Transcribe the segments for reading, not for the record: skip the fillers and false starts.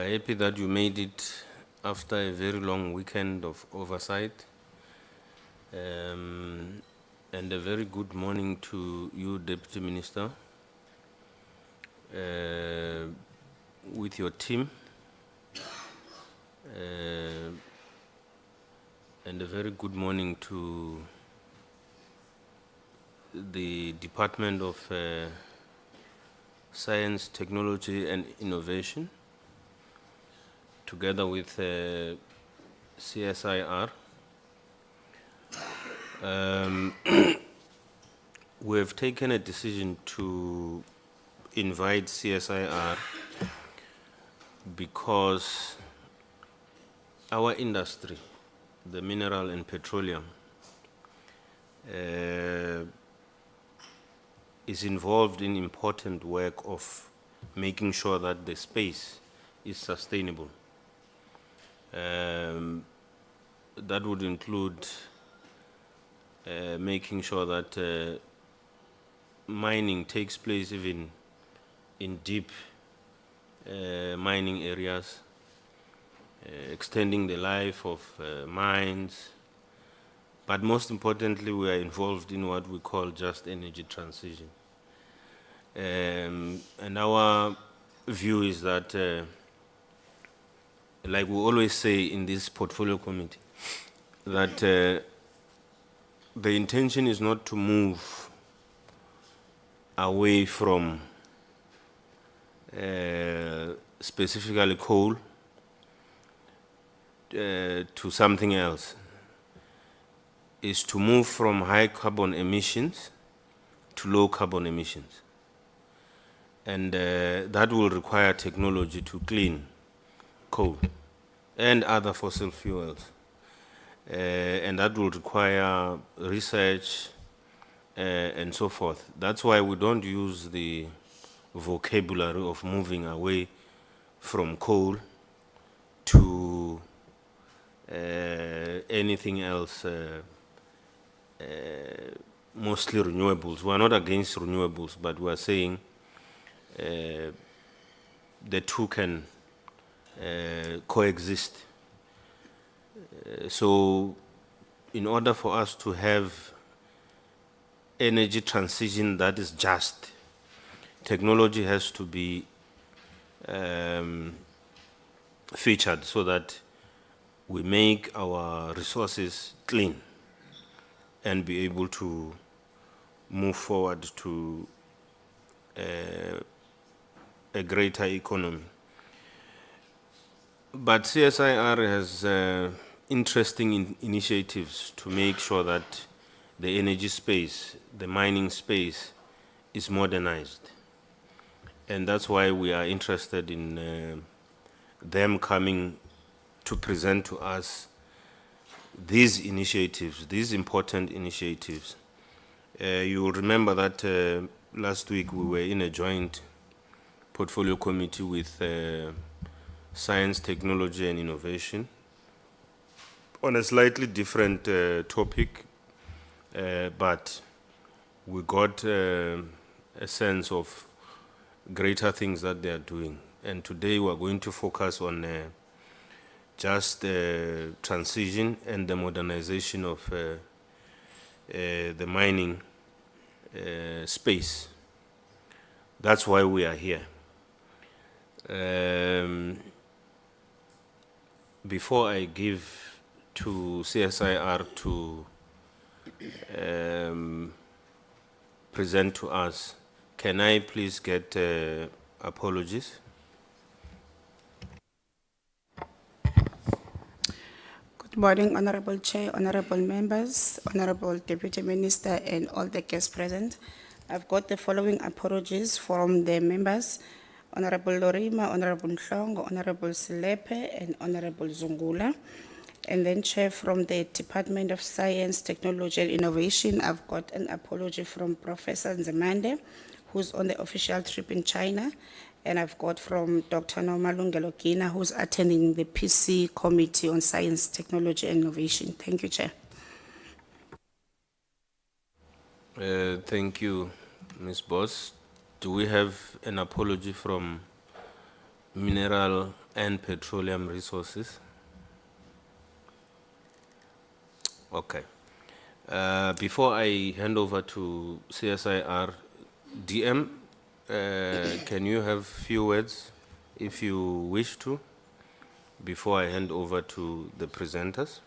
happy that you made it after a very long weekend of oversight. And a very good morning to you, Deputy Minister, with your team. And a very good morning to the Department of Science, Technology and Innovation, together with CSIR. We have taken a decision to invite CSIR because our industry, the mineral and petroleum, is involved in important work of making sure that the space is sustainable. That would include making sure that mining takes place even in deep mining areas, extending the life of mines, but most importantly, we are involved in what we call just energy transition. And our view is that, like we always say in this portfolio committee, that the intention is not to move away from specifically coal to something else, is to move from high carbon emissions to low carbon emissions. And that will require technology to clean coal and other fossil fuels. And that will require research and so forth. That's why we don't use the vocabulary of moving away from coal to anything else, mostly renewables. We are not against renewables, but we are saying the two can coexist. So in order for us to have energy transition that is just, technology has to be featured so that we make our resources clean and be able to move forward to a greater economy. But CSIR has interesting initiatives to make sure that the energy space, the mining space, is modernized. And that's why we are interested in them coming to present to us these initiatives, these important initiatives. You will remember that last week we were in a joint portfolio committee with Science, Technology and Innovation on a slightly different topic, but we got a sense of greater things that they are doing. And today we are going to focus on just transition and the modernization of the mining space. That's why we are here. Before I give to CSIR to present to us, can I please get apologies? Good morning, Honorable Chair, Honorable Members, Honorable Deputy Minister, and all the guests present. I've got the following apologies from the members: Honorable Lorima, Honorable Nhlongo, Honorable Silepe, and Honorable Zungula. And then, Chair, from the Department of Science, Technology and Innovation, I've got an apology from Professor Nzimande, who's on the official trip in China. And I've got from Dr. Noma Lungelogina, who's attending the PC Committee on Science, Technology and Innovation. Thank you, Chair. Thank you, Ms. Boss. Do we have an apology from Mineral and Petroleum Resources. Okay. Before I hand over to CSIR, DM, can you have few words if you wish to, before I hand over to the presenters?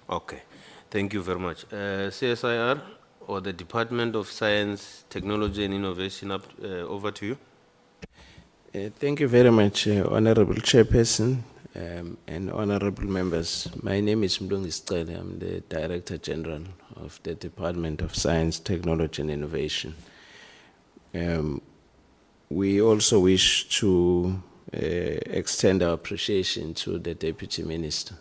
Okay, thank you very much. CSIR, or the Department of Science, Technology and Innovation, over to you. Thank you very much, Honorable Chairperson and honorable members. My name is Mlungisi Cele. I'm the Director General of the Department of Science, Technology and Innovation. We also wish to extend our appreciation to the Deputy Minister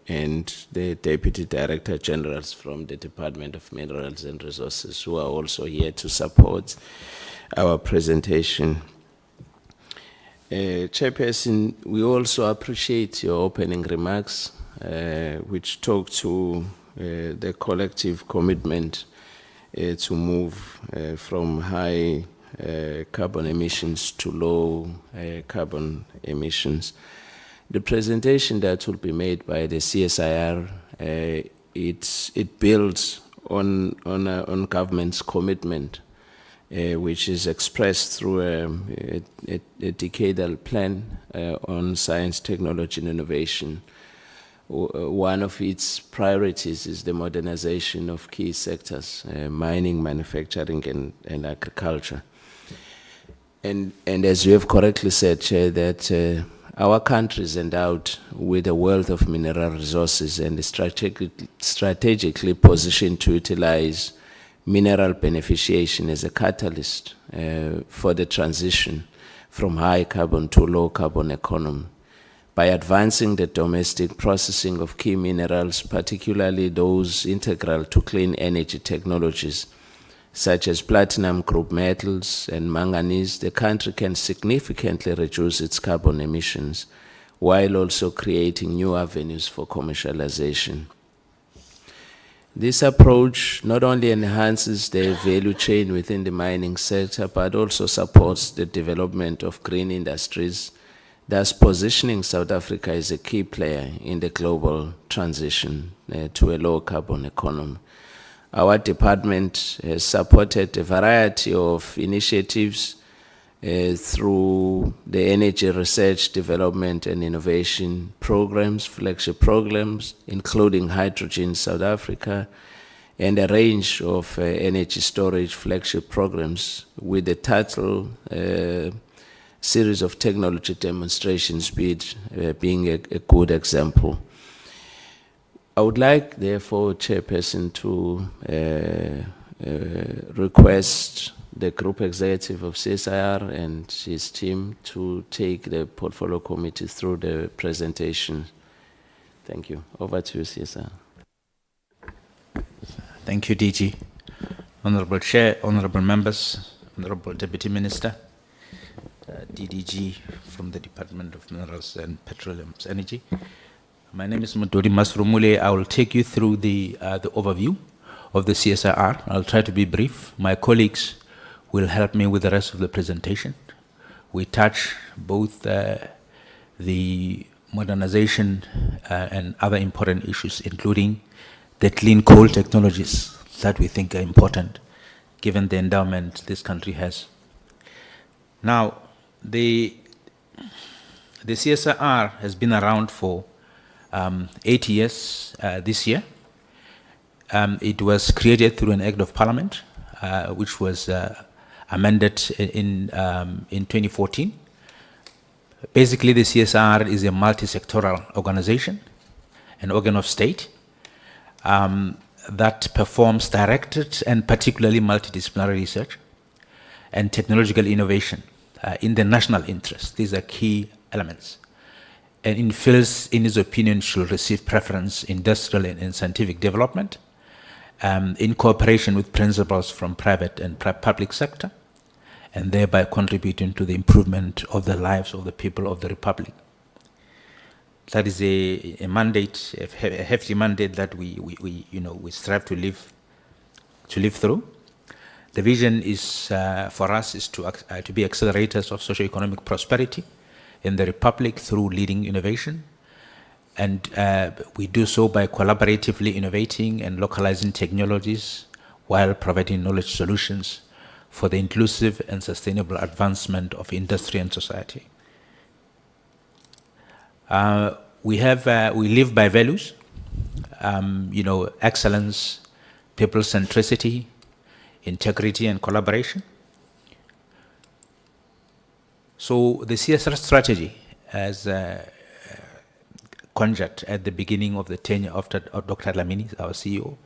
and the Deputy Director Generals from the Department of Minerals and Resources, who are also here to support our presentation. Chairperson, we also appreciate your opening remarks, which talk to the collective commitment to move from high carbon emissions to low carbon emissions. The presentation that will be made by the CSIR, it builds on government's commitment, which is expressed through a decadal plan on science, technology, and innovation. One of its priorities is the modernization of key sectors, mining, manufacturing, and agriculture. And as you have correctly said, Chair, that our country is endowed with a wealth of mineral resources and is strategically positioned to utilize mineral beneficiation as a catalyst for the transition from high carbon to low carbon economy. By advancing the domestic processing of key minerals, particularly those integral to clean energy technologies, such as platinum group metals and manganese, the country can significantly reduce its carbon emissions while also creating new avenues for commercialization. This approach not only enhances the value chain within the mining sector, but also supports the development of green industries, thus positioning South Africa as a key player in the global transition to a low carbon economy. Our department has supported a variety of initiatives through the energy research, development and innovation programs, flagship programs, including Hydrogen South Africa, and a range of energy storage flagship programs with the title series of technology demonstrations being a good example. I would like, therefore, Chairperson, to request the Group Executive of CSIR and his team to take the Portfolio Committee through the presentation. Thank you. Over to you, CSIR. Thank you, DG. Honorable Chair, honorable members, honorable Deputy Minister, DDG from the Department of Minerals and Petroleum Energy. My name is Mudodi Masrumule. I will take you through the overview of the CSIR. I'll try to be brief. My colleagues will help me with the rest of the presentation. We touch both the modernization and other important issues, including the clean coal technologies that we think are important given the endowment this country has. Now, the CSIR has been around for 8 years this year. It was created through an Act of Parliament, which was amended in 2014. Basically, the CSIR is a multi-sectoral organization, an organ of state that performs directed and particularly multidisciplinary research and technological innovation in the national interest. These are key elements. And in fields, in his opinion, should receive preference, industrial and scientific development, in cooperation with principles from private and public sector, and thereby contributing to the improvement of the lives of the people of the Republic. That is a mandate, a hefty mandate that we strive to live through. The vision is for us is to be accelerators of socio-economic prosperity in the Republic through leading innovation. And we do so by collaboratively innovating and localizing technologies while providing knowledge solutions for the inclusive and sustainable advancement of industry and society. We live by values, excellence, people centricity, integrity, and collaboration. So the CSR strategy, as conjured at the beginning of the tenure of Dr. Lamini, our CEO,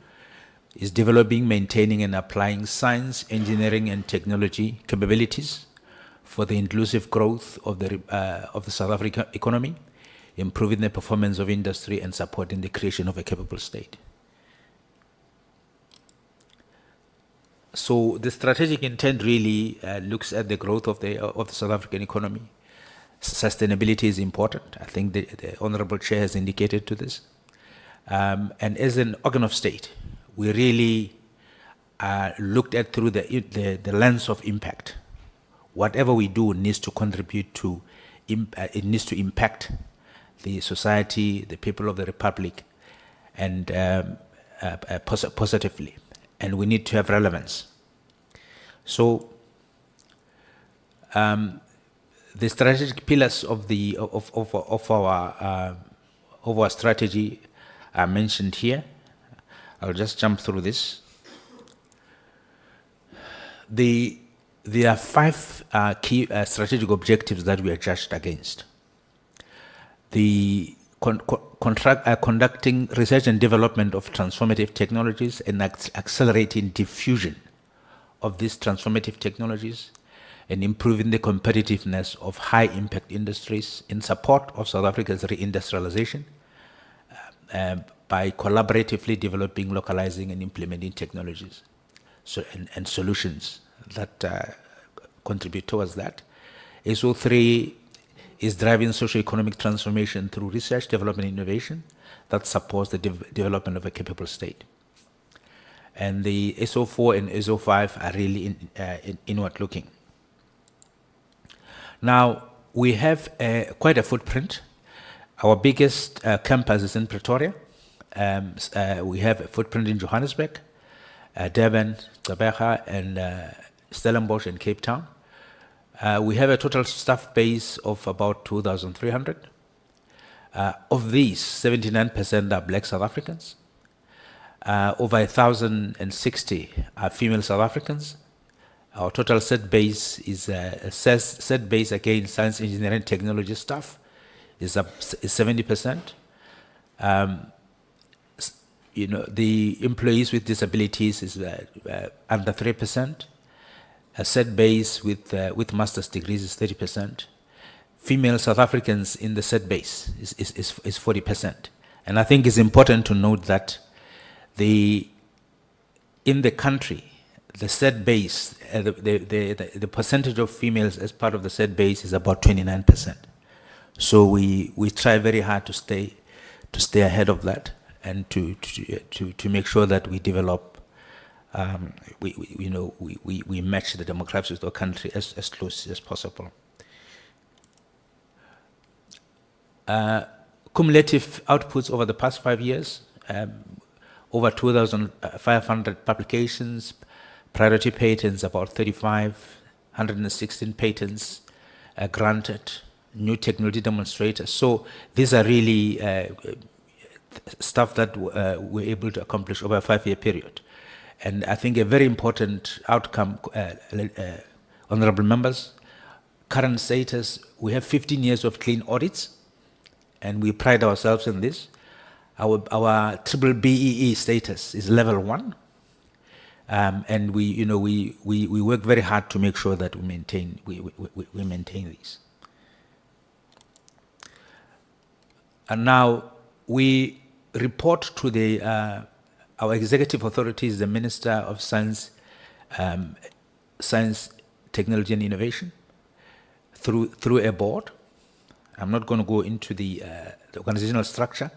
is developing, maintaining, and applying science, engineering, and technology capabilities for the inclusive growth of the South African economy, improving the performance of industry, and supporting the creation of a capable state. So the strategic intent really looks at the growth of the South African economy. Sustainability is important. I think the Honorable Chair has indicated to this. And as an organ of state, we really looked at through the lens of impact. Whatever we do needs to contribute to, it needs to impact the society, the people of the Republic, and positively. And we need to have relevance. So the strategic pillars of our strategy are mentioned here. I'll just jump through this. There are 5 key strategic objectives that we are judged against. The conducting research and development of transformative technologies and accelerating diffusion of these transformative technologies and improving the competitiveness of high-impact industries in support of South Africa's reindustrialization by collaboratively developing, localizing, and implementing technologies and solutions that contribute towards that. SO3 is driving socio-economic transformation through research, development, and innovation that supports the development of a capable state. And the SO4 and SO5 are really inward-looking. Now, we have quite a footprint. Our biggest campus is in Pretoria. We have a footprint in Johannesburg, Durban, Gqeberha, and Stellenbosch and Cape Town. We have a total staff base of about 2,300. Of these, 79% are Black South Africans. Over 1,060 are female South Africans. Our total set base is set base again, science, engineering, technology staff is 70%. The employees with disabilities is under 3%. A set base with master's degrees is 30%. Female South Africans in the set base is 40%. And I think it's important to note that in the country, the set base, the percentage of females as part of the set base is about 29%. So we try very hard to stay ahead of that and to make sure that we develop. We match the demographics of the country as close as possible. Cumulative outputs over the past 5 years, over 2,500 publications, priority patents about 35, 116 patents granted, new technology demonstrators. So these are really stuff that we're able to accomplish over a 5-year period. And I think a very important outcome, honorable members, current status, we have 15 years of clean audits, and we pride ourselves in this. Our triple BEE status is level 1, and we work very hard to make sure that we maintain these. And now we report to our executive authorities, the Minister of Science, Technology and Innovation, through a board. I'm not going to go into the organizational structure.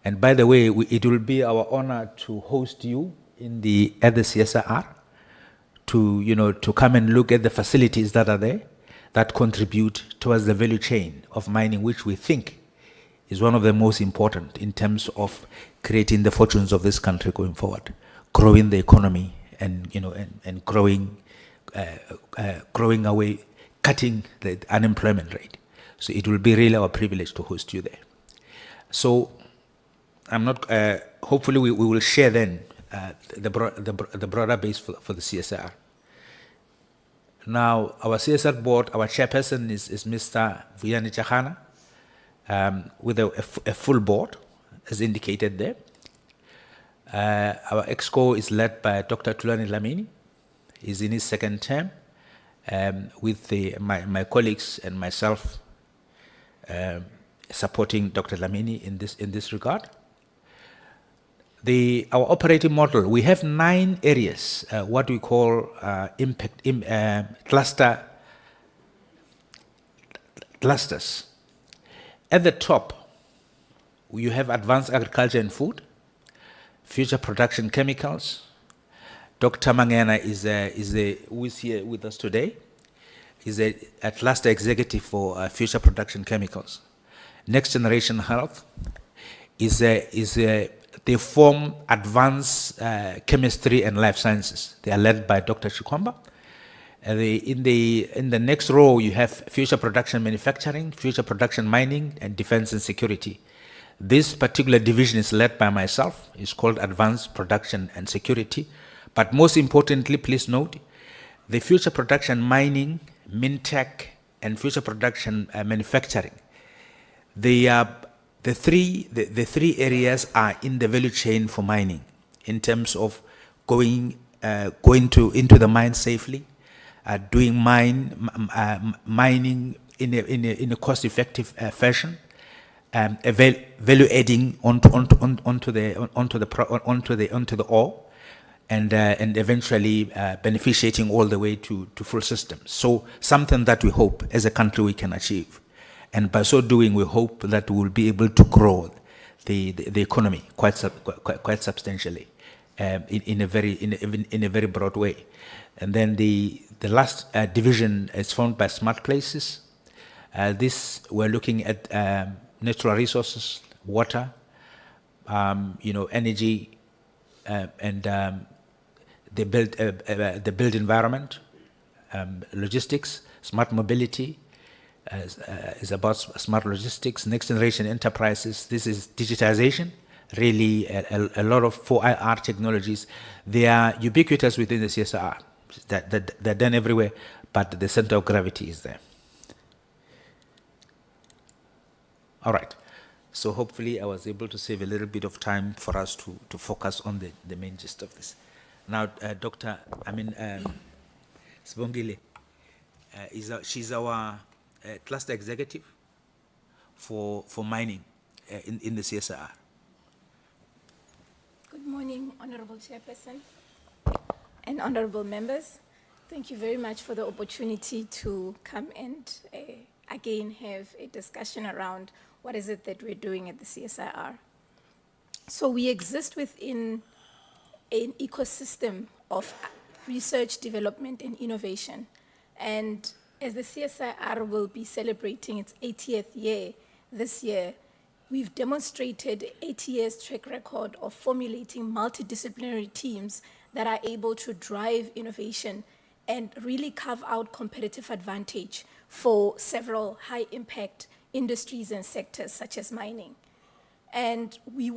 And by the way, it will be our honor to host you at the CSIR to come and look at the facilities that are there. that contribute towards the value chain of mining, which we think is one of the most important in terms of creating the fortunes of this country going forward, growing the economy, and and growing away, cutting the unemployment rate. So it will be really our privilege to host you there. So I'm not. Hopefully, we will share then the broader base for the CSIR. Now, our CSR board, our chairperson is Mr. Vuyani Chahana, with a full board, as indicated there. Our EXCO is led by Dr. Tulani Lamini. He's in his second term, with my colleagues and myself supporting Dr. Lamini in this regard. Our operating model, we have 9 areas, what we call clusters. At the top, you have advanced agriculture and food, future production chemicals. Dr. Mangena who is here with us today, is a cluster executive for future production chemicals. Next generation health they form advanced chemistry and life sciences. They are led by Dr. Chikwamba. In the next row, you have future production manufacturing, future production mining, and defense and security. This particular division is led by myself. It's called Advanced Production and Security. But most importantly, please note, the future production mining, MinTech, and future production manufacturing, the three areas are in the value chain for mining, in terms of going into the mine safely, doing mining in a cost-effective fashion, value adding onto the ore, and eventually beneficiating all the way to full systems. So something that we hope as a country we can achieve. And by so doing, we hope that we will be able to grow the economy quite substantially, in a very broad way. And then the last division is formed by smart places. This we're looking at natural resources, water, energy, and the built environment, logistics, smart mobility. Is about smart logistics, next generation enterprises. This is digitization, really a lot of 4IR technologies. They are ubiquitous within the CSIR. They're done everywhere, but the center of gravity is there. All right. So hopefully I was able to save a little bit of time for us to focus on the main gist of this. Now, Sibongile, she's our cluster executive for mining in the CSIR. Good morning, Honorable Chairperson and honorable members. Thank you very much for the opportunity to come and again have a discussion around what is it that we're doing at the CSIR. So we exist within an ecosystem of research, development, and innovation. And as the CSIR will be celebrating its 80th year this year, we've demonstrated 80 years track record of formulating multidisciplinary teams that are able to drive innovation and really carve out competitive advantage for several high-impact industries and sectors such as mining. And we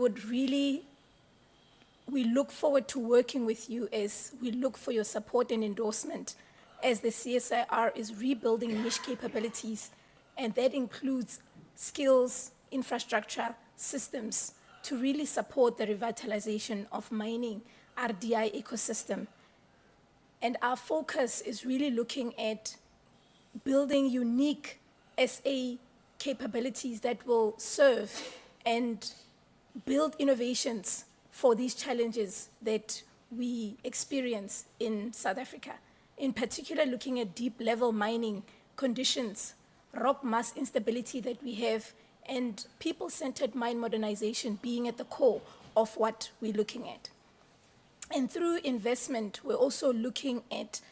look forward to working with you as we look for your support and endorsement as the CSIR is rebuilding niche capabilities, and that includes skills, infrastructure, systems to really support the revitalization of mining RDI ecosystem. And our focus is really looking at building unique SA capabilities that will serve and build innovations for these challenges that we experience in South Africa. In particular, looking at deep-level mining conditions, rock mass instability that we have, and people-centered mine modernization being at the core of what we're looking at. And through investment, we're also looking at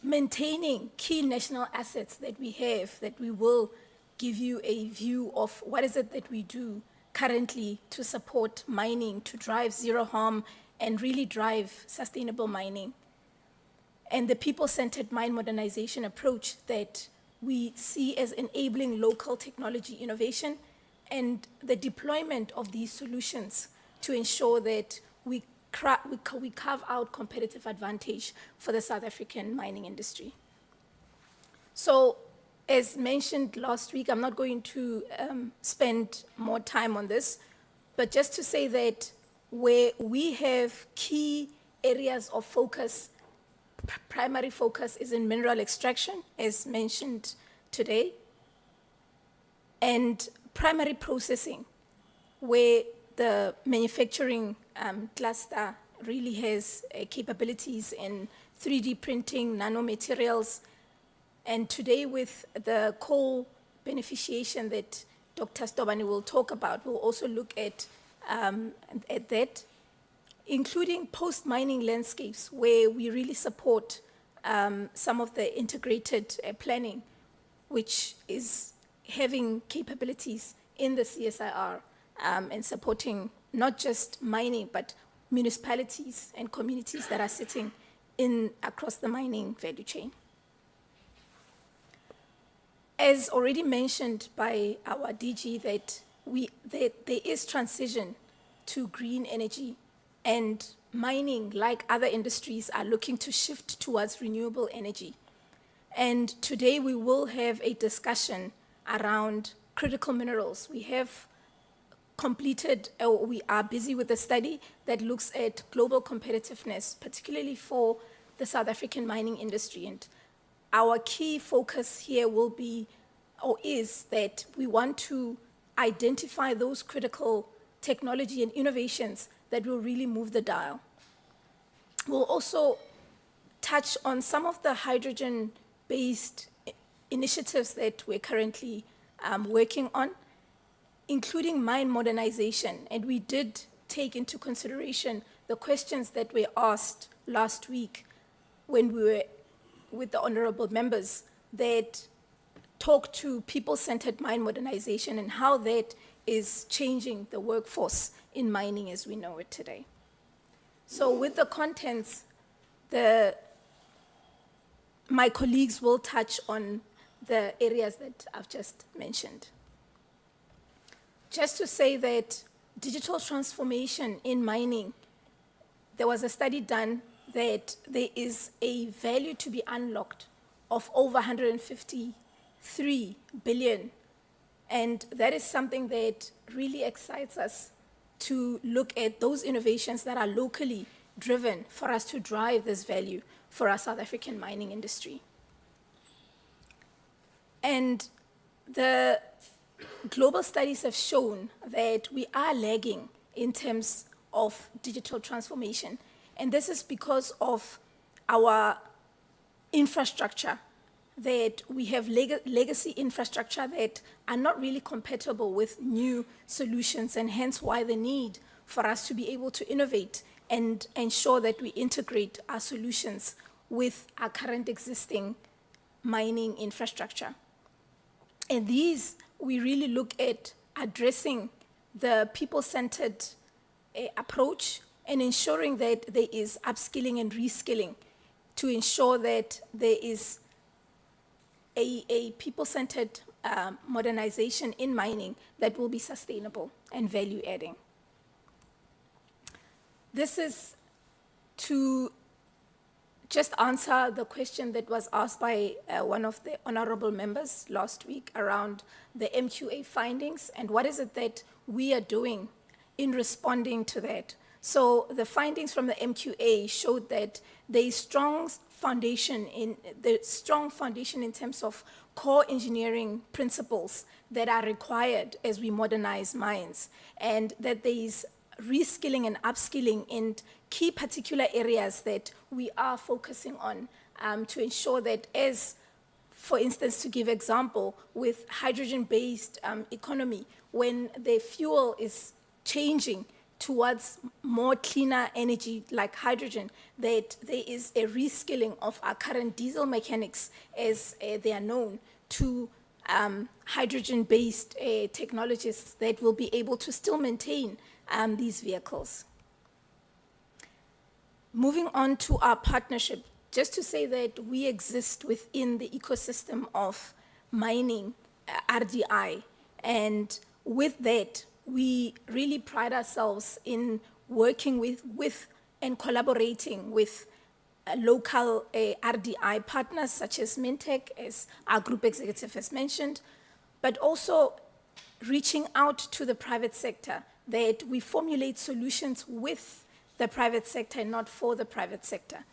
maintaining key national assets that we have, that we will give you a view of what is it that we do currently to support mining, to drive zero harm, and really drive sustainable mining. And the people-centered mine modernization approach that we see as enabling local technology innovation and the deployment of these solutions to ensure that we carve out competitive advantage for the South African mining industry. So, as mentioned last week, I'm not going to spend more time on this, but just to say that where we have key areas of focus, primary focus is in mineral extraction, as mentioned today, and primary processing, where the manufacturing cluster really has capabilities in 3D printing, nanomaterials, and today with the coal beneficiation that Dr. Stobani will talk about, we'll also look at that, including post-mining landscapes where we really support some of the integrated planning, which is having capabilities in the CSIR and supporting not just mining, but municipalities and communities that are sitting in across the mining value chain. As already mentioned by our DG, that there is transition to green energy, and mining, like other industries, are looking to shift towards renewable energy. And today we will have a discussion around critical minerals. We have completed, or we are busy with a study that looks at global competitiveness, particularly for the South African mining industry. And our key focus here will be, or is, that we want to identify those critical technology and innovations that will really move the dial. We'll also touch on some of the hydrogen-based initiatives that we're currently working on, including mine modernization. And we did take into consideration the questions that were asked last week when we were with the honorable members that talk to people-centered mine modernization and how that is changing the workforce in mining as we know it today. So with the contents, my colleagues will touch on the areas that I've just mentioned. Just to say that digital transformation in mining, there was a study done that there is a value to be unlocked of over 153 billion. And that is something that really excites us to look at those innovations that are locally driven for us to drive this value for our South African mining industry. And the global studies have shown that we are lagging in terms of digital transformation. And this is because of our infrastructure, that we have legacy infrastructure that are not really compatible with new solutions, and hence why the need for us to be able to innovate and ensure that we integrate our solutions with our current existing mining infrastructure. And these, we really look at addressing the people-centered approach and ensuring that there is upskilling and reskilling to ensure that there is a people-centered modernization in mining that will be sustainable and value-adding. This is to just answer the question that was asked by one of the honorable members last week around the MQA findings and what is it that we are doing in responding to that. So the findings from the MQA showed that there is strong foundation in terms of core engineering principles that are required as we modernize mines, and that there is reskilling and upskilling in key particular areas that we are focusing on to ensure that, as for instance, to give example, with hydrogen-based economy, when the fuel is changing towards more cleaner energy like hydrogen, that there is a reskilling of our current diesel mechanics, as they are known, to hydrogen-based technologies that will be able to still maintain these vehicles. Moving on to our partnership, just to say that we exist within the ecosystem of mining, RDI, and with that, we really pride ourselves in working with and collaborating with local RDI partners such as Mintech, as our group executive has mentioned, but also reaching out to the private sector, that we formulate solutions with the private sector and not for the private sector.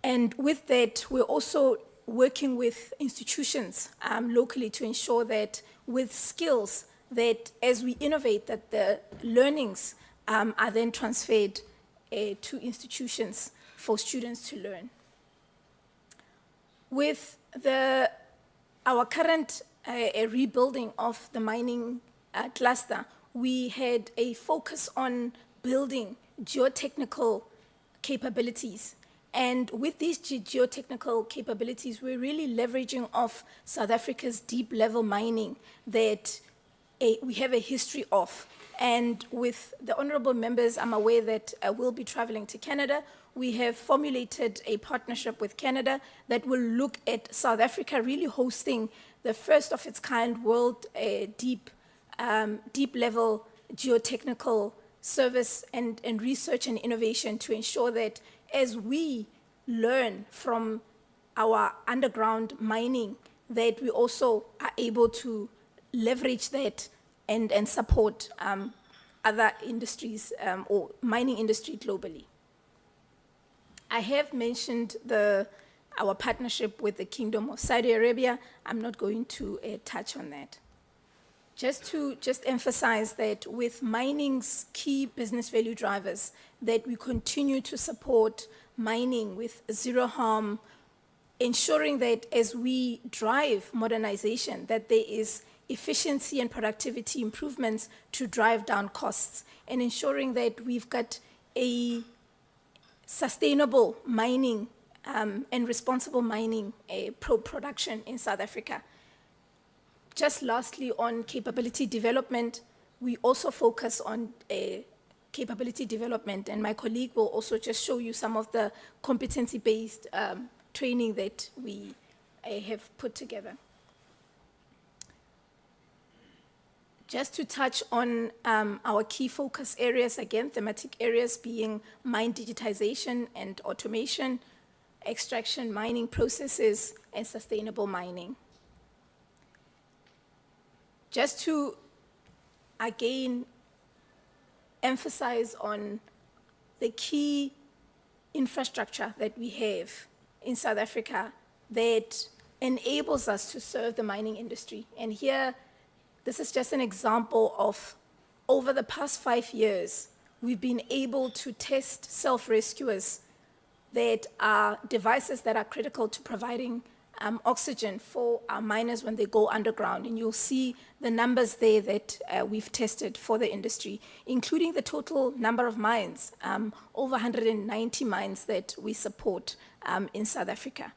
And with that, we're also working with institutions locally to ensure that with skills, that as we innovate, that the learnings are then transferred to institutions for students to learn. With our current rebuilding of the mining cluster, we had a focus on building geotechnical capabilities. And with these geotechnical capabilities, we're really leveraging off South Africa's deep level mining that we have a history of. And with the honorable members, I'm aware that we'll be traveling to Canada. We have formulated a partnership with Canada that will look at South Africa really hosting the first of its kind world deep level geotechnical service and research and innovation, to ensure that as we learn from our underground mining, that we also are able to leverage that and support other industries or mining industry globally. I have mentioned our partnership with the Kingdom of Saudi Arabia. I'm not going to touch on that. Just emphasize that with mining's key business value drivers, that we continue to support mining with zero harm, ensuring that as we drive modernization, that there is efficiency and productivity improvements to drive down costs, and ensuring that we've got a sustainable mining and responsible mining production in South Africa. Just lastly, on capability development, we also focus on capability development, and my colleague will also just show you some of the competency-based training that we have put together. Just to touch on our key focus areas, again, thematic areas being mine digitization and automation, extraction mining processes, and sustainable mining. Just to, again, emphasize on the key infrastructure that we have in South Africa that enables us to serve the mining industry. And here, this is just an example of, over the past 5 years, we've been able to test self-rescuers that are devices that are critical to providing oxygen for our miners when they go underground. And you'll see the numbers there that we've tested for the industry, including the total number of mines, over 190 mines that we support in South Africa.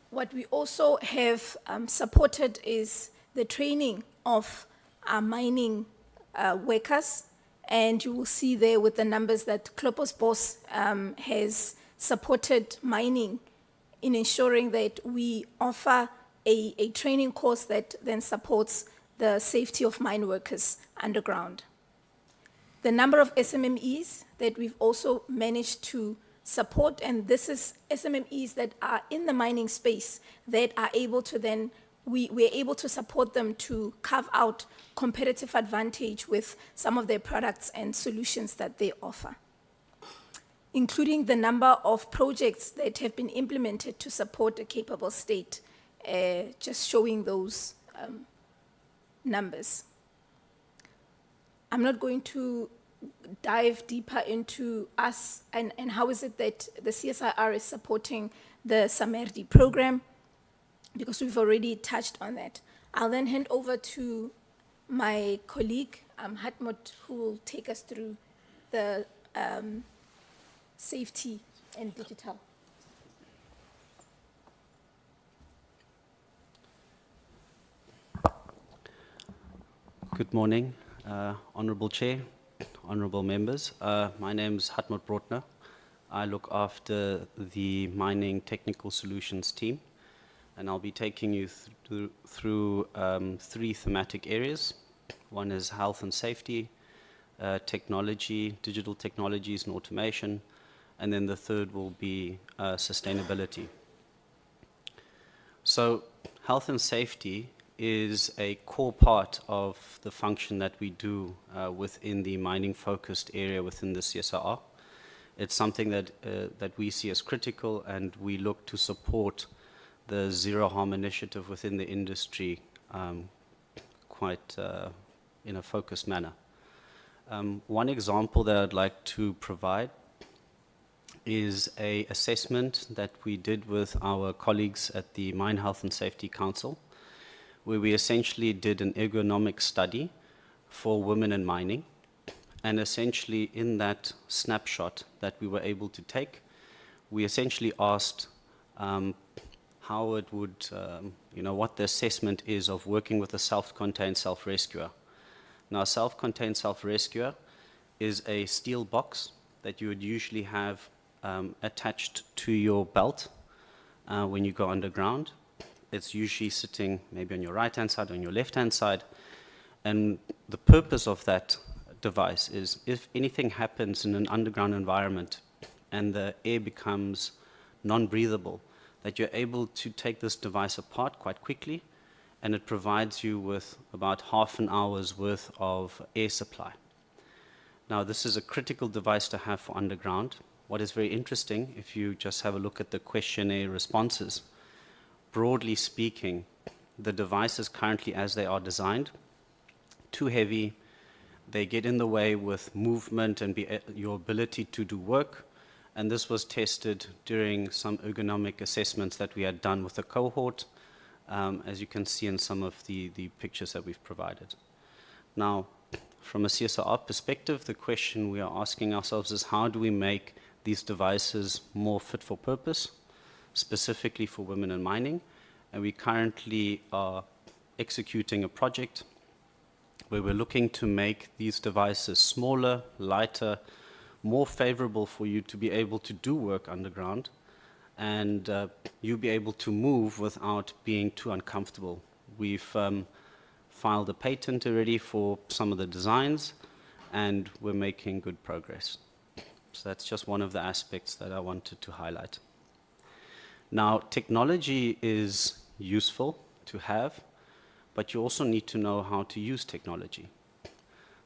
What we also have supported is the training of our mining workers, and you will see there with the numbers that Klopos Boss has supported mining in ensuring that we offer a training course that then supports the safety of mine workers underground. The number of SMMEs that we've also managed to support, and this is SMMEs that are in the mining space that are able to then, we're able to support them to carve out competitive advantage with some of their products and solutions that they offer, including the number of projects that have been implemented to support a capable state, just showing those numbers. I'm not going to dive deeper into us and how is it that the CSIR is supporting the Samerdi program, because we've already touched on that. I'll then hand over to my colleague, Hatmut, who will take us through the safety and digital. Good morning, Honorable Chair, honorable members. My name is Hatmut Brotner. I look after the Mining Technical Solutions team, and I'll be taking you through three thematic areas. One is health and safety, technology, digital technologies and automation, and then the third will be sustainability. So health and safety is a core part of the function that we do within the mining-focused area within the CSIR. It's something that we see as critical, and we look to support the zero harm initiative within the industry quite in a focused manner. One example that I'd like to provide is an assessment that we did with our colleagues at the Mine Health and Safety Council, where we essentially did an ergonomic study for women in mining. And essentially in that snapshot that we were able to take, we essentially asked how it would, what the assessment is of working with a self-contained self-rescuer. Now, a self-contained self-rescuer is a steel box that you would usually have attached to your belt when you go underground. It's usually sitting maybe on your right-hand side, on your left-hand side. And the purpose of that device is if anything happens in an underground environment and the air becomes non-breathable, that you're able to take this device apart quite quickly, and it provides you with about half an hour's worth of air supply. Now, this is a critical device to have for underground. What is very interesting, if you just have a look at the questionnaire responses, broadly speaking, the devices currently as they are designed, too heavy, they get in the way with movement and your ability to do work, and this was tested during some ergonomic assessments that we had done with a cohort, as you can see in some of the pictures that we've provided. Now, from a CSIR perspective, the question we are asking ourselves is how do we make these devices more fit for purpose, specifically for women in mining, and we currently are executing a project where we're looking to make these devices smaller, lighter, more favorable for you to be able to do work underground, and you'll be able to move without being too uncomfortable. We've filed a patent already for some of the designs, and we're making good progress. So that's just one of the aspects that I wanted to highlight. Now, technology is useful to have, but you also need to know how to use technology.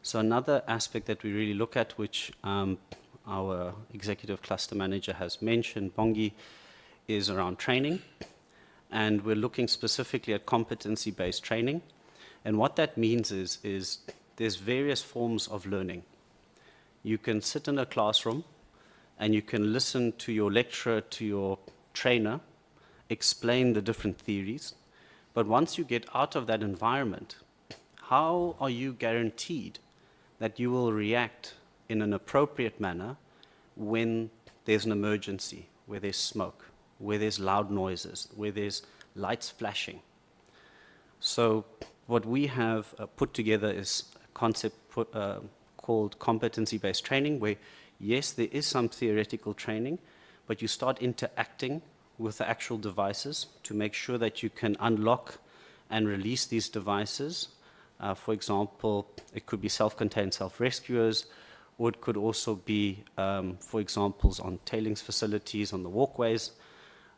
So another aspect that we really look at, which our executive cluster manager has mentioned, Bongi, is around training. And we're looking specifically at competency-based training. And what that means is there's various forms of learning. You can sit in a classroom and you can listen to your lecturer, to your trainer, explain the different theories. But once you get out of that environment, how are you guaranteed that you will react in an appropriate manner when there's an emergency, where there's smoke, where there's loud noises, where there's lights flashing? So what we have put together is a concept called competency-based training, where yes, there is some theoretical training, but you start interacting with the actual devices to make sure that you can unlock and release these devices. For example, it could be self-contained self-rescuers, or it could also be, for examples, on tailings facilities, on the walkways,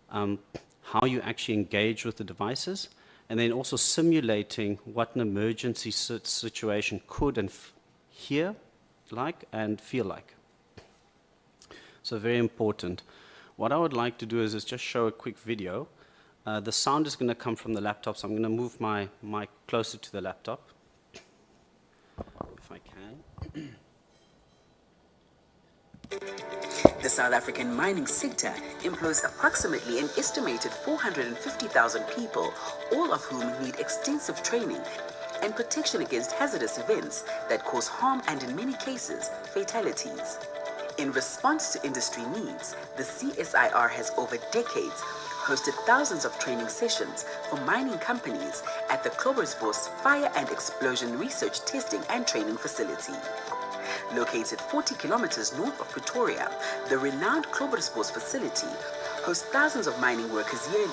how you actually engage with the devices, and then also simulating what an emergency situation could and hear like and feel like. So very important. What I would like to do is just show a quick video. The sound is going to come from the laptop, so I'm going to move my mic closer to the laptop, if I can. The South African mining sector employs approximately an estimated 450,000 people, all of whom need extensive training and protection against hazardous events that cause harm and, in many cases, fatalities. In response to industry needs, the CSIR has over decades hosted thousands of training sessions for mining companies at the Klobbersbos Fire and Explosion Research Testing and Training Facility. Located 40 kilometers north of Pretoria, the renowned Klobbersbos facility hosts thousands of mining workers yearly,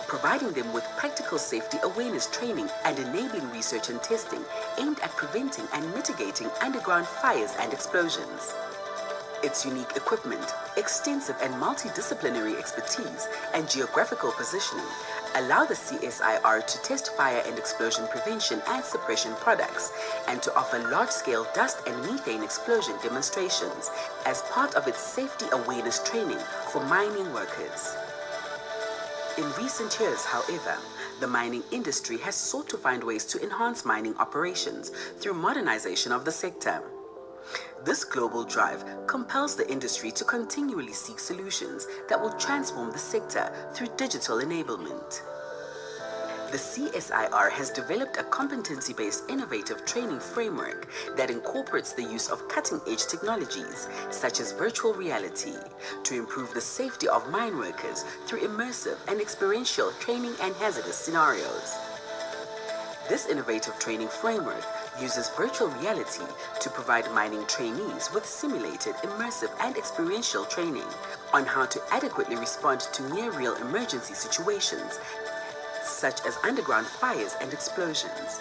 providing them with practical safety awareness training and enabling research and testing aimed at preventing and mitigating underground fires and explosions. Its unique equipment, extensive and multidisciplinary expertise, and geographical positioning allow the CSIR to test fire and explosion prevention and suppression products and to offer large-scale dust and methane explosion demonstrations as part of its safety awareness training for mining workers. In recent years, however, the mining industry has sought to find ways to enhance mining operations through modernization of the sector. This global drive compels the industry to continually seek solutions that will transform the sector through digital enablement. The CSIR has developed a competency-based innovative training framework that incorporates the use of cutting-edge technologies, such as virtual reality, to improve the safety of mine workers through immersive and experiential training and hazardous scenarios. This innovative training framework uses virtual reality to provide mining trainees with simulated, immersive, and experiential training on how to adequately respond to near-real emergency situations, such as underground fires and explosions.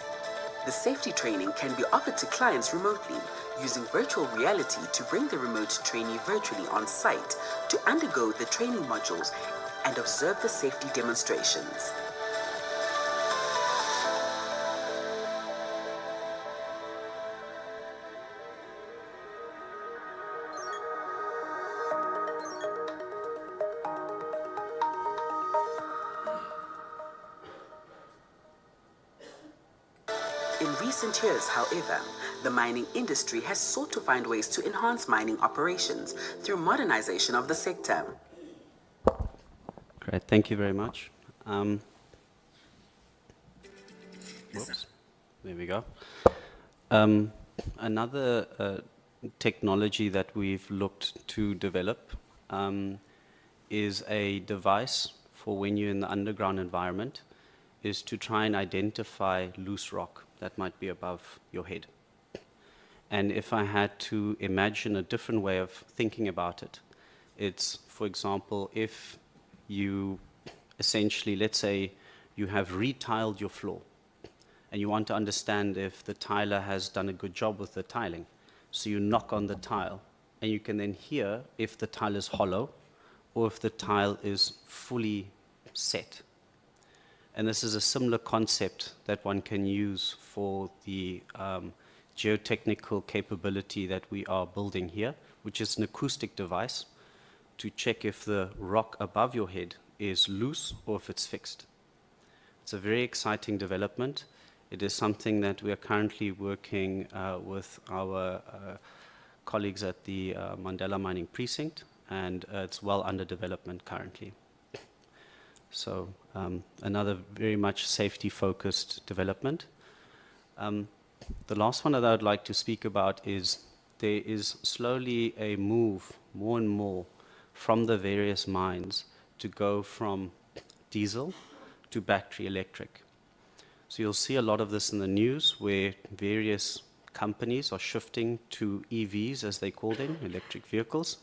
The safety training can be offered to clients remotely using virtual reality to bring the remote trainee virtually on site to undergo the training modules and observe the safety demonstrations. In recent years, however, the mining industry has sought to find ways to enhance mining operations through modernization of the sector. Great, thank you very much. Whoops, there we go. Another technology that we've looked to develop is a device for when you're in the underground environment, is to try and identify loose rock that might be above your head. And if I had to imagine a different way of thinking about it, it's, for example, if you essentially, let's say you have retiled your floor and you want to understand if the tiler has done a good job with the tiling. So you knock on the tile and you can then hear if the tile is hollow or if the tile is fully set. And this is a similar concept that one can use for the geotechnical capability that we are building here, which is an acoustic device to check if the rock above your head is loose or if it's fixed. It's a very exciting development. It is something that we are currently working with our colleagues at the Mandela Mining Precinct, and it's well under development currently. So another very much safety-focused development. The last one that I would like to speak about is there is slowly a move more and more from the various mines to go from diesel to battery electric. So you'll see a lot of this in the news where various companies are shifting to EVs, as they call them, electric vehicles.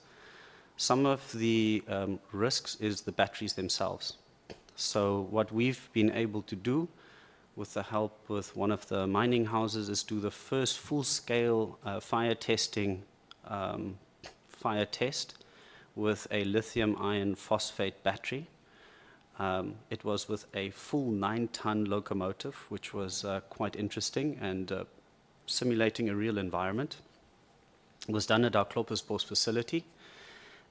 Some of the risks is the batteries themselves. So what we've been able to do with the help with one of the mining houses is do the first full-scale fire test with a lithium iron phosphate battery. It was with a full 9-ton locomotive, which was quite interesting and simulating a real environment. It was done at our Klobbersbos facility,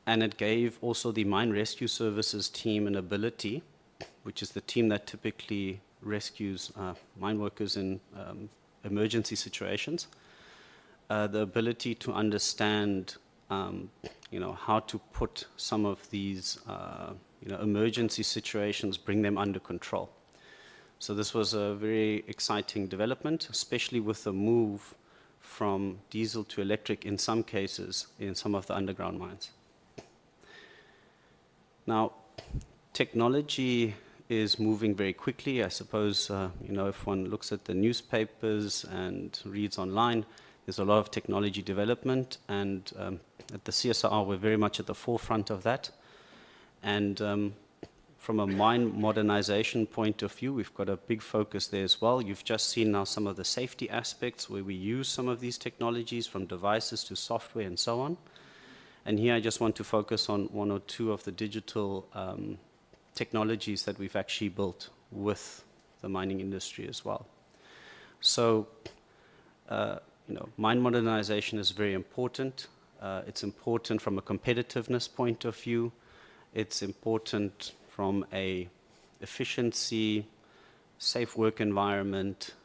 and it gave also the mine rescue services team an ability, which is the team that typically rescues mine workers in emergency situations, the ability to understand how to put some of these emergency situations, bring them under control. So this was a very exciting development, especially with the move from diesel to electric in some cases in some of the underground mines. Now, technology is moving very quickly. I suppose, if one looks at the newspapers and reads online, there's a lot of technology development, and at the CSIR, we're very much at the forefront of that. And from a mine modernization point of view, we've got a big focus there as well. You've just seen now some of the safety aspects where we use some of these technologies, from devices to software and so on. And here I just want to focus on one or two of the digital technologies that we've actually built with the mining industry as well. So, mine modernization is very important. It's important from a competitiveness point of view. It's important from a efficiency, safe work environment,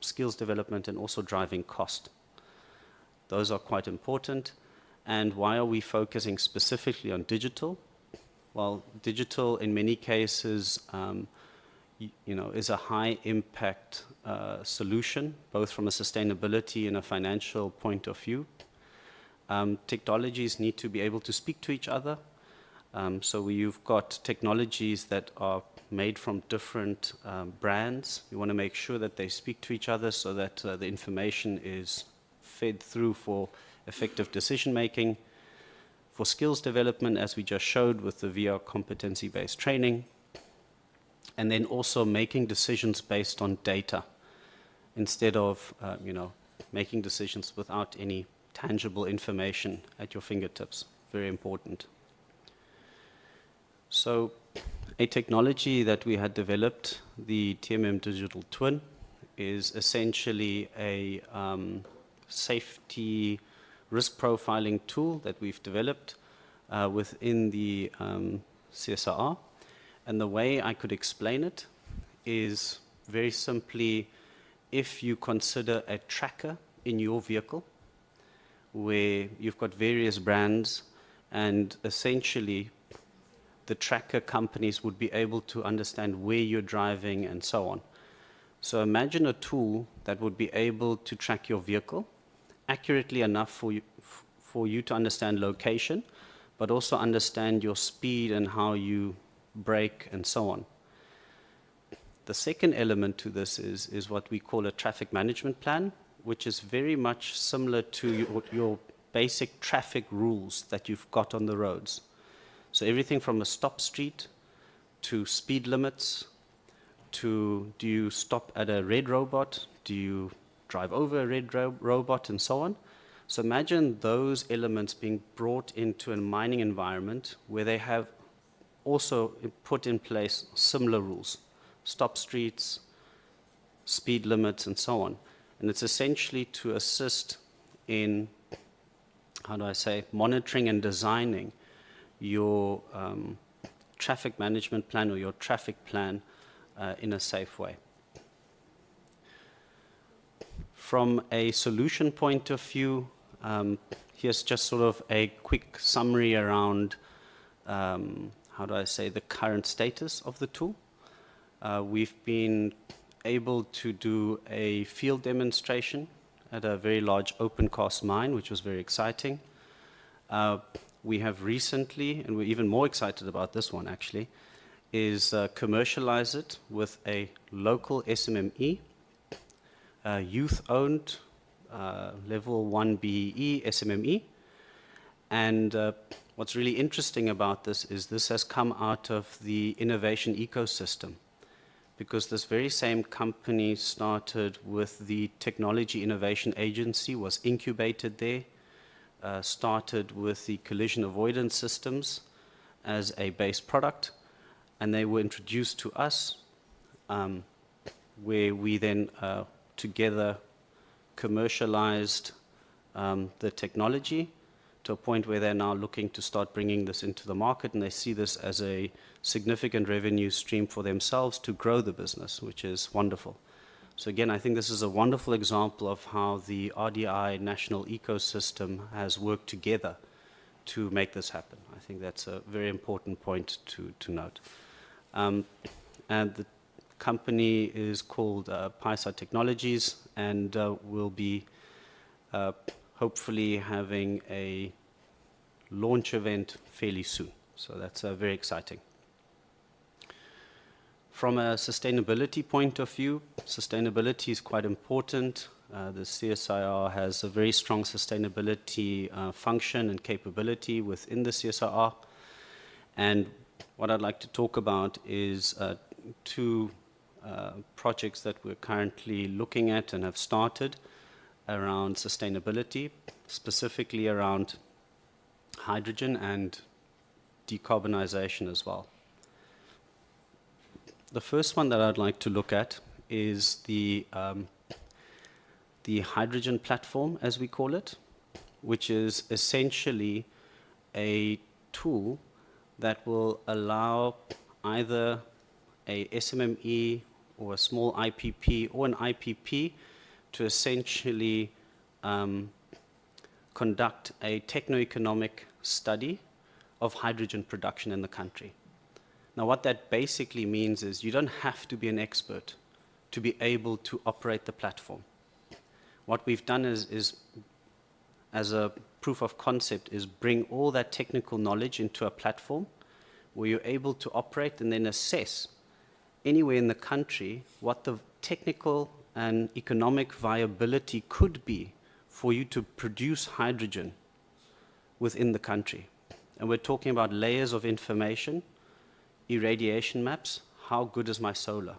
skills development, and also driving cost. Those are quite important. And why are we focusing specifically on digital? Well, digital in many cases, is a high impact solution, both from a sustainability and a financial point of view. Technologies need to be able to speak to each other. So you've got technologies that are made from different brands. You want to make sure that they speak to each other so that the information is fed through for effective decision making, for skills development, as we just showed with the VR competency-based training, and then also making decisions based on data instead of making decisions without any tangible information at your fingertips. Very important. So a technology that we had developed, the TMM Digital Twin, is essentially a safety risk profiling tool that we've developed within the CSIR. And the way I could explain it is very simply, if you consider a tracker in your vehicle where you've got various brands, and essentially the tracker companies would be able to understand where you're driving and so on. So imagine a tool that would be able to track your vehicle accurately enough for you to understand location, but also understand your speed and how you brake and so on. The second element to this is what we call a traffic management plan, which is very much similar to your basic traffic rules that you've got on the roads. So everything from a stop street to speed limits to, do you stop at a red robot? Do you drive over a red robot and so on? So imagine those elements being brought into a mining environment where they have also put in place similar rules, stop streets, speed limits, and so on. And it's essentially to assist in, monitoring and designing your traffic management plan or your traffic plan in a safe way. From a solution point of view, here's just sort of a quick summary around, the current status of the tool. We've been able to do a field demonstration at a very large open cast mine, which was very exciting. We have recently, and we're even more excited about this one actually, is commercialize it with a local SMME, youth-owned level 1 BEE SMME. And what's really interesting about this has come out of the innovation ecosystem, because this very same company started with the Technology Innovation Agency, was incubated there, started with the collision avoidance systems as a base product, and they were introduced to us, where we then together commercialized the technology to a point where they're now looking to start bringing this into the market, and they see this as a significant revenue stream for themselves to grow the business, which is wonderful. So again, I think this is a wonderful example of how the RDI national ecosystem has worked together to make this happen. I think that's a very important point to note. And company is called PISA Technologies, and we'll be hopefully having a launch event fairly soon. So that's very exciting. From a sustainability point of view, sustainability is quite important. The CSIR has a very strong sustainability function and capability within the CSIR. And what I'd like to talk about is two projects that we're currently looking at and have started around sustainability, specifically around hydrogen and decarbonization as well. The first one that I'd like to look at is the hydrogen platform, as we call it, which is essentially a tool that will allow either a SMME or a small IPP or an IPP to essentially conduct a techno-economic study of hydrogen production in the country. Now, what that basically means is you don't have to be an expert to be able to operate the platform. What we've done is as a proof of concept, is bring all that technical knowledge into a platform where you're able to operate and then assess anywhere in the country what the technical and economic viability could be for you to produce hydrogen within the country. And we're talking about layers of information, irradiation maps, how good is my solar?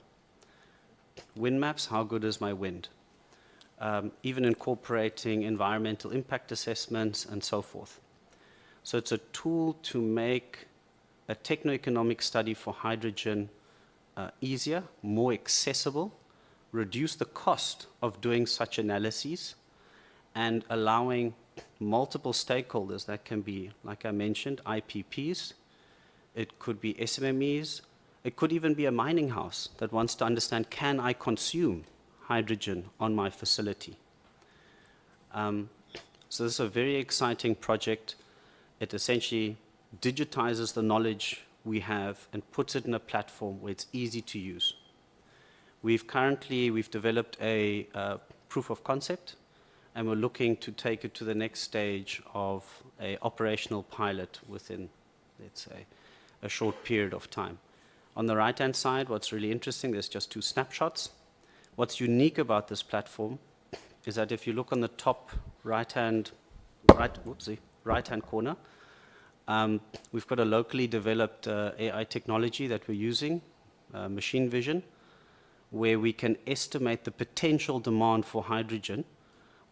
Wind maps, how good is my wind? Even incorporating environmental impact assessments and so forth. So it's a tool to make a techno-economic study for hydrogen easier, more accessible, reduce the cost of doing such analyses, and allowing multiple stakeholders, that can be, like I mentioned, IPPs, it could be SMMEs, it could even be a mining house that wants to understand, can I consume hydrogen on my facility? So this is a very exciting project. It essentially digitizes the knowledge we have and puts it in a platform where it's easy to use. We've developed a proof of concept, and we're looking to take it to the next stage of an operational pilot within, let's say, a short period of time. On the right-hand side, what's really interesting, there's just two snapshots. What's unique about this platform is that if you look on the top right-hand corner, we've got a locally developed AI technology that we're using, machine vision, where we can estimate the potential demand for hydrogen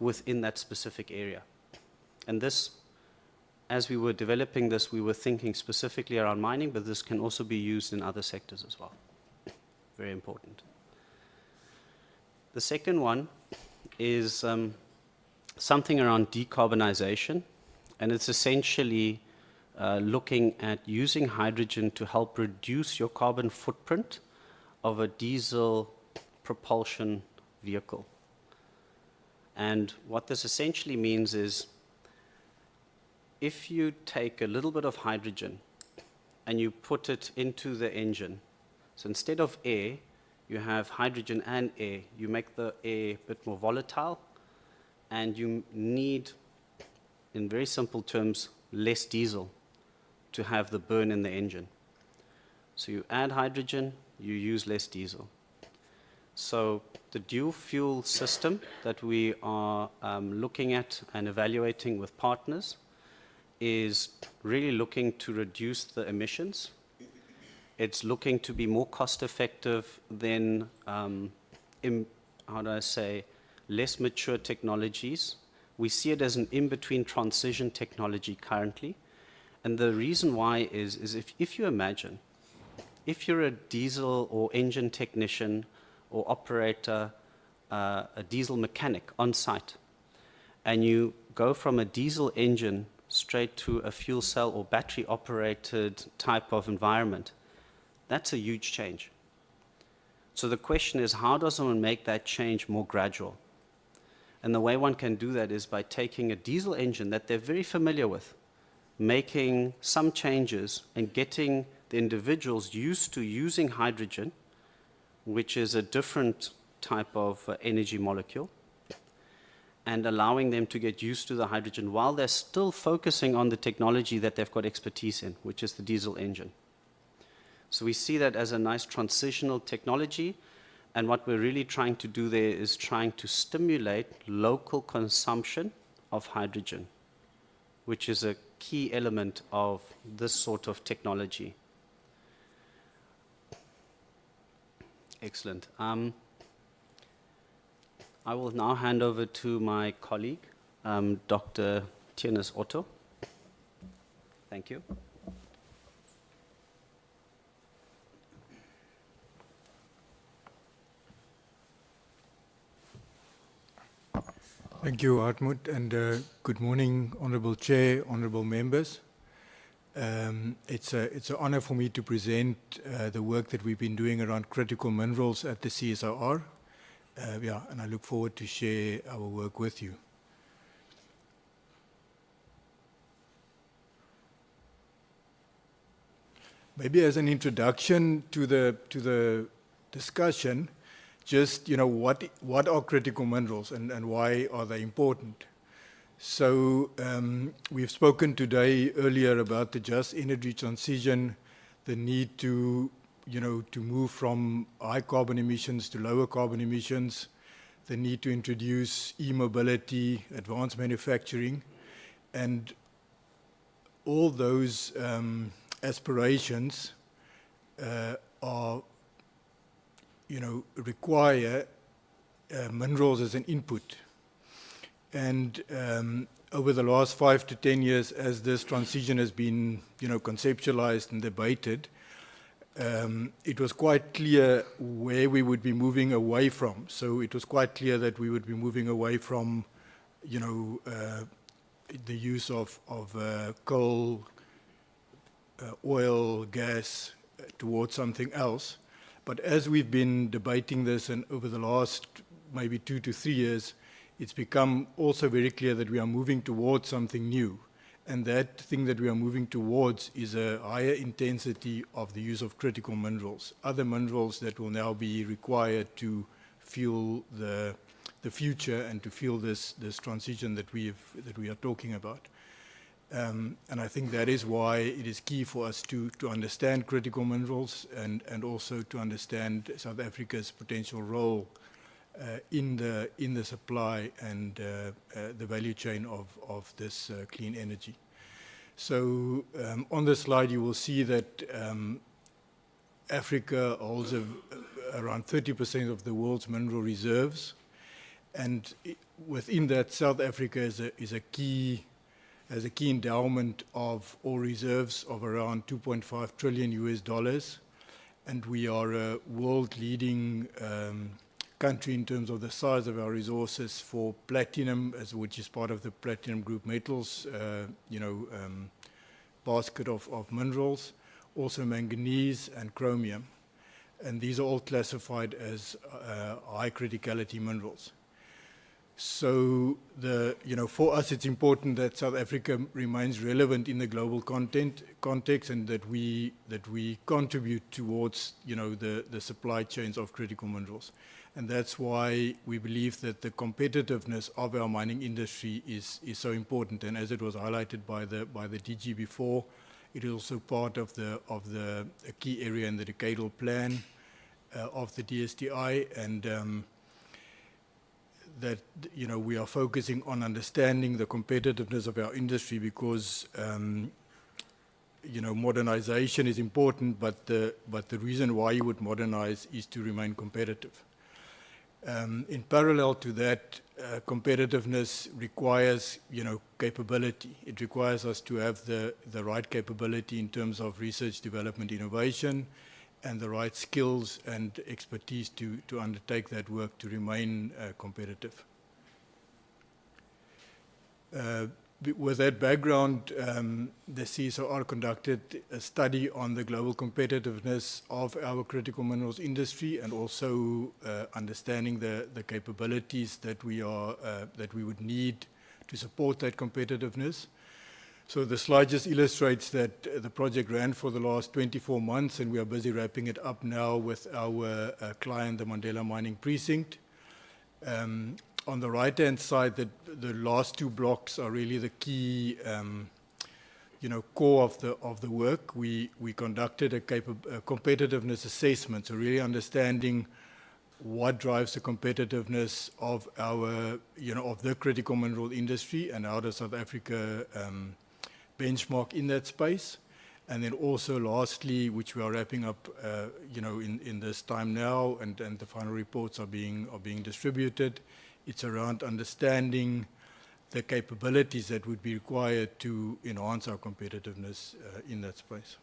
within that specific area. And this, as we were developing this, we were thinking specifically around mining, but this can also be used in other sectors as well. Very important. The second one is something around decarbonization, and it's essentially looking at using hydrogen to help reduce your carbon footprint of a diesel propulsion vehicle. And what this essentially means is, if you take a little bit of hydrogen and you put it into the engine, so instead of air, you have hydrogen and air, you make the air a bit more volatile, and you need, in very simple terms, less diesel to have the burn in the engine. So you add hydrogen, you use less diesel. So the dual fuel system that we are looking at and evaluating with partners is really looking to reduce the emissions. It's looking to be more cost effective than, less mature technologies. We see it as an in-between transition technology currently. And the reason why is if you imagine, if you're a diesel or engine technician or operator, a diesel mechanic on site, and you go from a diesel engine straight to a fuel cell or battery operated type of environment, that's a huge change. So the question is, how does one make that change more gradual? And the way one can do that is by taking a diesel engine that they're very familiar with, making some changes and getting the individuals used to using hydrogen which is a different type of energy molecule, and allowing them to get used to the hydrogen while they're still focusing on the technology that they've got expertise in, which is the diesel engine. So we see that as a nice transitional technology, and what we're really trying to do there is trying to stimulate local consumption of hydrogen, which is a key element of this sort of technology. Excellent. I will now hand over to my colleague, Dr. Tienes Otto. Thank you. Thank you, Hartmut, and good morning, Honourable Chair, Honourable Members. It's an honour for me to present the work that we've been doing around critical minerals at the CSIR. And I look forward to share our work with you. Maybe as an introduction to the discussion, just what are critical minerals and why are they important? So we've spoken today earlier about the just energy transition, the need to move from high carbon emissions to lower carbon emissions, the need to introduce e-mobility, advanced manufacturing, and all those aspirations are, require minerals as an input. And over the last 5 to 10 years, as this transition has been, conceptualized and debated, it was quite clear where we would be moving away from. So it was quite clear that we would be moving away from, the use of coal, oil, gas, towards something else. But as we've been debating this, and over the last maybe 2 to 3 years, it's become also very clear that we are moving towards something new. And that thing that we are moving towards is a higher intensity of the use of critical minerals, other minerals that will now be required to fuel the future and to fuel this transition that we are talking about. And I think that is why it is key for us to understand critical minerals and also to understand South Africa's potential role in the supply and the value chain of this clean energy. So on the slide you will see that Africa holds around 30% of the world's mineral reserves, and within that South Africa has a key endowment of ore reserves of around $2.5 trillion, and we are a world-leading country in terms of the size of our resources for platinum, which is part of the platinum group metals, basket of minerals, also manganese and chromium, and these are all classified as high criticality minerals. So for us it's important that South Africa remains relevant in the global context, and that we contribute towards the supply chains of critical minerals. And that's why we believe that the competitiveness of our mining industry is so important. And as it was highlighted by the DG before, it is also part of a key area in the decadal plan of the DSTI, and that we are focusing on understanding the competitiveness of our industry, because modernization is important, but the reason why you would modernize is to remain competitive. In parallel to that, competitiveness requires capability. It requires us to have the right capability in terms of research, development, innovation, and the right skills and expertise to undertake that work to remain competitive. With that background, the CSIR conducted a study on the global competitiveness of our critical minerals industry, and also understanding the capabilities that we would need to support that competitiveness. So the slide just illustrates that the project ran for the last 24 months, and we are busy wrapping it up now with our client, the Mandela Mining Precinct. On the right-hand side, the last two blocks are really the key core of the work. We conducted a competitiveness assessment, so really understanding what drives the competitiveness of our, of the critical mineral industry, and how does South Africa benchmark in that space. And then also lastly, which we are wrapping up, in this time now, and the final reports are being distributed. It's around understanding the capabilities that would be required to enhance our competitiveness in that space.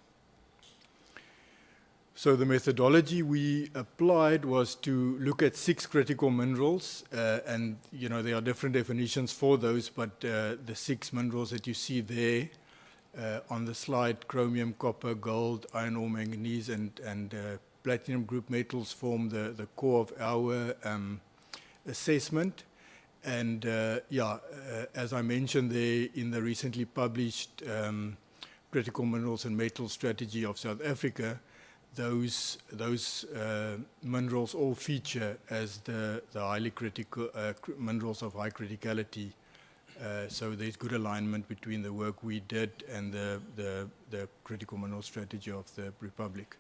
So the methodology we applied was to look at 6 critical minerals, and there are different definitions for those, but the 6 minerals that you see there on the slide, chromium, copper, gold, iron ore, manganese, and platinum group metals form the core of our assessment. And as I mentioned there, in the recently published Critical Minerals and Metals Strategy of South Africa, those minerals all feature as the highly critical minerals of high criticality. So there's good alignment between the work we did and the Critical Mineral Strategy of the Republic.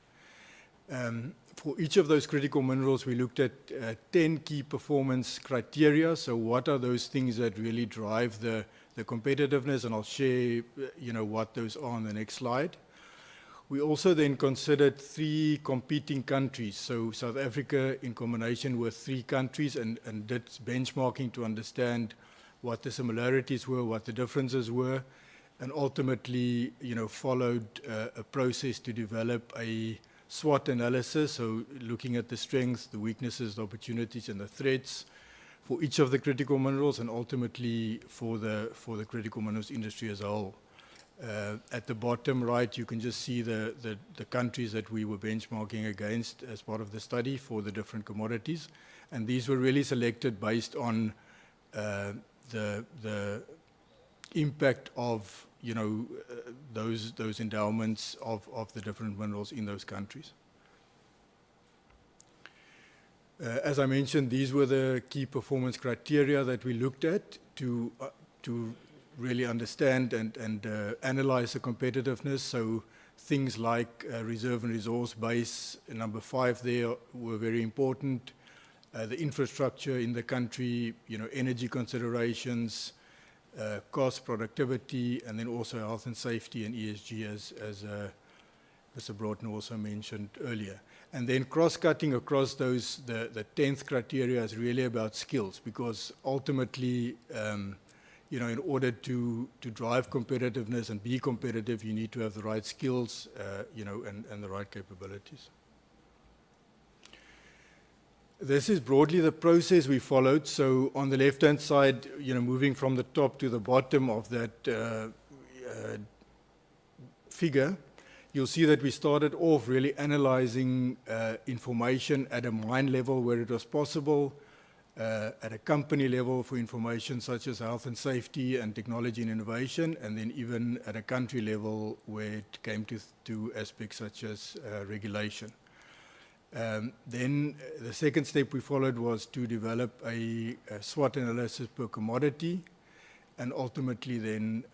For each of those critical minerals, we looked at 10 key performance criteria. So what are those things that really drive the competitiveness? And I'll share, what those are on the next slide. We also then considered 3 competing countries. So South Africa in combination with 3 countries, and did benchmarking to understand what the similarities were, what the differences were, and ultimately, followed a process to develop a SWOT analysis, so looking at the strengths, the weaknesses, the opportunities, and the threats for each of the critical minerals, and ultimately for the critical minerals industry as a whole. At the bottom right, you can just see the countries that we were benchmarking against as part of the study for the different commodities, and these were really selected based on the impact of those endowments of the different minerals in those countries. As I mentioned, these were the key performance criteria that we looked at to really understand and analyze the competitiveness. So things like reserve and resource base, number 5 there, were very important. The infrastructure in the country, energy considerations, cost, productivity, and then also health and safety and ESG, as Mr. Broughton also mentioned earlier. And then cross-cutting across those, the 10th criteria is really about skills, because ultimately, in order to drive competitiveness and be competitive, you need to have the right skills, and the right capabilities. This is broadly the process we followed. So on the left-hand side, moving from the top to the bottom of that figure, you'll see that we started off really analyzing information at a mine level where it was possible, at a company level for information such as health and safety and technology and innovation, and then even at a country level where it came to aspects such as regulation. Then the second step we followed was to develop a SWOT analysis per commodity, and ultimately then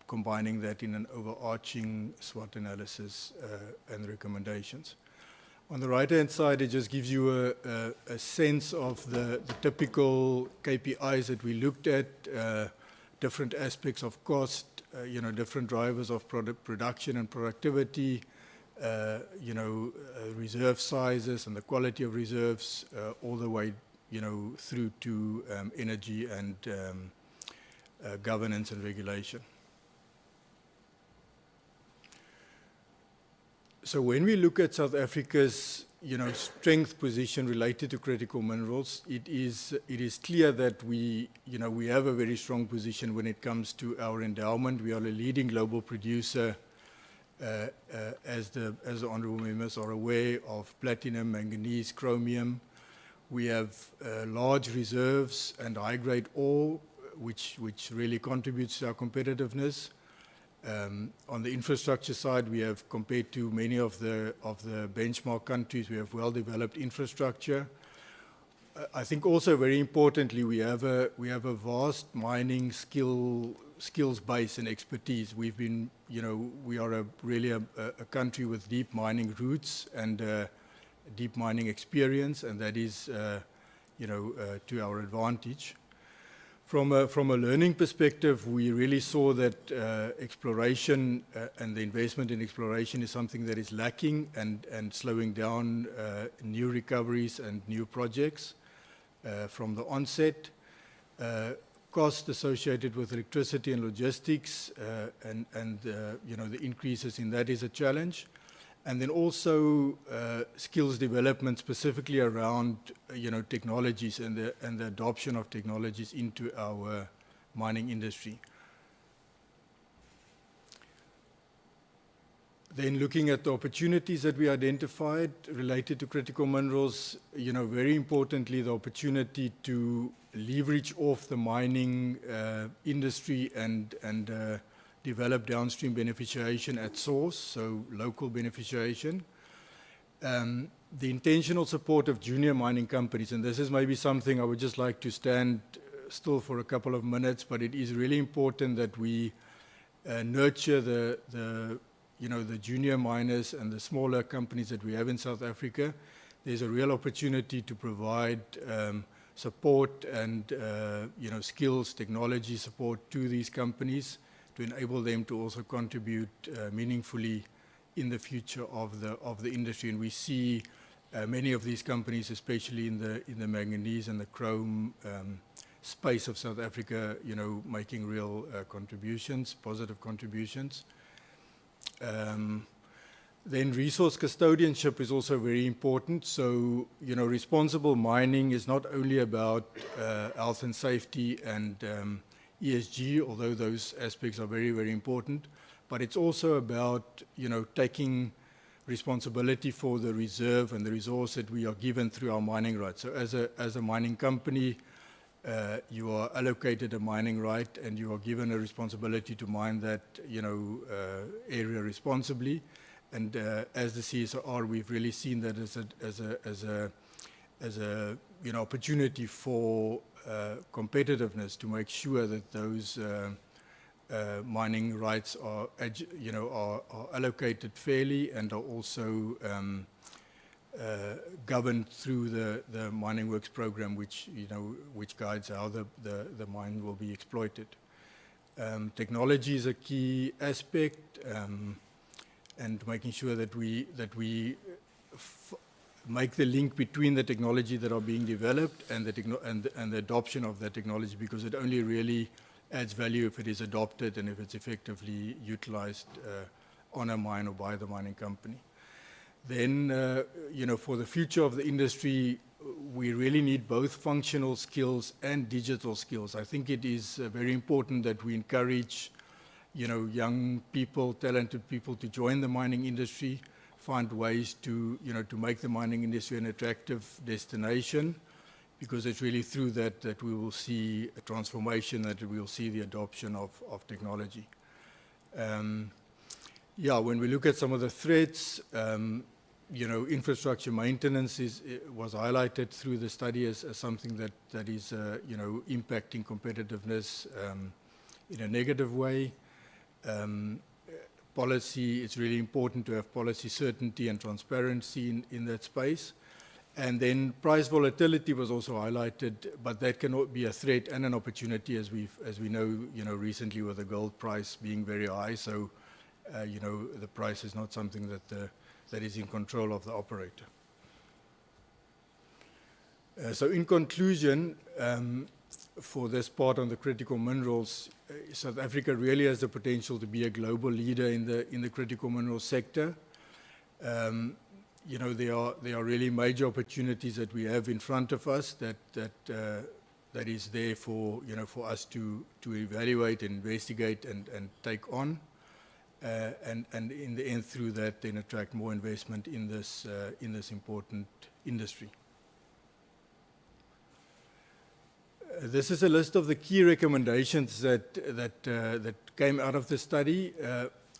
combining that in an overarching SWOT analysis and recommendations. On the right-hand side, it just gives you a sense of the typical KPIs that we looked at, different aspects of cost, different drivers of production and productivity, reserve sizes and the quality of reserves, all the way, through to energy and governance and regulation. So when we look at South Africa's, strength position related to critical minerals, it is clear that we have a very strong position when it comes to our endowment. We are a leading global producer, as the honourable members are aware, of platinum, manganese, chromium. We have large reserves and high-grade ore, which really contributes to our competitiveness. On the infrastructure side, we have, compared to many of the benchmark countries, we have well-developed infrastructure. I think also very importantly, we have a vast mining skills base and expertise. We've been, we are really a country with deep mining roots and deep mining experience, and that is, to our advantage. From a learning perspective, we really saw that exploration and the investment in exploration is something that is lacking and slowing down new recoveries and new projects from the onset. Cost associated with electricity and logistics and the increases in that is a challenge. And then also skills development specifically around technologies and the adoption of technologies into our mining industry. Then looking at the opportunities that we identified related to critical minerals, very importantly, the opportunity to leverage off the mining industry and develop downstream beneficiation at source, so local beneficiation. The intentional support of junior mining companies, and this is maybe something I would just like to stand still for a couple of minutes, but it is really important that we nurture the junior miners and the smaller companies that we have in South Africa. There's a real opportunity to provide support and skills, technology support to these companies to enable them to also contribute meaningfully in the future of the industry. And we see many of these companies, especially in the manganese and the chrome space of South Africa, making real contributions, positive contributions. Then resource custodianship is also very important. So, responsible mining is not only about health and safety and ESG, although those aspects are very, very important, but it's also about, taking responsibility for the reserve and the resource that we are given through our mining rights. So as a mining company, you are allocated a mining right and you are given a responsibility to mine that, area responsibly. And as the CSIR, we've really seen that as a opportunity for competitiveness to make sure that those mining rights are allocated fairly and are also governed through the Mining Works program, which guides how the mine will be exploited. Technology is a key aspect, and making sure that we make the link between the technology that are being developed and the adoption of that technology, because it only really adds value if it is adopted and if it's effectively utilized on a mine or by the mining company. Then, for the future of the industry, we really need both functional skills and digital skills. I think it is very important that we encourage, young people, talented people to join the mining industry, find ways to make the mining industry an attractive destination, because it's really through that we will see a transformation, that we will see the adoption of technology. When we look at some of the threats, infrastructure maintenance was highlighted through the study as something that is, impacting competitiveness in a negative way. Policy, it's really important to have policy certainty and transparency in that space. And then price volatility was also highlighted, but that cannot be a threat and an opportunity, as we know, recently with the gold price being very high. So, the price is not something that is in control of the operator. So in conclusion, for this part on the critical minerals, South Africa really has the potential to be a global leader in the critical mineral sector. There are really major opportunities that we have in front of us that is there for us to evaluate, investigate, and take on, and in the end, through that, then attract more investment in this important industry. This is a list of the key recommendations that came out of the study.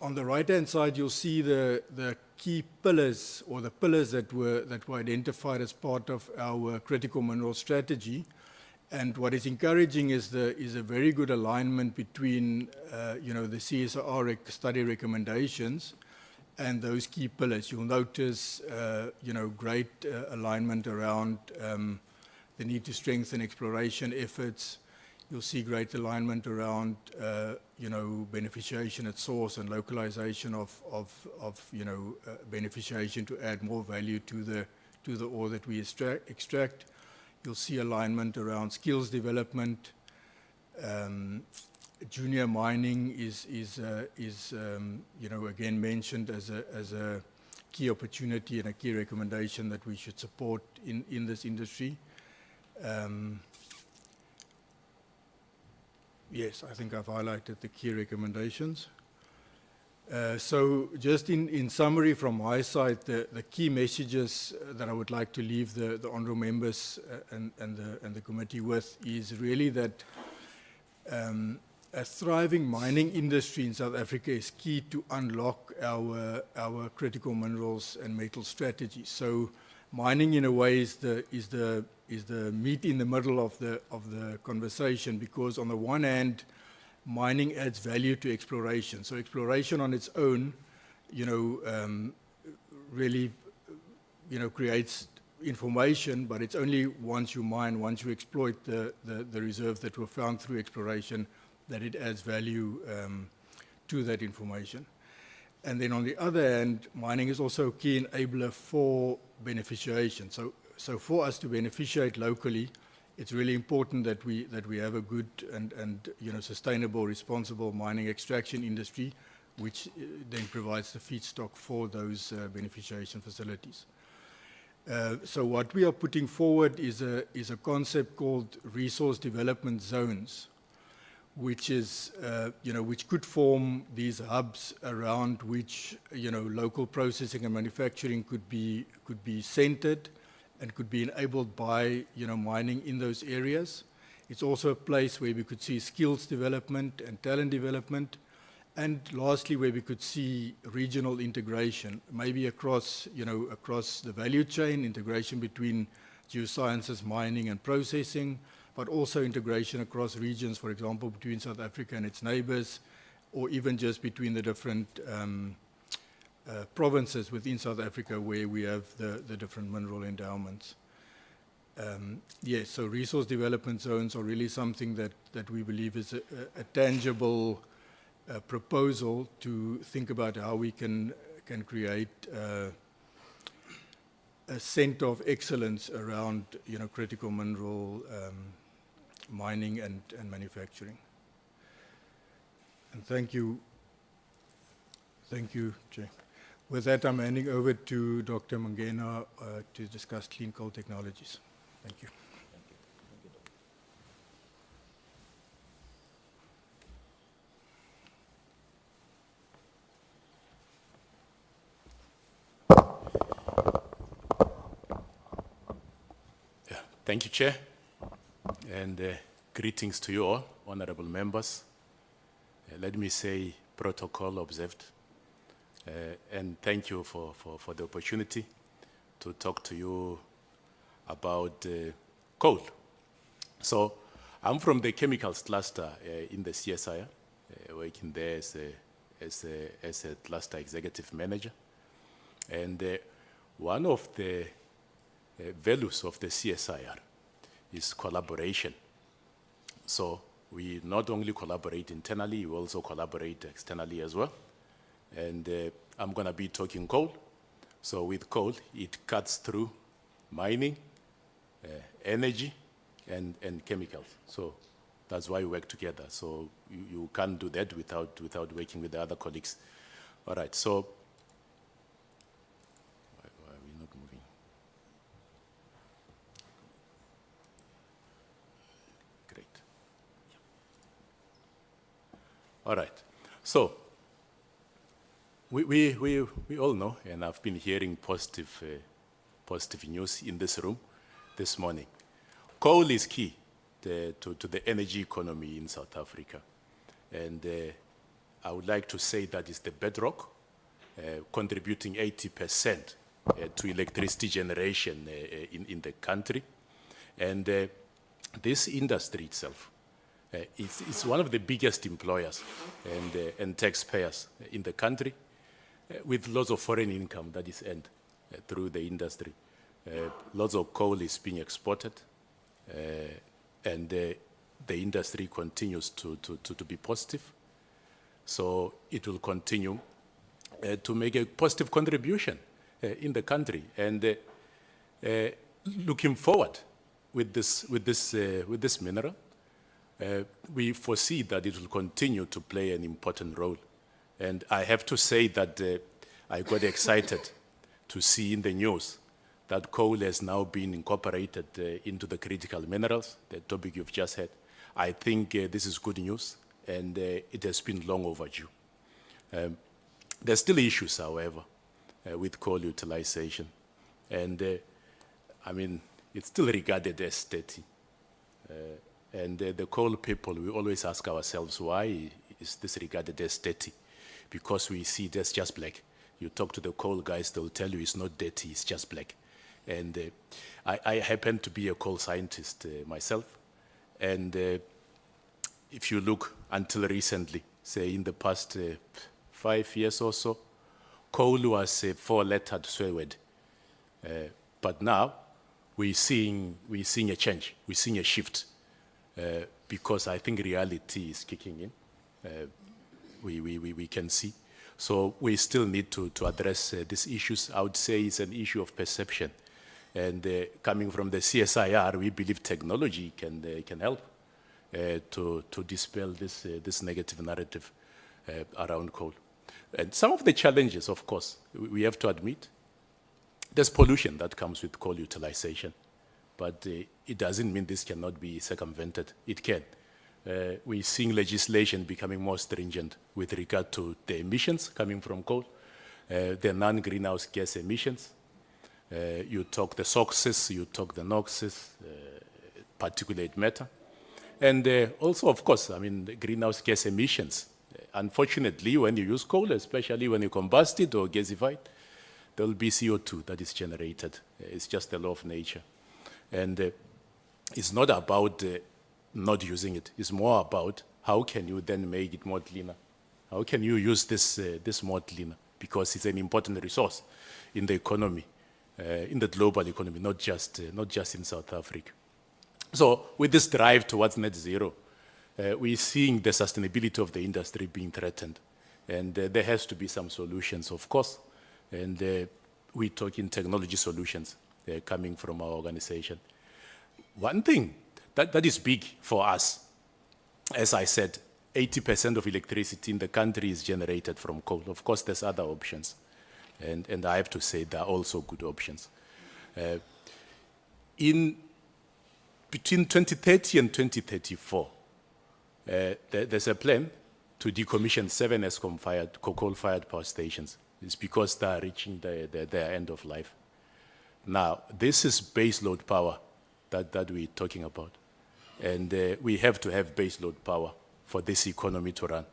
On the right-hand side, you'll see the key pillars, or the pillars that were identified as part of our critical mineral strategy. And what is encouraging is a very good alignment between the CSIR study recommendations and those key pillars. You'll notice great alignment around the need to strengthen exploration efforts. You'll see great alignment around beneficiation at source and localization of beneficiation to add more value to the ore that we extract. You'll see alignment around skills development. Junior mining is again mentioned as a key opportunity and a key recommendation that we should support in this industry. Yes, I think I've highlighted the key recommendations. So just in summary from my side, the key messages that I would like to leave the honourable members and the committee with is really that a thriving mining industry in South Africa is key to unlock our critical minerals and metal strategy. So mining, in a way, is the meat in the middle of the conversation, because on the one hand, mining adds value to exploration. So exploration on its own, really, creates information, but it's only once you mine, once you exploit the reserves that were found through exploration, that it adds value to that information. And then on the other hand, mining is also a key enabler for beneficiation. So for us to beneficiate locally, it's really important that we have a good and sustainable, responsible mining extraction industry, which then provides the feedstock for those beneficiation facilities. So what we are putting forward is a concept called resource development zones, which is which could form these hubs around which local processing and manufacturing could be centered and could be enabled by mining in those areas. It's also a place where we could see skills development and talent development, and lastly where we could see regional integration, maybe across the value chain, integration between geosciences, mining and processing, but also integration across regions, for example, between South Africa and its neighbors, or even just between the different provinces within South Africa where we have the different mineral endowments. Yes, so resource development zones are really something that we believe is a tangible proposal to think about how we can create a center of excellence around critical mineral mining and manufacturing. And thank you, Chair. With that, I'm handing over to Dr. Mangena to discuss clean coal technologies. Thank you. Thank you, Chair, and greetings to you all, honorable members. Let me say protocol observed, and thank you for the opportunity to talk to you about coal. So I'm from the chemicals cluster in the CSIR, working there as a cluster executive manager, and one of the values of the CSIR is collaboration. So we not only collaborate internally, we also collaborate externally as well. And I'm going to be talking coal. So with coal, it cuts through mining, energy, and chemicals. So that's why we work together. So you can't do that without working with the other colleagues. All right, so why are we not moving? Great. All right, so we all know, and I've been hearing positive news in this room this morning. Coal is key to the energy economy in South Africa. And I would like to say that it's the bedrock, contributing 80% to electricity generation in the country. And this industry itself is one of the biggest employers and taxpayers in the country, with lots of foreign income that is earned through the industry. Lots of coal is being exported, and the industry continues to be positive. So it will continue to make a positive contribution in the country. And looking forward with this mineral, we foresee that it will continue to play an important role. And I have to say that I got excited to see in the news that coal has now been incorporated into the critical minerals, the topic you've just had. I think this is good news, and it has been long overdue. There's still issues, however, with coal utilization. And I mean, it's still regarded as dirty. And the coal people, we always ask ourselves, why is this regarded as dirty? Because we see it as just black. You talk to the coal guys, they'll tell you it's not dirty, it's just black. And I happen to be a coal scientist myself. And if you look until recently, say in the past 5 years or so, coal was a four-lettered swear word. But now we're seeing a change, we're seeing a shift, because I think reality is kicking in. We can see. So we still need to address these issues. I would say it's an issue of perception. And coming from the CSIR, we believe technology can help to dispel this negative narrative around coal. And some of the challenges, of course, we have to admit, there's pollution that comes with coal utilization. But it doesn't mean this cannot be circumvented. It can. We're seeing legislation becoming more stringent with regard to the emissions coming from coal, the non-greenhouse gas emissions. You talk the SOxes, you talk the NOxes, particulate matter. And also, of course, I mean, the greenhouse gas emissions. Unfortunately, when you use coal, especially when you combust it or gasify it, there will be CO2 that is generated. It's just the law of nature. And it's not about not using it. It's more about how can you then make it more cleaner? How can you use this more cleaner? Because it's an important resource in the economy, in the global economy, not just in South Africa. So with this drive towards net zero, we're seeing the sustainability of the industry being threatened. And there has to be some solutions, of course. And we're talking technology solutions coming from our organization. One thing that is big for us, as I said, 80% of electricity in the country is generated from coal. Of course, there's other options. And I have to say there are also good options. Between 2030 and 2034, there's a plan to decommission 7 Eskom-fired, coal-fired power stations. It's because they are reaching their end of life. Now, this is baseload power that we're talking about. And we have to have baseload power for this economy to run.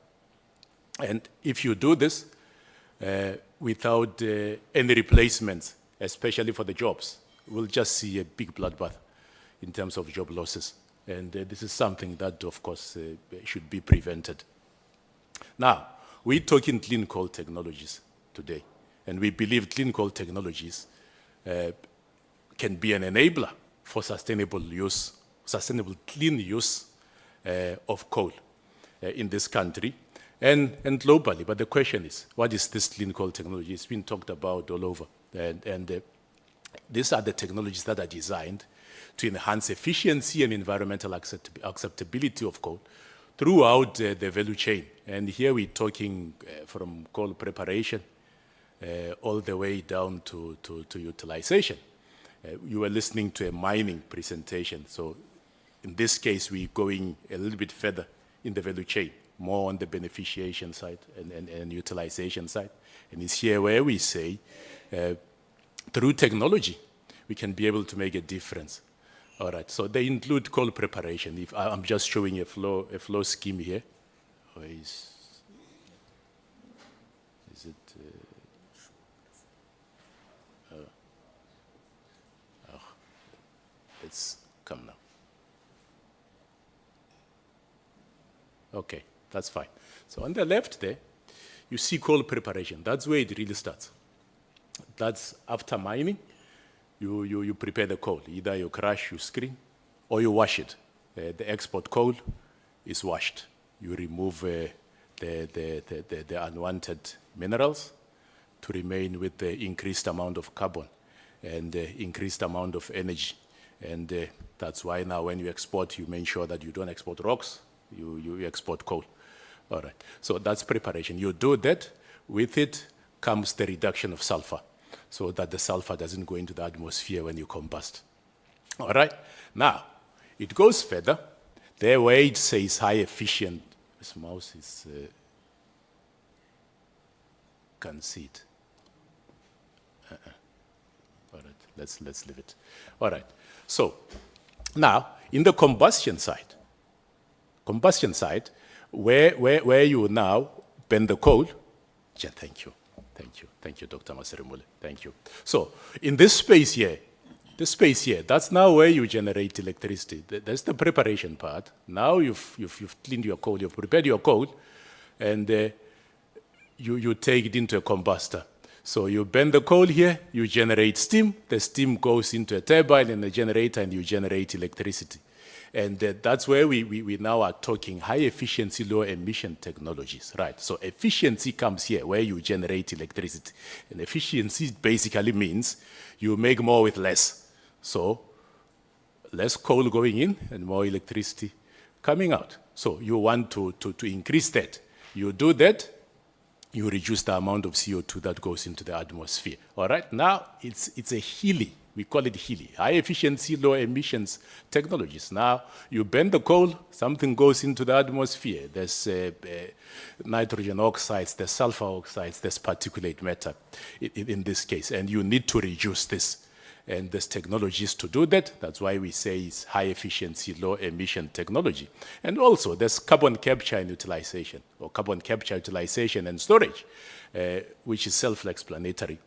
And if you do this without any replacements, especially for the jobs, we'll just see a big bloodbath in terms of job losses. And this is something that, of course, should be prevented. Now, we're talking clean coal technologies today. And we believe clean coal technologies can be an enabler for sustainable clean use of coal in this country and globally. But the question is, what is this clean coal technology? It's been talked about all over. And these are the technologies that are designed to enhance efficiency and environmental acceptability of coal throughout the value chain. And here we're talking from coal preparation all the way down to utilization. You were listening to a mining presentation. So in this case, we're going a little bit further in the value chain, more on the beneficiation side and utilization side. And it's here where we say, through technology, we can be able to make a difference. All right, so they include coal preparation. If I'm just showing a flow scheme here. Or is it? It's come now. Okay, that's fine. So on the left there, you see coal preparation. That's where it really starts. That's after mining. You prepare the coal. Either you crush, you screen, or you wash it. The export coal is washed. You remove the unwanted minerals to remain with the increased amount of carbon and increased amount of energy. And that's why now when you export, you make sure that you don't export rocks, you export coal. All right, so that's preparation. You do that, with it comes the reduction of sulfur, so that the sulfur doesn't go into the atmosphere when you combust. All right, now, it goes further. There where it says high efficient, this mouse is, can't see it. All right, let's leave it. All right, so now in the combustion side, where you now burn the coal, yeah, thank you, Dr. Maseremule, thank you. So in this space here, that's now where you generate electricity. That's the preparation part. Now you've cleaned your coal, you've prepared your coal, and you take it into a combustor. So you burn the coal here, you generate steam, the steam goes into a turbine and a generator, and you generate electricity. And that's where we now are talking high efficiency, low emission technologies, right? So efficiency comes here, where you generate electricity. And efficiency basically means you make more with less. So less coal going in and more electricity coming out. So you want to increase that. You do that, you reduce the amount of CO2 that goes into the atmosphere. All right, now it's a HELI. We call it HELI, high efficiency, low emissions technologies. Now you burn the coal, something goes into the atmosphere. There's nitrogen oxides, there's sulfur oxides, there's particulate matter in this case, and you need to reduce this. And there's technologies to do that. That's why we say it's high efficiency, low emission technology. And also there's carbon capture and utilization, or carbon capture, utilization and storage, which is self-explanatory.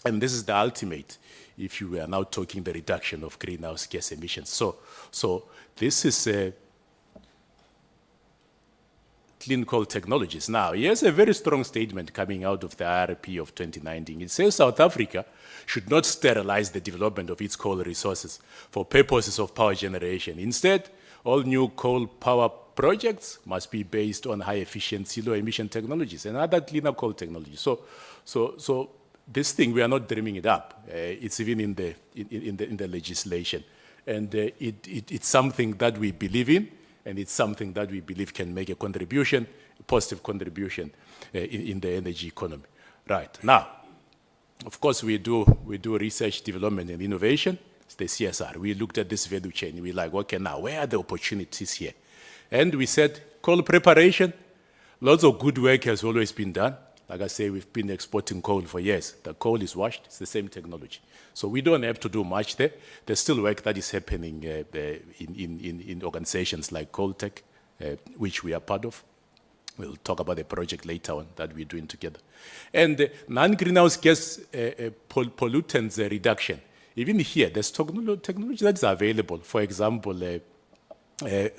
And this is the ultimate, if you are now talking the reduction of greenhouse gas emissions. So this is clean coal technologies. Now, here's a very strong statement coming out of the IRP of 2019. It says South Africa should not sterilize the development of its coal resources for purposes of power generation. Instead, all new coal power projects must be based on high efficiency, low emission technologies and other cleaner coal technologies. So this thing, we are not dreaming it up. It's even in the legislation. And it's something that we believe in, and it's something that we believe can make a contribution, a positive contribution in the energy economy. Right, now, of course, we do research, development, and innovation. It's the CSIR. We looked at this value chain. We're like, okay, now, where are the opportunities here? And we said, coal preparation, lots of good work has always been done. Like I say, we've been exporting coal for years. The coal is washed. It's the same technology. So we don't have to do much there. There's still work that is happening in organizations like Coaltech, which we are part of. We'll talk about a project later on that we're doing together. And non-greenhouse gas pollutants reduction. Even here, there's technology that's available. For example,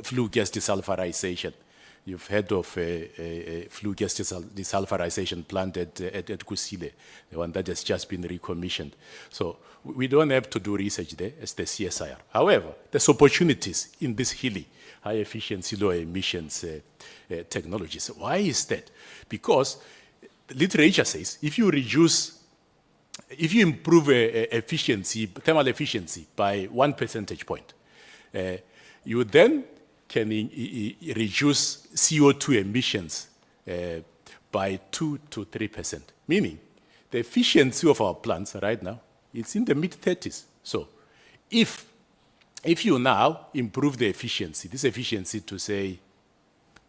flue gas desulfurization. You've heard of a flue gas desulfurization plant at Kusile, the one that has just been recommissioned. So we don't have to do research there as the CSIR. However, there's opportunities in this HELI, high efficiency, low emissions technologies. Why is that? Because the literature says if you improve efficiency, thermal efficiency by 1 percentage point, you then can reduce CO2 emissions by 2 to 3%. Meaning, the efficiency of our plants right now, it's in the mid-30s. So, if you now improve the efficiency, this efficiency to say,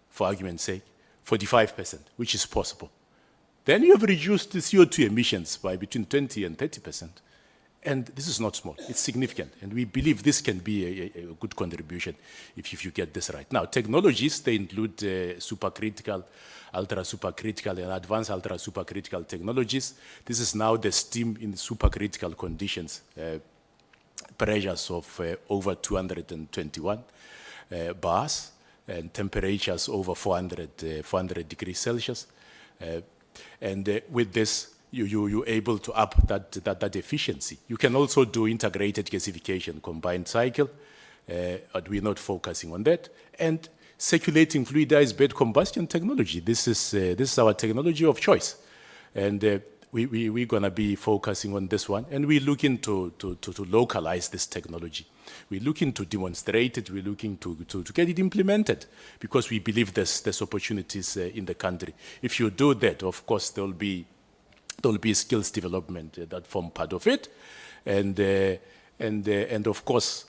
for argument's sake, 45%, which is possible, then you have reduced the CO2 emissions by between 20 and 30%. And this is not small, it's significant. And we believe this can be a good contribution if you get this right. Now, technologies, they include supercritical, ultra-supercritical, and advanced ultra-supercritical technologies. This is now the steam in supercritical conditions, pressures of over 221 bars, and temperatures over 400 degrees Celsius. With this, you're able to up that efficiency. You can also do integrated gasification, combined cycle, but we're not focusing on that. And circulating fluidized bed combustion technology. This is our technology of choice. And we're going to be focusing on this one. And we're looking to localize this technology. We're looking to demonstrate it. We're looking to get it implemented because we believe there's opportunities in the country. If you do that, of course, there'll be skills development that form part of it, and of course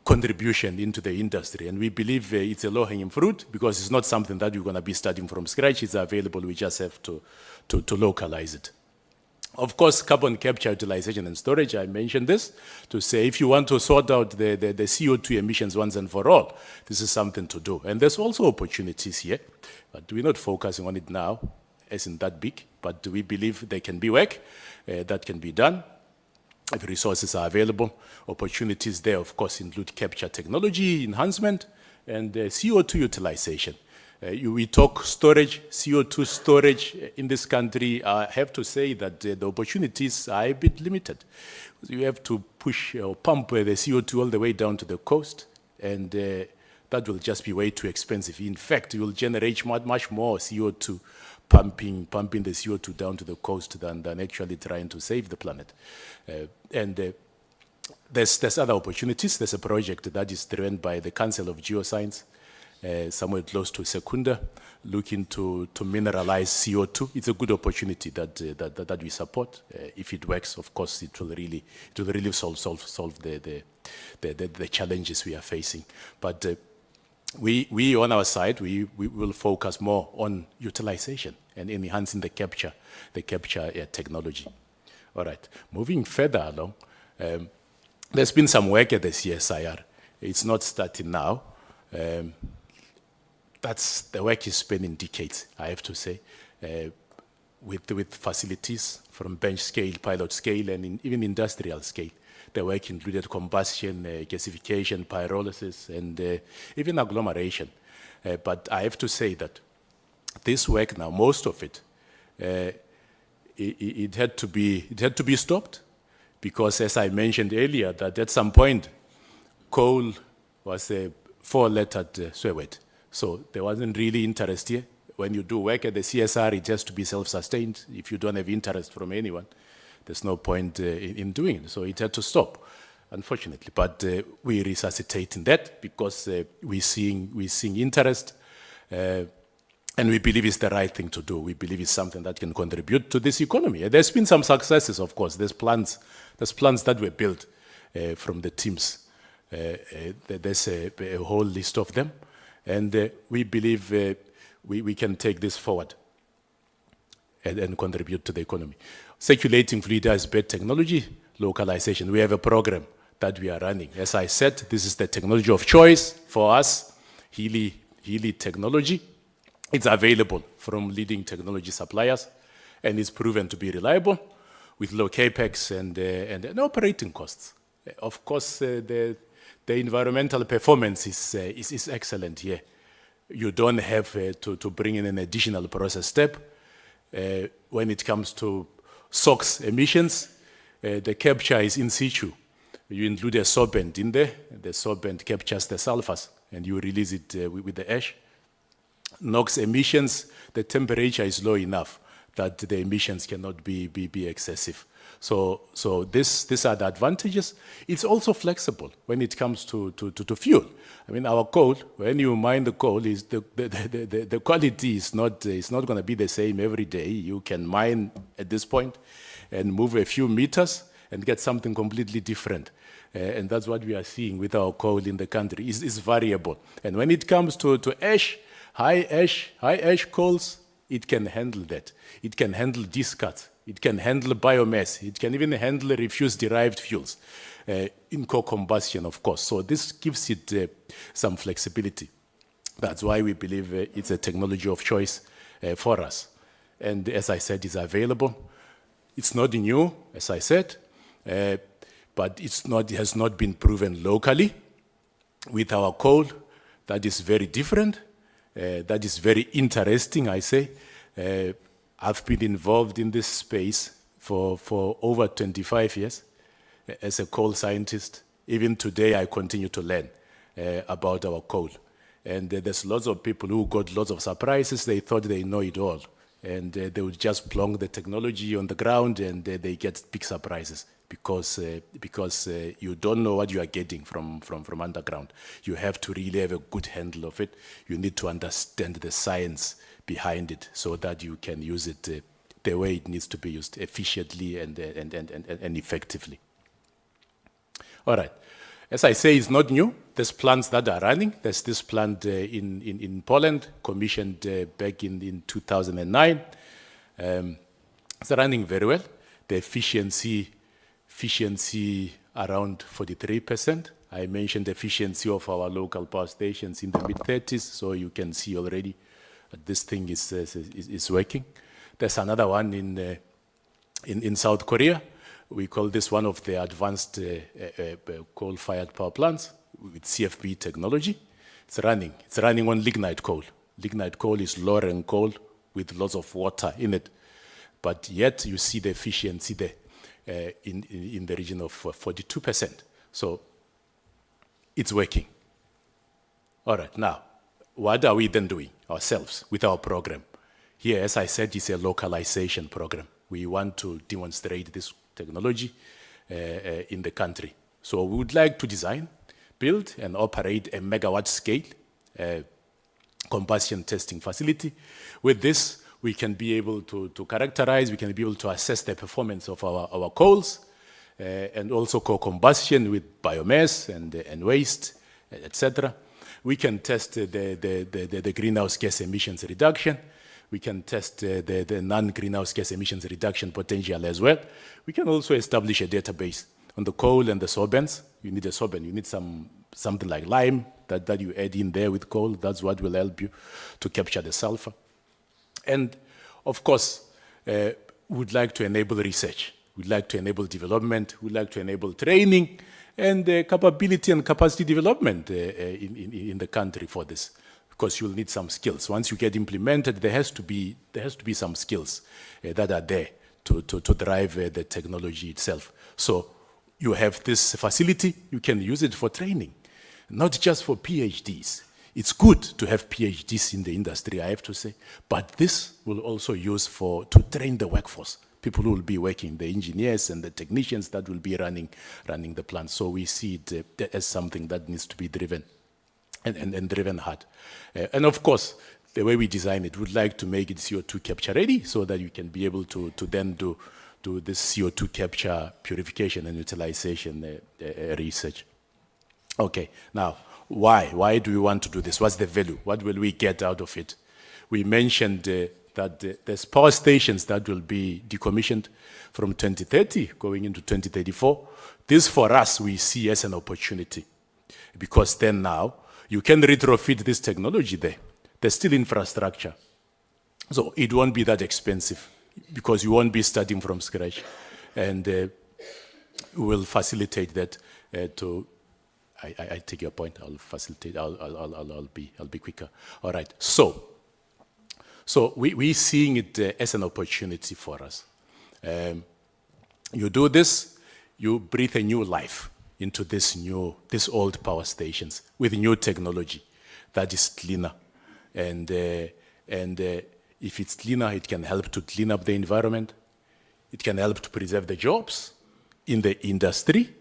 contribution into the industry. And we believe it's a low-hanging fruit because it's not something that we're going to be starting from scratch. It's available. We just have to localize it. Of course, carbon capture, utilization, and storage. I mentioned this to say if you want to sort out the CO2 emissions once and for all, this is something to do. And there's also opportunities here, but we're not focusing on it now. Isn't that big, but we believe there can be work that can be done if resources are available. Opportunities there, of course, include capture technology enhancement and CO2 utilization. We talk storage, CO2 storage in this country. I have to say that the opportunities are a bit limited. You have to push or pump the CO2 all the way down to the coast, and that will just be way too expensive. In fact, you will generate much more CO2 pumping the CO2 down to the coast than actually trying to save the planet. There's other opportunities. There's a project that is driven by the Council of Geoscience, somewhere close to Secunda, looking to mineralize CO2. It's a good opportunity that we support. If it works, of course, it will really solve the challenges we are facing. But we on our side, we will focus more on utilization and enhancing the capture technology. All right, moving further along, there's been some work at the CSIR. It's not starting now. The work is spending decades, I have to say, with facilities from bench scale, pilot scale, and even industrial scale. The work included combustion, gasification, pyrolysis, and even agglomeration. But I have to say that this work now, most of it, it had to be stopped because, as I mentioned earlier, that at some point, coal was a four-lettered swear word. So there wasn't really interest here. When you do work at the CSR, it has to be self-sustained. If you don't have interest from anyone, there's no point in doing it. So it had to stop, unfortunately. But we're resuscitating that because we're seeing interest, and we believe it's the right thing to do. We believe it's something that can contribute to this economy. There's been some successes, of course. There's plans that were built from the teams. There's a whole list of them. And we believe we can take this forward and contribute to the economy. Circulating fluidized bed technology, localization. We have a program that we are running. As I said, this is the technology of choice for us, Healy technology. It's available from leading technology suppliers, and it's proven to be reliable with low capex and operating costs. Of course, the environmental performance is excellent here. You don't have to bring in an additional process step. When it comes to SOx emissions, the capture is in situ. You include a sorbent in there. The sorbent captures the sulfurs, and you release it with the ash. NOx emissions, the temperature is low enough that the emissions cannot be excessive. So these are the advantages. It's also flexible when it comes to fuel. I mean, our coal, when you mine the coal, is the quality is not going to be the same every day. You can mine at this point and move a few meters and get something completely different. And that's what we are seeing with our coal in the country. It's variable. And when it comes to ash, high ash coals, It can handle that. It can handle discards. It can handle biomass. It can even handle refuse-derived fuels in co-combustion, of course. So this gives it some flexibility. That's why we believe it's a technology of choice for us. And as I said, it's available. It's not new, as I said, but it has not been proven locally. With our coal, that is very different. That is very interesting, I say. I've been involved in this space for over 25 years as a coal scientist. Even today, I continue to learn about our coal. And there's lots of people who got lots of surprises. They thought they know it all. And they would just plonk the technology on the ground and they get big surprises because you don't know what you are getting from underground. You have to really have a good handle of it. You need to understand the science behind it so that you can use it the way it needs to be used, efficiently and effectively. All right. As I say, it's not new. There's plants that are running. There's this plant in Poland, commissioned back in 2009. It's running very well. The efficiency around 43%. I mentioned the efficiency of our local power stations in the mid-30s, so you can see already that this thing is working. There's another one in South Korea. We call this one of the advanced coal-fired power plants with CFB technology. It's running. It's running on lignite coal. Lignite coal is low-rank coal with lots of water in it. But yet you see the efficiency there in the region of 42%. So it's working. All right, now, what are we then doing ourselves with our program? Here, as I said, it's a localization program. We want to demonstrate this technology in the country. So we would like to design, build, and operate a megawatt scale combustion testing facility. With this, we can be able to characterize, we can be able to assess the performance of our coals, and also co-combustion with biomass and waste, etc. We can test the greenhouse gas emissions reduction. We can test the non-greenhouse gas emissions reduction potential as well. We can also establish a database on the coal and the sorbents. You need a sorbent. You need something like lime that you add in there with coal. That's what will help you to capture the sulfur. And of course, we'd like to enable research. We'd like to enable development. We'd like to enable training and capability and capacity development in the country for this. Because you'll need some skills. Once you get implemented, there has to be some skills that are there to drive the technology itself. So you have this facility, you can use it for training, not just for PhDs. It's good to have PhDs in the industry, I have to say, but this will also use to train the workforce, people who will be working, the engineers and the technicians that will be running the plant. So we see it as something that needs to be driven and driven hard. And of course, the way we design it, we'd like to make it CO2 capture ready so that you can be able to then do this CO2 capture purification and utilization research. Okay, now, why? Why do we want to do this? What's the value? What will we get out of it? We mentioned that there's power stations that will be decommissioned from 2030 going into 2034. This, for us, we see as an opportunity because then now, you can retrofit this technology there. There's still infrastructure. So it won't be that expensive because you won't be starting from scratch. And we'll facilitate that I take your point. I'll facilitate. I'll be quicker. All right. So we're seeing it as an opportunity for us. You do this, you breathe a new life into these old power stations with new technology that is cleaner. And if it's cleaner, it can help to clean up the environment. It can help to preserve the jobs in the industry.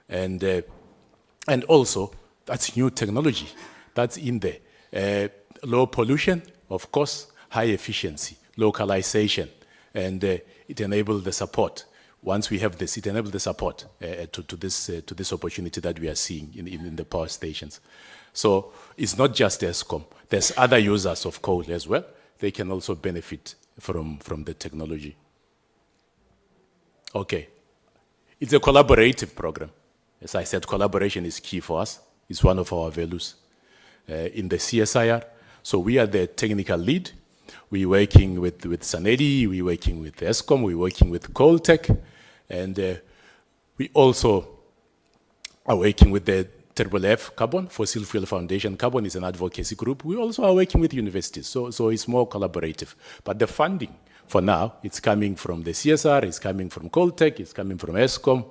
And also, that's new technology. That's in there. Low pollution, of course, high efficiency, localization, and it enables the support. Once we have this, it enables the support to this opportunity that we are seeing in the power stations. So it's not just ESCOM. There's other users of coal as well. they can also benefit from the technology. Okay. It's a collaborative program. As I said, collaboration is key for us. It's one of our values in the CSIR. So we are the technical lead. We're working with Sanedi, we're working with ESCOM, we're working with Coltech, and we also are working with the FFF Carbon, Fossil Fuel Foundation. Carbon is an advocacy group. We also are working with universities, so it's more collaborative. But the funding, for now, it's coming from the CSR, it's coming from Coltech, it's coming from ESCOM,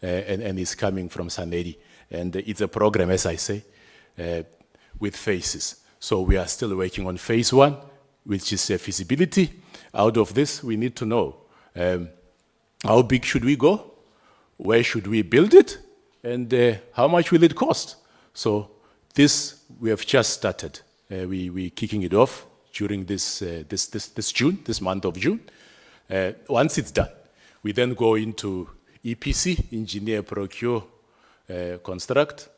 and it's coming from Sanedi. And it's a program, as I say, with phases. So we are still working on phase 1, which is feasibility. Out of this, we need to know how big should we go, where should we build it, and how much will it cost? So this, we have just started. We're kicking it off during this month of June. Once it's done, we then go into EPC, engineer, procure, construct.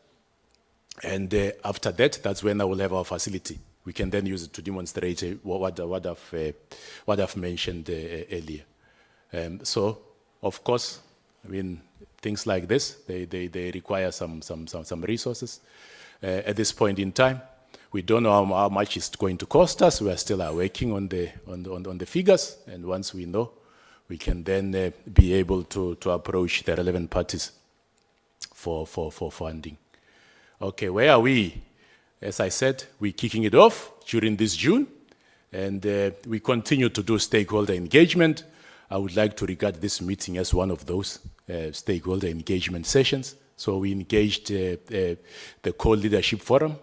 And after that, that's when I will have our facility. We can then use it to demonstrate what I've mentioned earlier. So, of course, I mean, things like this, they require some resources. At this point in time, we don't know how much it's going to cost us. We are still working on the figures, and once we know, we can then be able to approach the relevant parties for funding. Okay, where are we? As I said, we're kicking it off during this June, and we continue to do stakeholder engagement. I would like to regard this meeting as one of those stakeholder engagement sessions. So we engaged the Coal Leadership Forum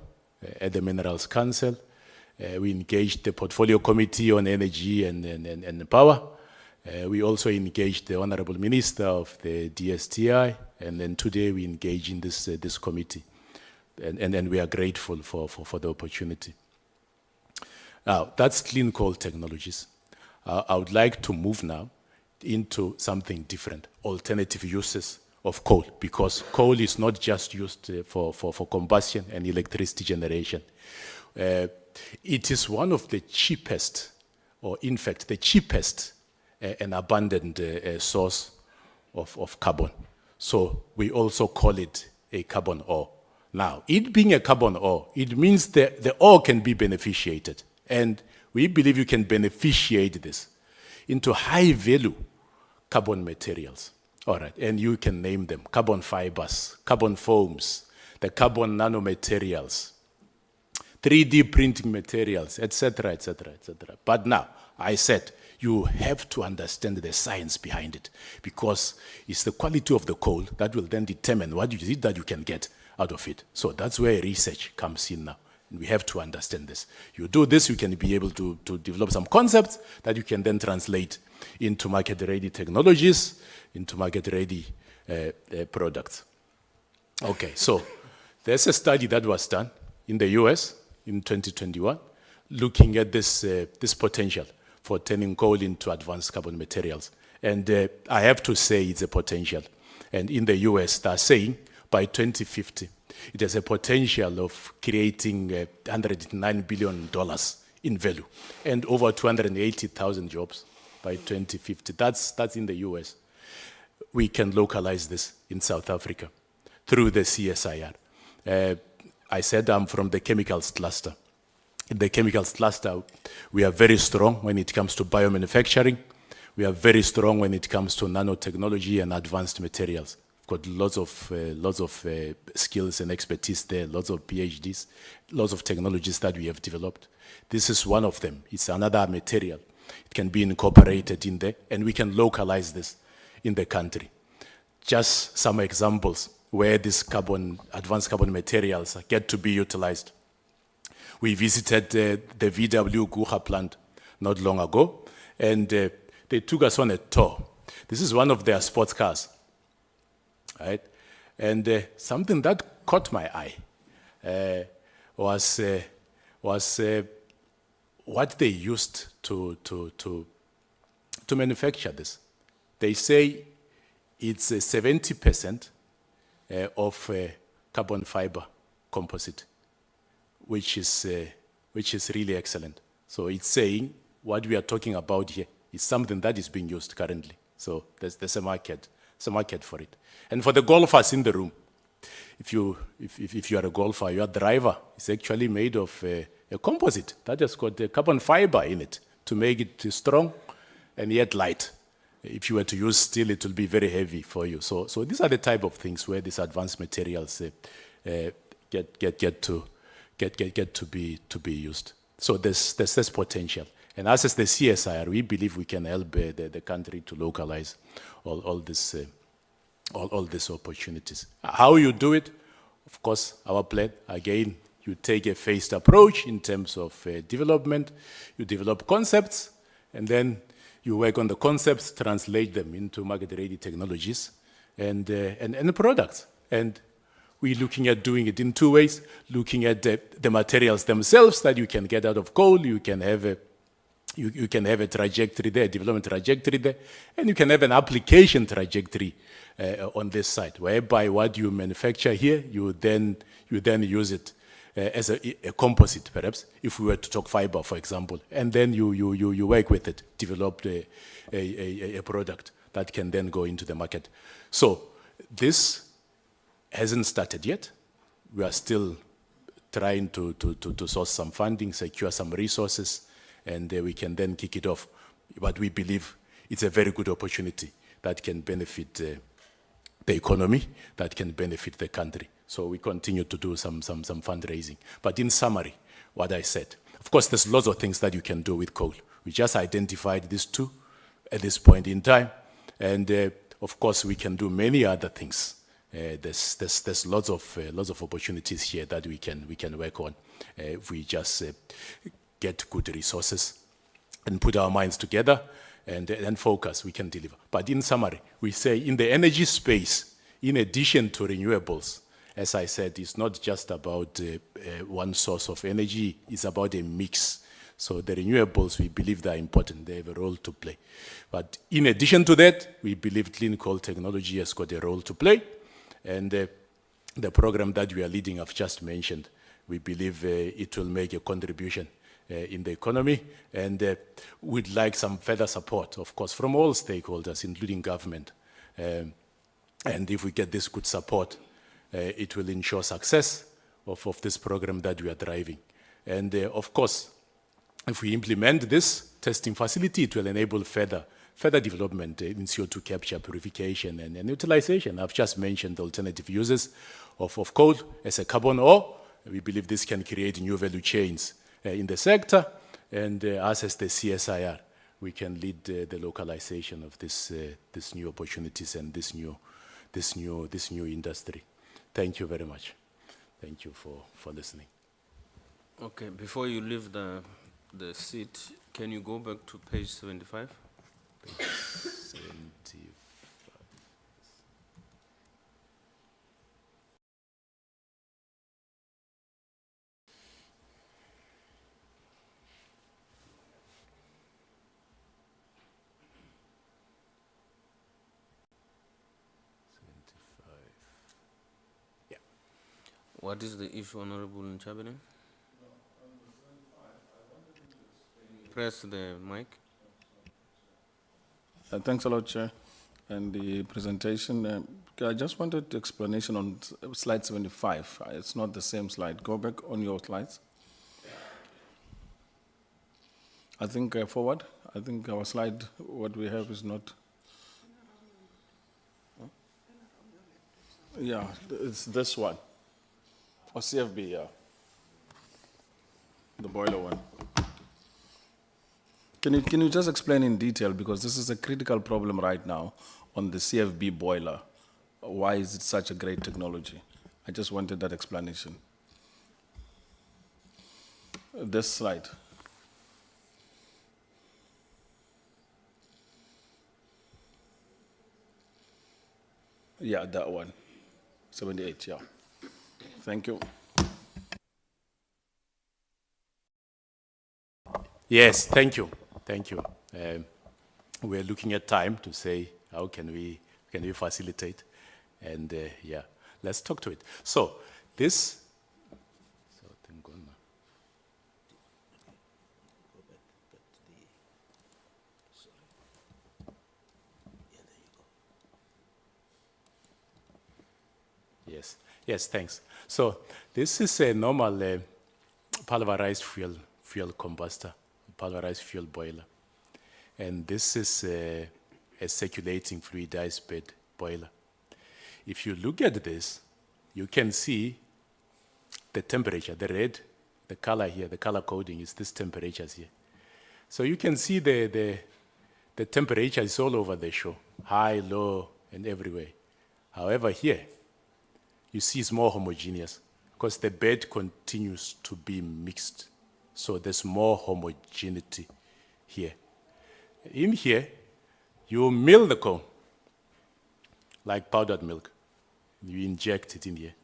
at the Minerals Council. We engaged the Portfolio Committee on Energy and Power. We also engaged the Honorable Minister of the DSTI, and then today we engage in this committee. And we are grateful for the opportunity. Now, that's clean coal technologies. I would like to move now into something different, alternative uses of coal, because coal is not just used for combustion and electricity generation. It is one of the cheapest, or in fact, the cheapest and abundant source of carbon. So we also call it a carbon ore. Now, it being a carbon ore, it means that the ore can be beneficiated. And we believe you can beneficiate this into high-value carbon materials. All right, and you can name them: carbon fibers, carbon foams, the carbon nanomaterials, 3D printing materials, etc., etc., etc. But now, I said, you have to understand the science behind it, because it's the quality of the coal that will then determine what it is that you can get out of it. So that's where research comes in now. We have to understand this. You do this, you can be able to develop some concepts that you can then translate into market-ready technologies, into market-ready products. Okay, so there's a study that was done in the US in 2021, looking at this potential for turning coal into advanced carbon materials. And I have to say it's a potential. And in the US, they're saying by 2050, it has a potential of creating $109 billion in value and over 280,000 jobs by 2050. That's in the US. We can localize this in South Africa through the CSIR. I said I'm from the chemicals cluster. In the chemicals cluster, we are very strong when it comes to biomanufacturing. We are very strong when it comes to nanotechnology and advanced materials. Got lots of skills and expertise there, lots of PhDs, lots of technologies that we have developed. This is one of them. It's another material. It can be incorporated in there, and we can localize this in the country. Just some examples where these advanced carbon materials get to be utilized. We visited the VW Guha plant not long ago, and they took us on a tour. This is one of their sports cars. Right? And something that caught my eye was what they used to manufacture this. They say it's 70% of carbon fiber composite, which is really excellent. So it's saying what we are talking about here is something that is being used currently. So there's a market for it. And for the golfers in the room, if you are a golfer, your driver is actually made of a composite that has got a carbon fiber in it to make it strong and yet light. If you were to use steel, it will be very heavy for you. So these are the type of things where these advanced materials get to be used. So there's potential. And as the CSIR, we believe we can help the country to localize all these opportunities. How you do it, of course, our plan, again, you take a phased approach in terms of development, you develop concepts, and then you work on the concepts, translate them into market-ready technologies and products. And we're looking at doing it in two ways, looking at the materials themselves that you can get out of coal, you can have a trajectory there, development trajectory there, and you can have an application trajectory on this side, whereby what you manufacture here, you then use it as a composite, perhaps, if we were to talk fiber, for example, and then you work with it, develop a product that can then go into the market. So this hasn't started yet. We are still trying to source some funding, secure some resources, and we can then kick it off. But we believe it's a very good opportunity that can benefit the economy, that can benefit the country. So we continue to do some fundraising. But in summary, what I said, of course, there's lots of things that you can do with coal. We just identified these two at this point in time. And of course, we can do many other things. There's lots of opportunities here that we can work on if we just get good resources and put our minds together and focus, we can deliver. But in summary, we say in the energy space, in addition to renewables, as I said, it's not just about one source of energy, it's about a mix. So the renewables, we believe they are important, they have a role to play. But in addition to that, we believe clean coal technology has got a role to play. And the program that we are leading, I've just mentioned, we believe it will make a contribution in the economy, and we'd like some further support, of course, from all stakeholders, including government. And if we get this good support, it will ensure success of this program that we are driving. And of course, if we implement this testing facility, it will enable further development in CO2 capture, purification, and utilization. I've just mentioned the alternative uses of coal as a carbon ore. We believe this can create new value chains in the sector, and us as the CSIR, we can lead the localization of this new opportunities and this new industry. Thank you very much. Thank you for listening. Okay, before you leave the seat, can you go back to page 75? 75. What is the issue, Honorable Nchabene? Press the mic. Thanks a lot, Chair, and the presentation. I just wanted explanation on slide 75. It's not the same slide. Go back on your slides. I think forward. I think our slide, what we have is not. Yeah, it's this one. Or CFB, yeah. The boiler one. Can you just explain in detail, because this is a critical problem right now on the CFB boiler. Why is it such a great technology? I just wanted that explanation. This slide. Yeah, that one. 78, yeah. Thank you. Yes, thank you. Thank you. We're looking at time to say how can we facilitate, and yeah, let's talk to it. So this. Yes, yes, thanks. So this is a normal pulverized fuel combustor, pulverized fuel boiler. And this is a circulating fluidized bed boiler. If you look at this, you can see the temperature, the red, the color here, the color coding is this temperatures here. So you can see the temperature is all over the show, high, low, and everywhere. However, here, you see it's more homogeneous because the bed continues to be mixed. So there's more homogeneity here. In here, you mill the coal like powdered milk. You inject it in here.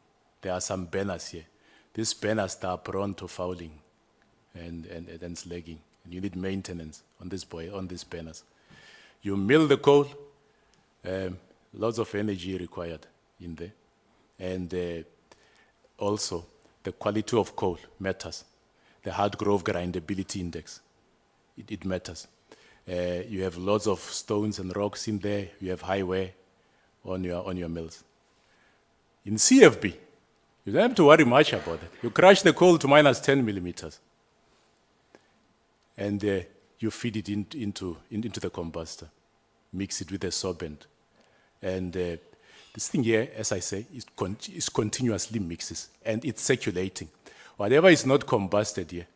There are some burners here. These burners are prone to fouling and slagging. And you need maintenance on these burners. You mill the coal, lots of energy required in there. And also, the quality of coal matters. The hard grove grindability index, it matters. You have lots of stones and rocks in there. You have high wear on your mills. In CFB, you don't have to worry much about it. You crush the coal to minus 10 millimeters, and you feed it into the combustor, mix it with the sorbent. And this thing here, as I say, is continuously mixes, and it's circulating. Whatever is not combusted here,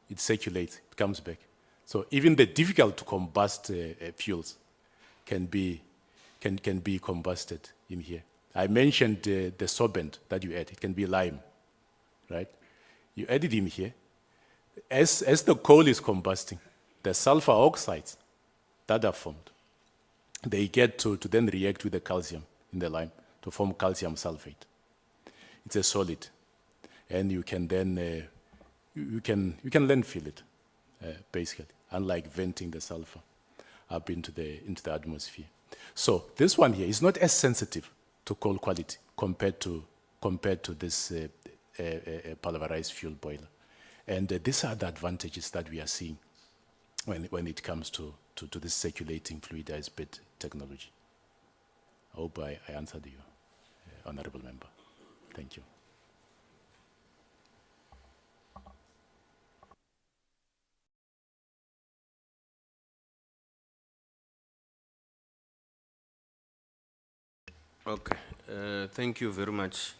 it circulates, it comes back. So even the difficult to combust fuels can be combusted in here. I mentioned the sorbent that you add. It can be lime, right? You add it in here. As the coal is combusting, the sulfur oxides that are formed, they get to then react with the calcium in the lime to form calcium sulfate. It's a solid, and you can then you can landfill it, basically, unlike venting the sulfur up into the atmosphere. So this one here is not as sensitive to coal quality compared to this pulverized fuel boiler. And these are the advantages that we are seeing when it comes to this circulating fluidized bed technology. I hope I answered you, Honorable Member. Thank you. Okay, thank you very much,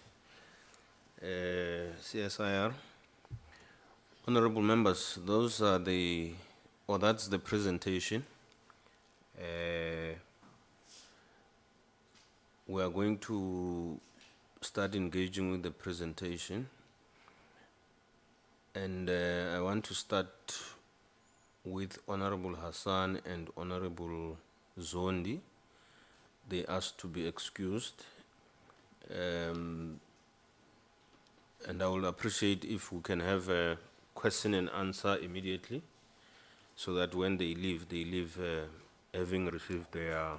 CSIR. Honorable members, that's the presentation. We are going to start engaging with the presentation. And I want to start with Honorable Hassan and Honorable Zondi. They asked to be excused. And I will appreciate if we can have a question and answer immediately, so that when they leave having received their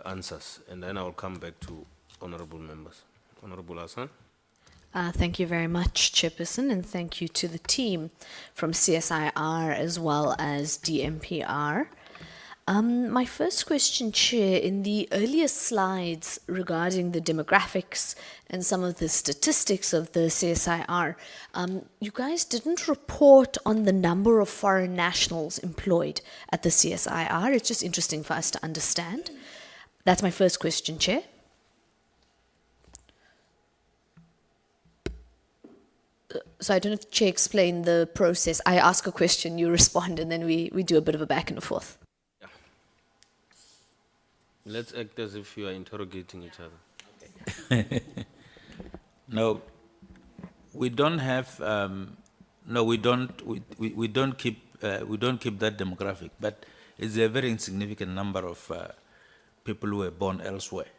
answers. And then I will come back to honorable members. Honorable Hassan. Thank you very much, Chairperson, and thank you to the team from CSIR as well as DMPR. My first question, Chair, in the earlier slides regarding the demographics and some of the statistics of the CSIR, you guys didn't report on the number of foreign nationals employed at the CSIR. It's just interesting for us to understand. That's my first question, Chair. So I don't know if Chair explain the process. I ask a question, you respond, and then we do a bit of a back and forth. Let's act as if you are interrogating each other. No, we don't have. No, we don't. We don't keep. We don't keep that demographic. But it's a very insignificant number of people who were born elsewhere.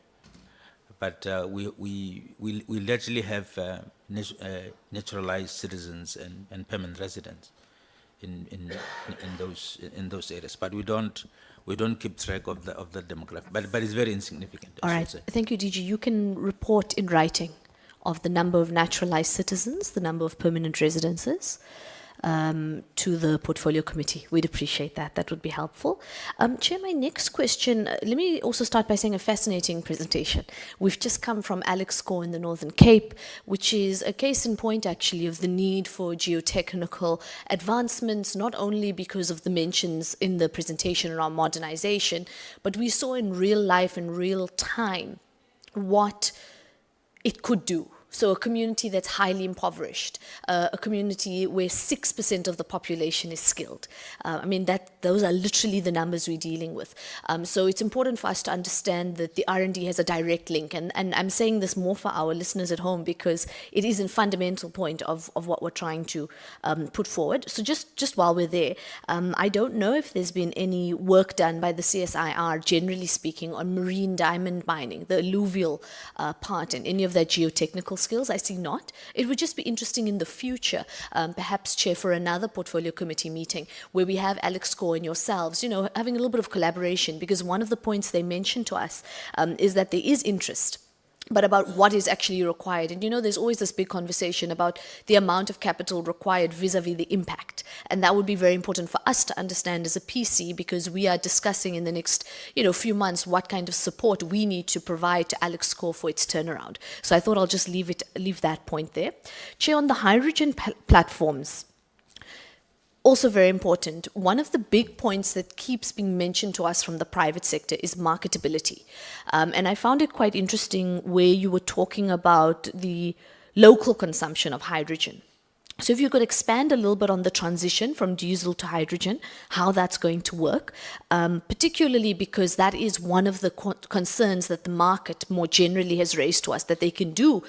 But we largely have naturalized citizens and permanent residents in those areas. But we don't keep track of the demographic. But it's very insignificant. All right. Thank you, DG. You can report in writing of the number of naturalized citizens, the number of permanent residences. to the portfolio committee. We'd appreciate that. That would be helpful. Chair, my next question, let me also start by saying a fascinating presentation. We've just come from Alex Score in the Northern Cape, which is a case in point actually of the need for geotechnical advancements, not only because of the mentions in the presentation around modernization, but we saw in real life, in real time, what it could do. So a community that's highly impoverished, a community where 6% of the population is skilled. I mean, those are literally the numbers we're dealing with. So it's important for us to understand that the R&D has a direct link. And I'm saying this more for our listeners at home because it is a fundamental point of what we're trying to put forward. So just while we're there, I don't know if there's been any work done by the CSIR, generally speaking, on marine diamond mining, the alluvial part, and any of that geotechnical skills. I see not. It would just be interesting in the future, perhaps, Chair, for another portfolio committee meeting where we have Alex Score and yourselves, having a little bit of collaboration, because one of the points they mentioned to us is that there is interest, but about what is actually required. And there's always this big conversation about the amount of capital required vis-a-vis the impact. And that would be very important for us to understand as a PC, because we are discussing in the next, few months what kind of support we need to provide to Alex Score for its turnaround. So I thought I'll just leave that point there. Chair, on the hydrogen platforms, also very important, one of the big points that keeps being mentioned to us from the private sector is marketability. And I found it quite interesting where you were talking about the local consumption of hydrogen. So if you could expand a little bit on the transition from diesel to hydrogen, how that's going to work, particularly because that is one of the concerns that the market more generally has raised to us, that they can do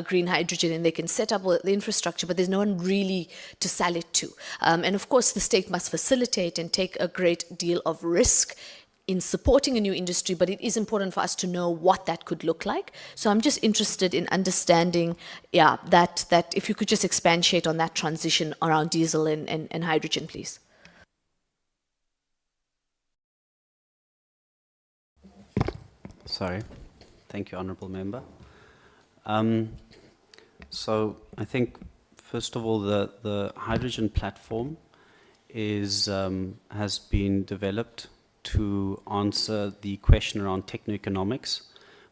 green hydrogen and they can set up the infrastructure, but there's no one really to sell it to. And of course, the state must facilitate and take a great deal of risk in supporting a new industry, but it is important for us to know what that could look like. So I'm just interested in understanding, that if you could just expatiate on that transition around diesel and hydrogen, please. Sorry. Thank you, Honourable Member. So I think, first of all, the hydrogen platform has been developed to answer the question around techno-economics.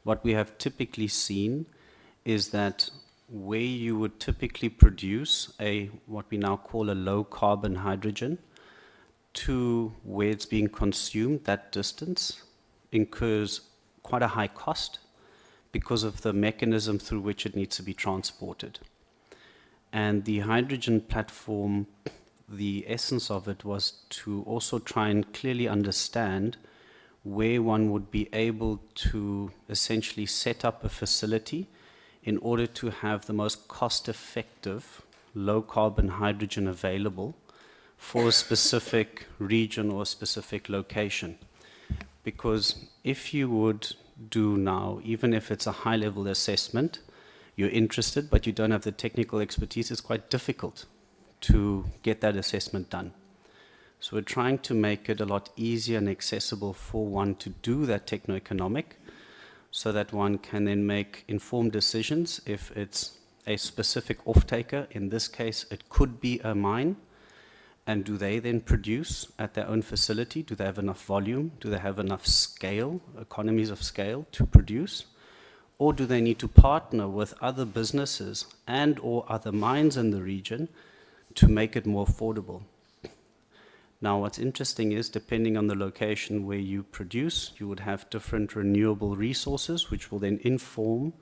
What we have typically seen is that where you would typically produce what we now call a low carbon hydrogen, to where it's being consumed, that distance incurs quite a high cost because of the mechanism through which it needs to be transported. And the hydrogen platform, the essence of it was to also try and clearly understand where one would be able to essentially set up a facility in order to have the most cost-effective low-carbon hydrogen available for a specific region or a specific location. Because if you would do now, even if it's a high-level assessment, you're interested, but you don't have the technical expertise, it's quite difficult to get that assessment done. So we're trying to make it a lot easier and accessible for one to do that techno-economic, so that one can then make informed decisions if it's a specific off-taker. In this case, it could be a mine. And do they then produce at their own facility? Do they have enough volume? Do they have enough scale, economies of scale to produce? Or do they need to partner with other businesses and or other mines in the region to make it more affordable? Now, what's interesting is, depending on the location where you produce, you would have different renewable resources, which will then inform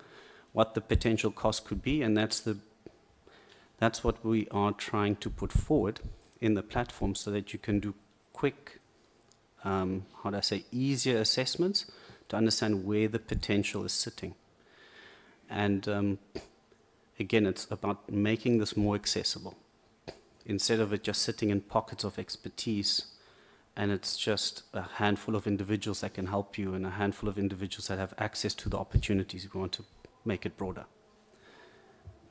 what the potential cost could be, and that's what we are trying to put forward in the platform, so that you can do quick, easier assessments to understand where the potential is sitting. And again, it's about making this more accessible, instead of it just sitting in pockets of expertise, and it's just a handful of individuals that can help you and a handful of individuals that have access to the opportunities. We want to make it broader.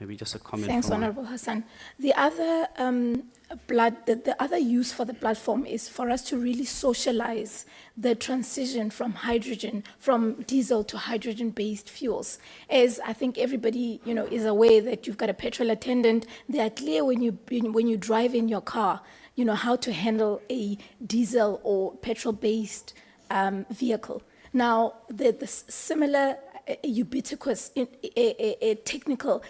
Maybe just a comment. Thanks, from Honorable Hassan. The other the other use for the platform is for us to really socialize the transition from diesel to hydrogen-based fuels. As I think everybody, is aware that you've got a petrol attendant, they are clear when you drive in your car, how to handle a diesel or petrol-based vehicle. Now, the similar ubiquitous technical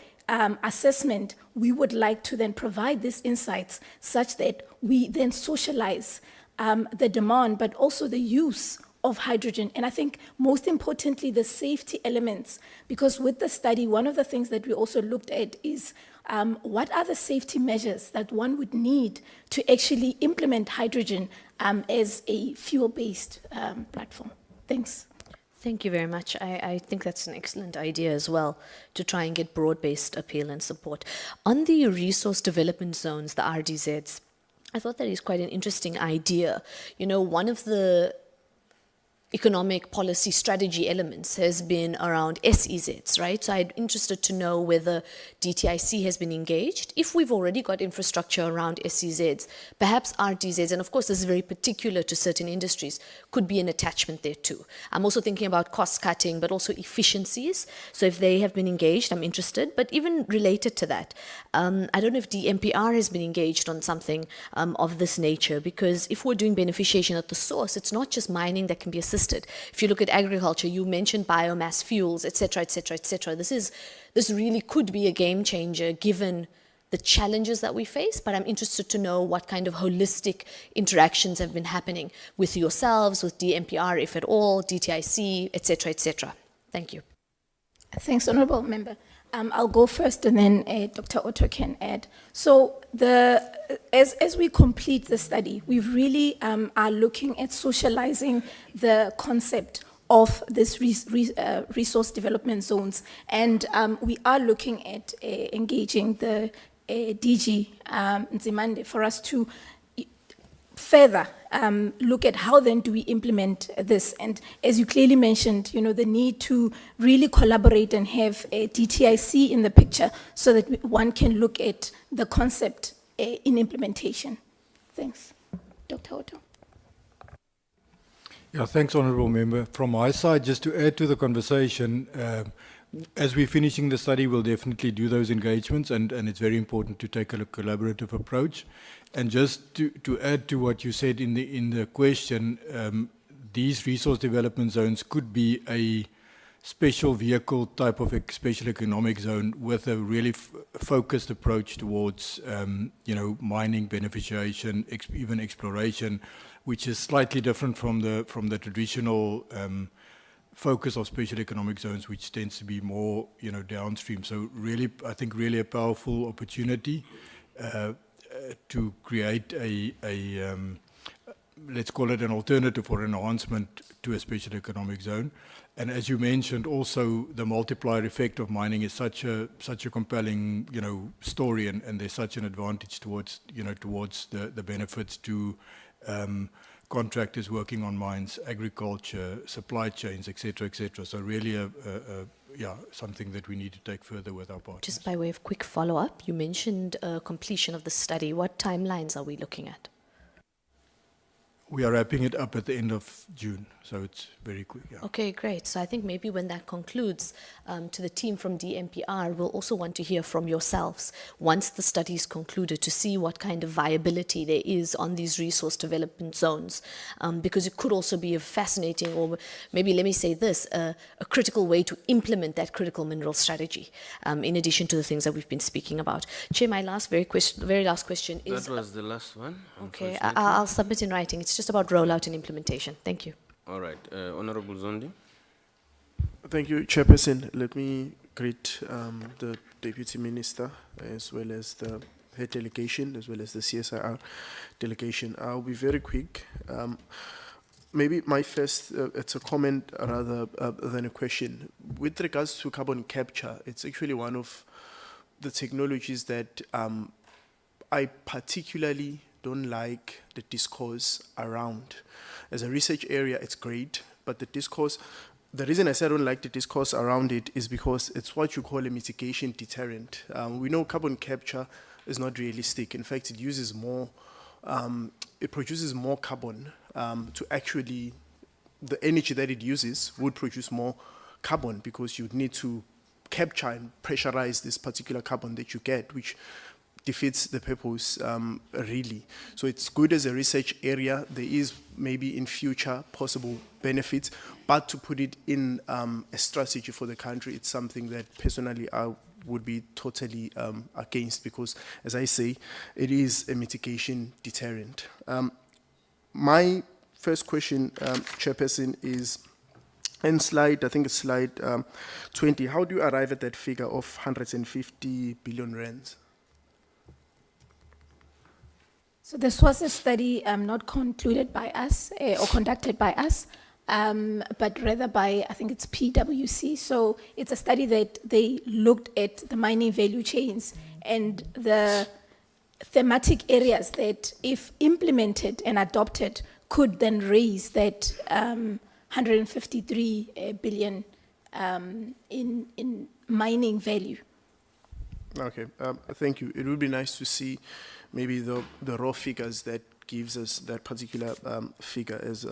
assessment, we would like to then provide these insights such that we then socialize the demand, but also the use of hydrogen. And I think most importantly, the safety elements, because with the study, one of the things that we also looked at is what are the safety measures that one would need to actually implement hydrogen as a fuel-based platform. Thanks. Thank you very much. I think that's an excellent idea as well, to try and get broad-based appeal and support. On the resource development zones, the RDZs, I thought that is quite an interesting idea. One of the economic policy strategy elements has been around SEZs, right? So I'm interested to know whether DTIC has been engaged. If we've already got infrastructure around SEZs, perhaps RTZs, and of course this is very particular to certain industries, could be an attachment there too. I'm also thinking about cost cutting, but also efficiencies. So if they have been engaged, I'm interested. But even related to that, I don't know if DMPR has been engaged on something of this nature, because if we're doing beneficiation at the source, it's not just mining that can be assisted. If you look at agriculture, you mentioned biomass fuels, etc., etc., etc. This really could be a game changer given the challenges that we face, but I'm interested to know what kind of holistic interactions have been happening with yourselves, with DMPR, if at all, DTIC, etc., etc. Thank you. Thanks, Honourable Member. I'll go first and then Dr. Otto can add. So as we complete the study, we really are looking at socializing the concept of this resource development zones. And we are looking at engaging the DG Nzimande for us to further look at how then do we implement this. And as you clearly mentioned, the need to really collaborate and have a DTIC in the picture so that one can look at the concept in implementation. Thanks. Dr. Otto. Yeah, thanks, Honourable Member. From my side, just to add to the conversation, as we're finishing the study, we'll definitely do those engagements, and it's very important to take a collaborative approach. And just to add to what you said in the question, these resource development zones could be a special vehicle type of special economic zone with a really focused approach towards mining, beneficiation, even exploration, which is slightly different from the traditional focus of special economic zones, which tends to be more downstream. So really, I think really a powerful opportunity to create a let's call it an alternative or enhancement to a special economic zone. And as you mentioned, also the multiplier effect of mining is such a compelling story, and there's such an advantage towards the benefits to contractors working on mines, agriculture, supply chains, etc., etc. So really something that we need to take further with our partners. Just by way of quick follow-up, you mentioned completion of the study. What timelines are we looking at? We are wrapping it up at the end of June, so it's very quick. Yeah. Okay, great. So I think maybe when that concludes, to the team from DMPR, we'll also want to hear from yourselves once the study is concluded to see what kind of viability there is on these resource development zones, because it could also be a fascinating, or maybe let me say this, a critical way to implement that critical mineral strategy, in addition to the things that we've been speaking about. Chair, my very last question is... That was the last one. Okay, I'll submit in writing. It's just about rollout and implementation. Thank you. All right. Honorable Zondi. Thank you, Chairperson. Let me greet the Deputy Minister, as well as the head delegation, as well as the CSIR delegation. I'll be very quick. Maybe my first, it's a comment rather than a question. With regards to carbon capture, it's actually one of the technologies that I particularly don't like the discourse around. As a research area, it's great, but the discourse, The reason I say I don't like the discourse around it is because it's what you call a mitigation deterrent. We know carbon capture is not realistic. In fact, it uses more, it produces more carbon to actually, the energy that it uses would produce more carbon because you'd need to capture and pressurize this particular carbon that you get, which defeats the purpose really. So it's good as a research area. There is maybe in future possible benefits, but to put it in a strategy for the country, it's something that personally I would be totally against because, as I say, it is a mitigation deterrent. My first question, Chairperson, is in slide, I think it's slide 20. How do you arrive at that figure of 150 billion rands? So this was a study not concluded by us or conducted by us, but rather by, I think it's PwC. So it's a study that they looked at the mining value chains and the thematic areas that, if implemented and adopted, could then raise that 153 billion in mining value. Okay, thank you. It would be nice to see maybe the raw figures that gives us that particular figure as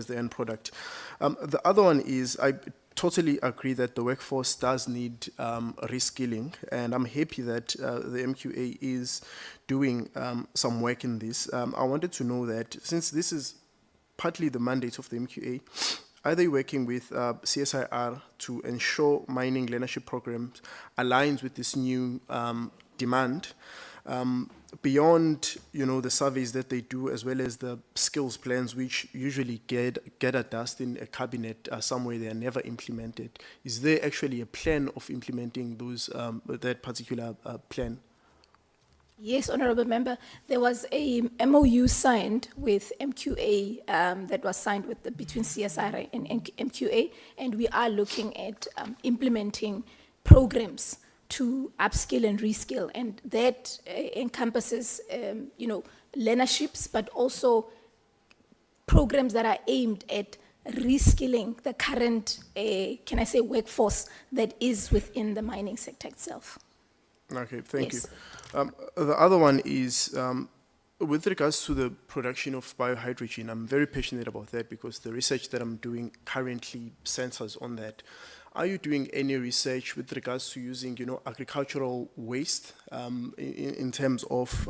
the end product. The other one is, I totally agree that the workforce does need reskilling, and I'm happy that the MQA is doing some work in this. I wanted to know that, since this is partly the mandate of the MQA, are they working with CSIR to ensure mining learnership programs aligns with this new demand? Beyond, the surveys that they do, as well as the skills plans, which usually get a dust in a cabinet somewhere, they are never implemented. Is there actually a plan of implementing those that particular plan? Yes, Honorable Member, there was a MOU signed with MQA that was signed between CSIR and MQA, and we are looking at implementing programs to upskill and reskill, and that encompasses, learnerships, but also programs that are aimed at reskilling the current, workforce that is within the mining sector itself. Okay, thank Yes. you. The other one is, with regards to the production of biohydrogen, I'm very passionate about that because the research that I'm doing currently centers on that. Are you doing any research with regards to using, agricultural waste in terms of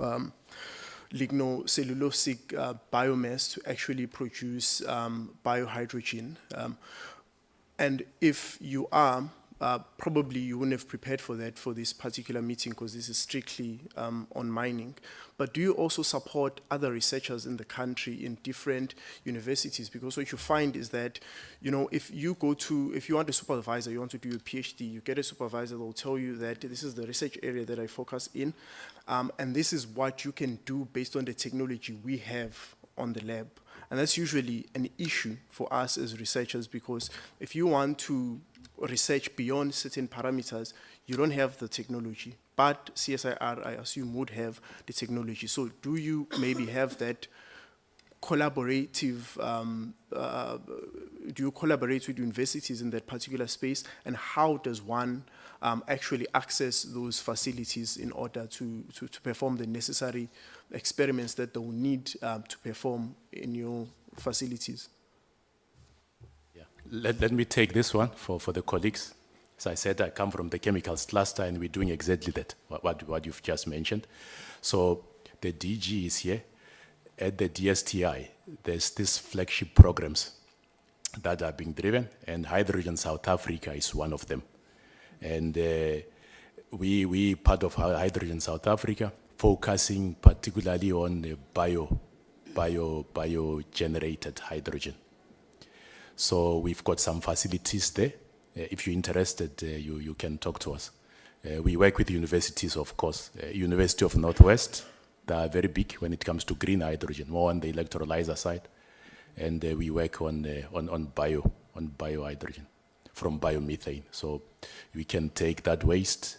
lignocellulosic biomass to actually produce biohydrogen? And if you are, probably you wouldn't have prepared for that for this particular meeting because this is strictly on mining. But do you also support other researchers in the country in different universities? Because what you find is that, if you want a supervisor, you want to do a PhD, you get a supervisor that will tell you that this is the research area that I focus in, and this is what you can do based on the technology we have on the lab. And that's usually an issue for us as researchers, because if you want to research beyond certain parameters, you don't have the technology. But CSIR, I assume, would have the technology. So do you maybe have that collaborative, do you collaborate with universities in that particular space? And how does one actually access those facilities in order to perform the necessary experiments that they will need to perform in your facilities? Let me take this one for the colleagues. As I said, I come from the chemicals cluster and we're doing exactly that, what you've just mentioned. So the DG is here. At the DSTI, there's these flagship programs that are being driven, and Hydrogen South Africa is one of them. And we part of Hydrogen South Africa, focusing particularly on the bio-generated hydrogen. So we've got some facilities there. If you're interested, you can talk to us. We work with universities, of course. University of Northwest, they are very big when it comes to green hydrogen, more on the electrolyzer side. And we work on biohydrogen from biomethane. So we can take that waste,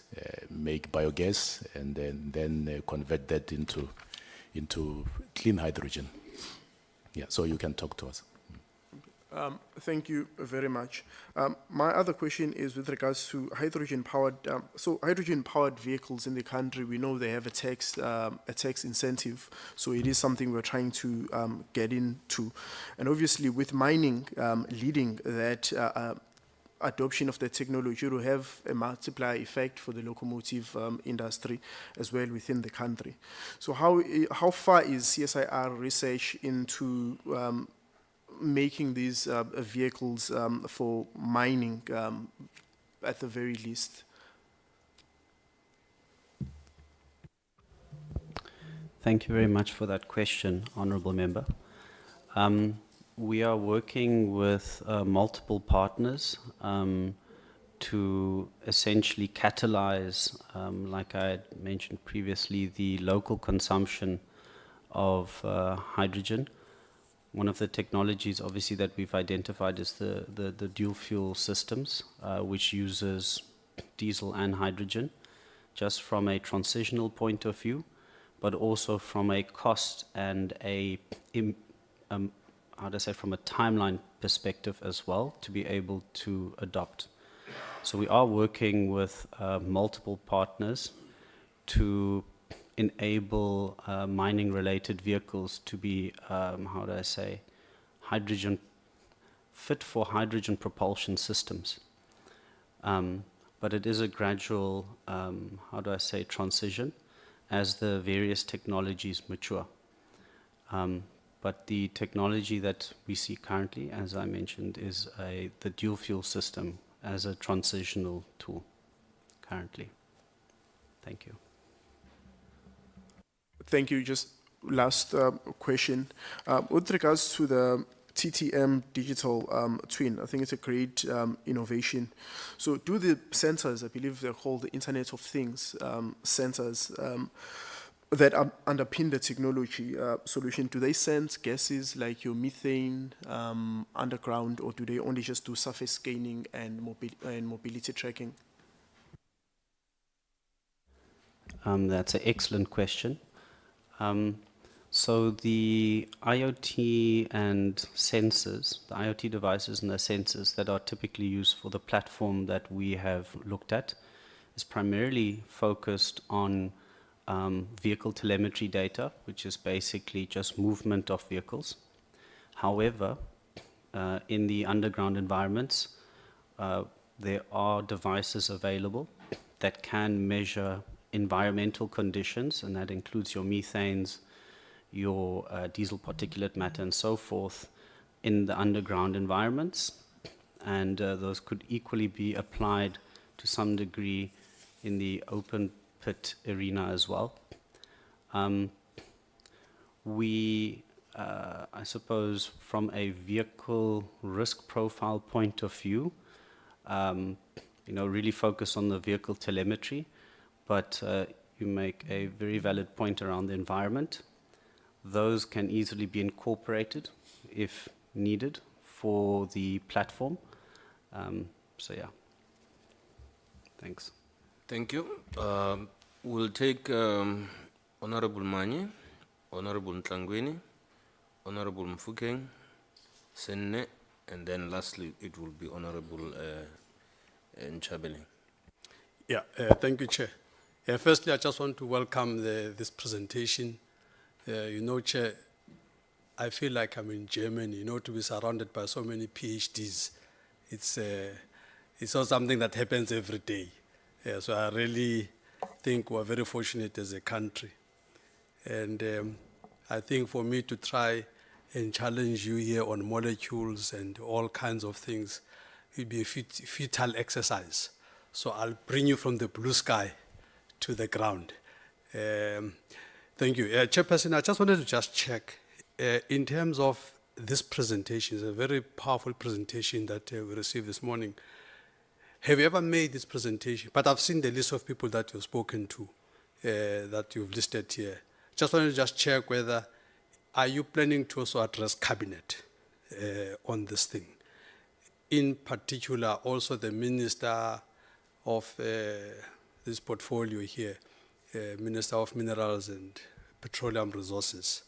make biogas, and then convert that into clean hydrogen. Yeah, so you can talk to us. Thank you very much. My other question is with regards to hydrogen-powered. So hydrogen-powered vehicles in the country, we know they have a tax incentive. So it is something we're trying to get into, and obviously with mining leading that adoption of the technology, it will have a multiplier effect for the locomotive industry as well within the country. So how far is CSIR research into making these vehicles for mining at the very least? Thank you very much for that question, Honourable Member. We are working with multiple partners to essentially catalyze, like I had mentioned previously, the local consumption of hydrogen. One of the technologies, obviously, that we've identified is the dual fuel systems, which uses diesel and hydrogen, just from a transitional point of view, but also from a cost and from a timeline perspective as well, to be able to adopt. So we are working with multiple partners to enable mining-related vehicles to be, hydrogen, fit for hydrogen propulsion systems. But it is a gradual, transition as the various technologies mature. But the technology that we see currently, as I mentioned, is the dual fuel system as a transitional tool currently. Thank you. Thank you. Just last question. With regards to the TTM digital twin, I think it's a great innovation. So do the sensors, I believe they're called the Internet of Things sensors, that underpin the technology solution, do they sense gases like your methane underground, or do they only just do surface scanning and mobility tracking? That's an excellent question. So the IoT and sensors, the IoT devices and the sensors that are typically used for the platform that we have looked at is primarily focused on vehicle telemetry data, which is basically just movement of vehicles. However, in the underground environments, there are devices available that can measure environmental conditions, and that includes your methanes, your diesel particulate matter, and so forth in the underground environments. And those could equally be applied to some degree in the open pit arena as well. I suppose from a vehicle risk profile point of view, really focus on the vehicle telemetry, but you make a very valid point around the environment. Those can easily be incorporated if needed for the platform. So yeah, thanks. Thank you. We'll take Honorable Manye, Honorable Ntlangweni, Honorable Mfukeng, Senne, and then lastly it will be Honorable Nchabele. Yeah, thank you, Chair. Firstly, I just want to welcome this presentation. Chair, I feel like I'm in Germany, to be surrounded by so many PhDs. It's not something that happens every day. So I really think we're very fortunate as a country. And I think for me to try and challenge you here on molecules and all kinds of things, it would be a futile exercise. So I'll bring you from the blue sky to the ground. Thank you. Chairperson, I just wanted to check, in terms of this presentation, it's a very powerful presentation that we received this morning. Have you ever made this presentation? But I've seen the list of people that you've spoken to, that you've listed here. Just wanted to check whether, are you planning to also address cabinet on this thing? In particular, also the Minister of this portfolio here, Minister of Minerals and Petroleum Resources.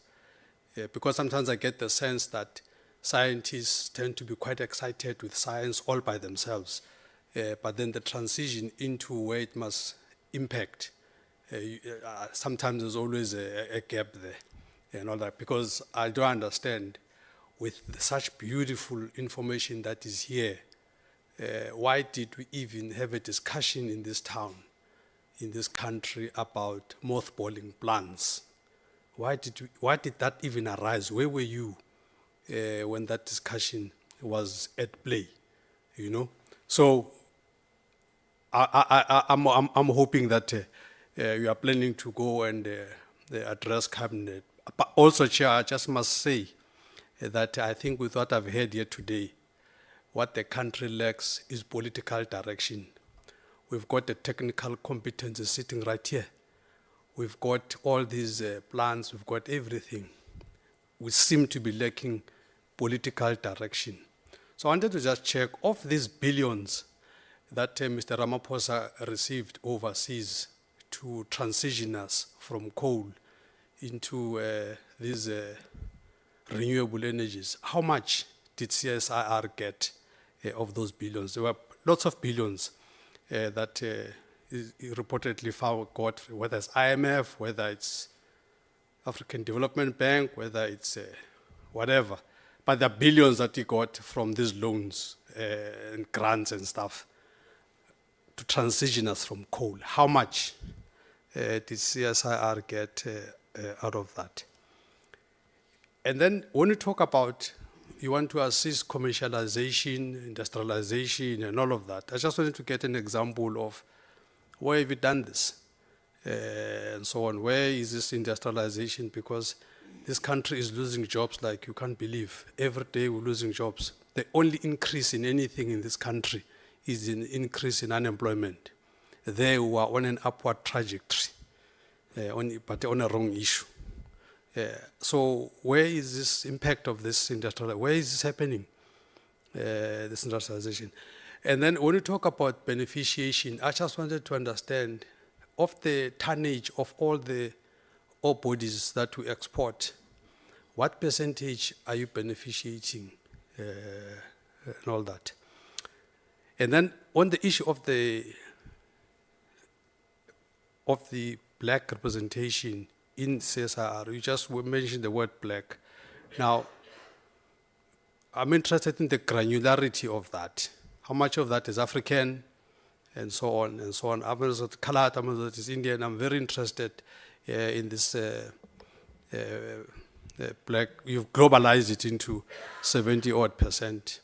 Because sometimes I get the sense that scientists tend to be quite excited with science all by themselves. But then the transition into where it must impact, sometimes there's always a gap there and all that, because I don't understand with such beautiful information that is here, why did we even have a discussion in this town, in this country, about mothballing plants? Why did that even arise? Where were you when that discussion was at play? You know, so I'm hoping that you are planning to go and address cabinet. But also, Chair, I just must say that I think with what I've heard here today, what the country lacks is political direction. We've got the technical competences sitting right here. We've got all these plans, we've got everything. We seem to be lacking political direction. So I wanted to just check, of these billions that Mr. Ramaphosa received overseas to transition us from coal into these renewable energies, how much did CSIR get of those billions? There were lots of billions that he reportedly got, whether it's IMF, whether it's African Development Bank, whether it's whatever. But the billions that he got from these loans and grants and stuff to transition us from coal, how much did CSIR get out of that? And then when you talk about you want to assist commercialization, industrialization, and all of that, I just wanted to get an example of where have you done this, and so on. Where is this industrialization? Because this country is losing jobs like you can't believe. Every day we're losing jobs. The only increase in anything in this country is an increase in unemployment. There we are on an upward trajectory, but on a wrong issue. So where is this impact of this industrial? Where is this happening, this industrialization? And then when you talk about beneficiation, I just wanted to understand, of the tonnage of all the ore bodies that we export, what percentage are you beneficiating and all that? And then on the issue of the black representation in CSIR, you just mentioned the word black. Now, I'm interested in the granularity of that. How much of that is African, and so on and so on. I'm also colored, I'm also Indian. I'm very interested in this black. You've globalized it into 70-odd%.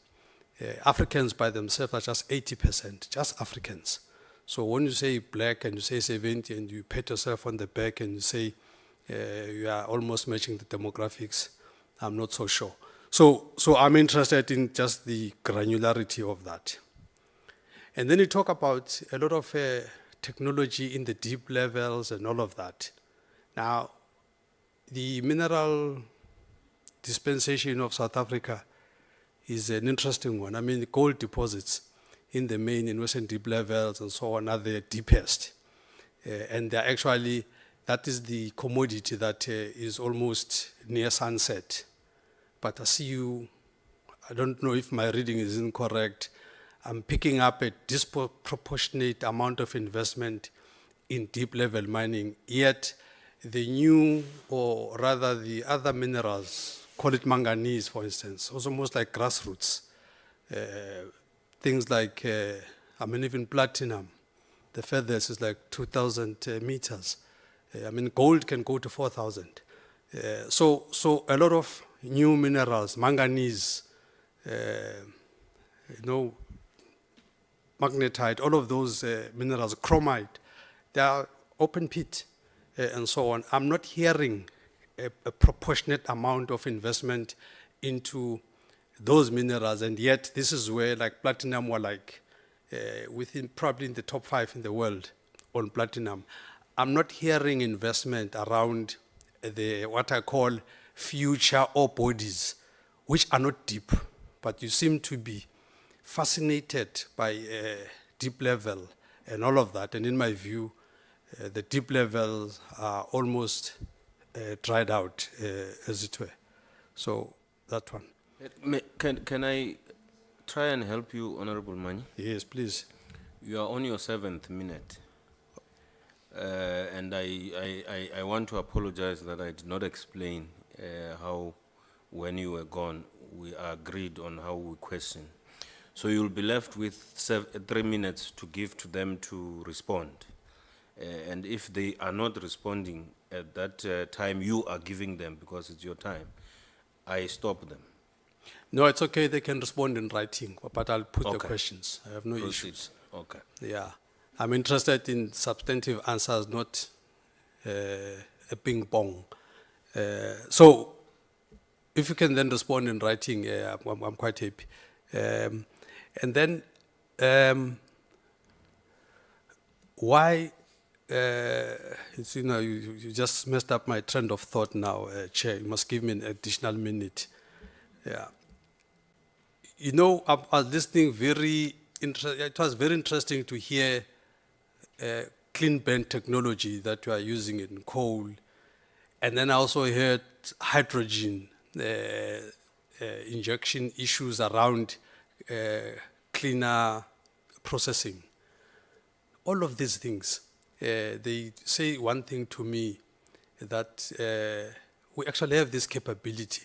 Africans by themselves are just 80%, just Africans. So when you say black and you say 70 and you pat yourself on the back and you say you are almost matching the demographics, I'm not so sure. So I'm interested in just the granularity of that. And then you talk about a lot of technology in the deep levels and all of that. Now, the mineral dispensation of South Africa is an interesting one. I mean, the gold deposits in the main and western deep levels and so on are the deepest. And they're actually, that is the commodity that is almost near sunset. But I see you, I don't know if my reading is incorrect, I'm picking up a disproportionate amount of investment in deep level mining, yet the new, or rather the other minerals, call it manganese for instance, also almost like grassroots. Things like, even platinum, the furthest is like 2,000 meters. Gold can go to 4,000. So a lot of new minerals, manganese, magnetite, all of those minerals, chromite, they are open pit and so on. I'm not hearing a proportionate amount of investment into those minerals, and yet this is where like platinum were like within probably in the top 5 in the world on platinum. I'm not hearing investment around the what I call future ore bodies, which are not deep, but you seem to be fascinated by deep level and all of that. And in my view, the deep levels are almost dried out, as it were. So that one. Can I try and help you, Honorable Mani? Yes, please. You are on your 7th minute. And I want to apologize that I did not explain how, when you were gone, we agreed on how we question. So you'll be left with 3 minutes to give to them to respond. And if they are not responding at that time you are giving them, because it's your time, I stop them. No, it's okay. They can respond in writing, but I'll put the Okay. questions. I have no Proceed. issues. Okay. Yeah. I'm interested in substantive answers, not a ping pong. So, if you can then respond in writing, I'm quite happy. And then, why, it's, you just messed up my trend of thought now, Chair. You must give me an additional minute. Yeah. You know, I was listening it was very interesting to hear clean burn technology that you are using in coal. And then I also heard hydrogen injection issues around cleaner processing. All of these things, they say one thing to me, that we actually have this capability.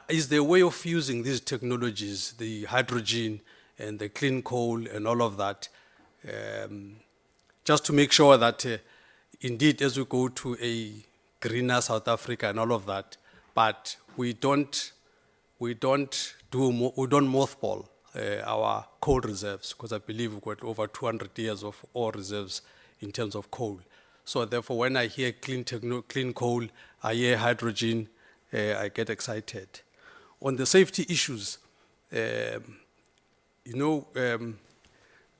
Is there a way of using these technologies, the hydrogen and the clean coal and all of that, just to make sure that indeed as we go to a greener South Africa and all of that, but we don't mothball our coal reserves, because I believe we've got over 200 years of ore reserves in terms of coal. So therefore, when I hear clean coal, I hear hydrogen, I get excited. On the safety issues,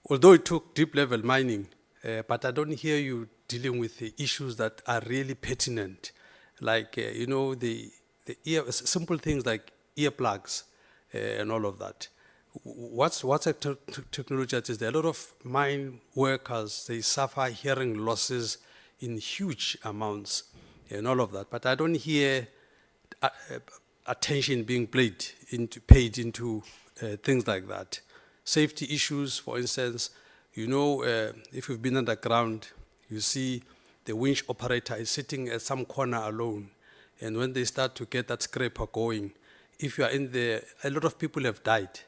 although it took deep level mining, but I don't hear you dealing with the issues that are really pertinent, like the simple things like earplugs and all of that. What's a technology that is there? A lot of mine workers, they suffer hearing losses in huge amounts and all of that, but I don't hear attention being paid into things like that. Safety issues, for instance, if you've been underground, you see the winch operator is sitting at some corner alone, and when they start to get that scraper going, if you are in there, a lot of people have died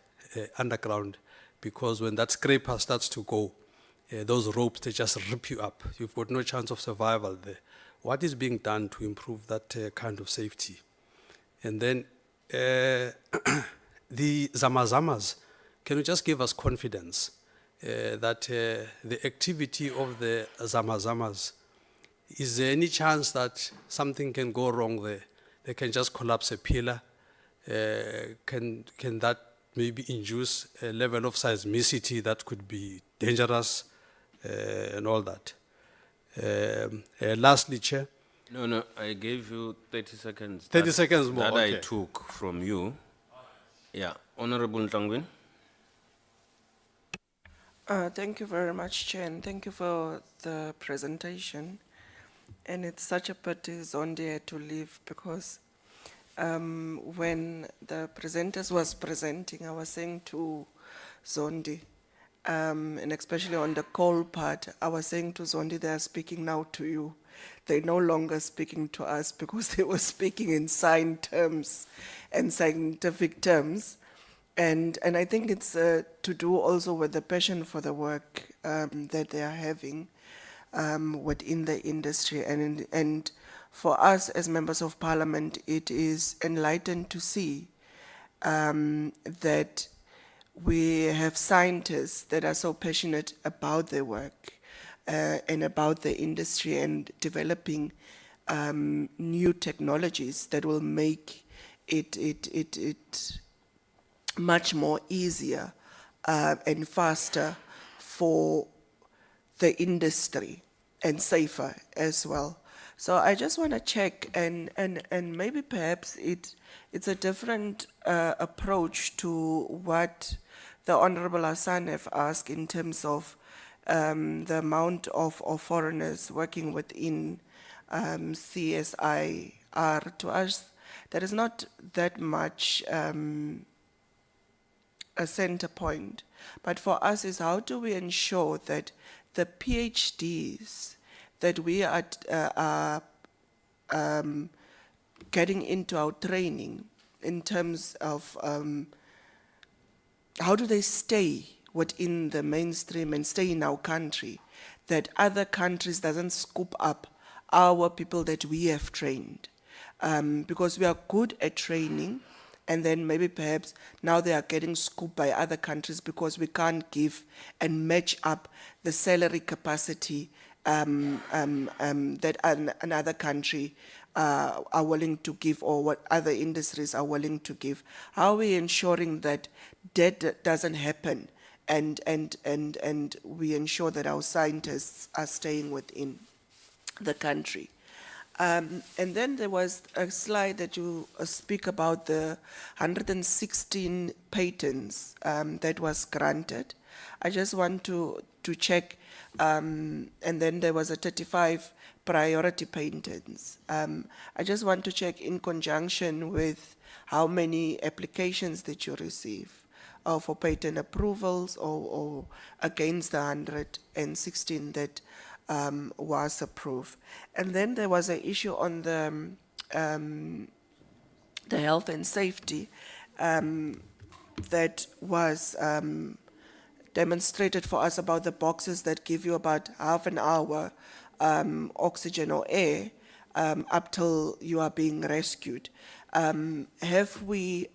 underground, because when that scraper starts to go, those ropes, they just rip you up. You've got no chance of survival there. What is being done to improve that kind of safety? And then the zamazamas, can you just give us confidence that the activity of the zamazamas, is there any chance that something can go wrong there? They can just collapse a pillar. Can that maybe induce a level of seismicity that could be dangerous and all that? Lastly, Chair. No, I gave you 30 seconds. 30 seconds more, That okay. I took from you. Yeah, Honorable Ntangwin. Thank you very much, Chair, and thank you for the presentation. And it's such a pity Zondi had to leave, because when the presenters was presenting, I was saying to Zondi, and especially on the coal part, I was saying to Zondi, they are speaking now to you. They're no longer speaking to us, because they were speaking in sign terms and scientific terms. And I think it's to do also with the passion for the work that they are having within the industry. And for us as members of parliament, it is enlightening to see that we have scientists that are so passionate about their work and about the industry, and developing new technologies that will make it much more easier and faster for the industry, and safer as well. So I just want to check, and maybe perhaps it's a different approach to what the Honorable Hassan have asked in terms of the amount of foreigners working within CSIR. To us, there is not that much a center point. But for us is how do we ensure that the PhDs that we are getting into our training in terms of how do they stay within the mainstream and stay in our country, that other countries doesn't scoop up our people that we have trained. Because we are good at training, and then maybe perhaps now they are getting scooped by other countries because we can't give and match up the salary capacity that another country are willing to give, or what other industries are willing to give. How are we ensuring that that doesn't happen, and we ensure that our scientists are staying within the country? And then there was a slide that you speak about the 116 patents that was granted. I just want to check, and then there was a 35 priority patents. I just want to check in conjunction with how many applications that you receive for patent approvals, or against the 116 that was approved. And then there was an issue on the health and safety that was demonstrated for us about the boxes that give you about half an hour oxygen or air up till you are being rescued. Have we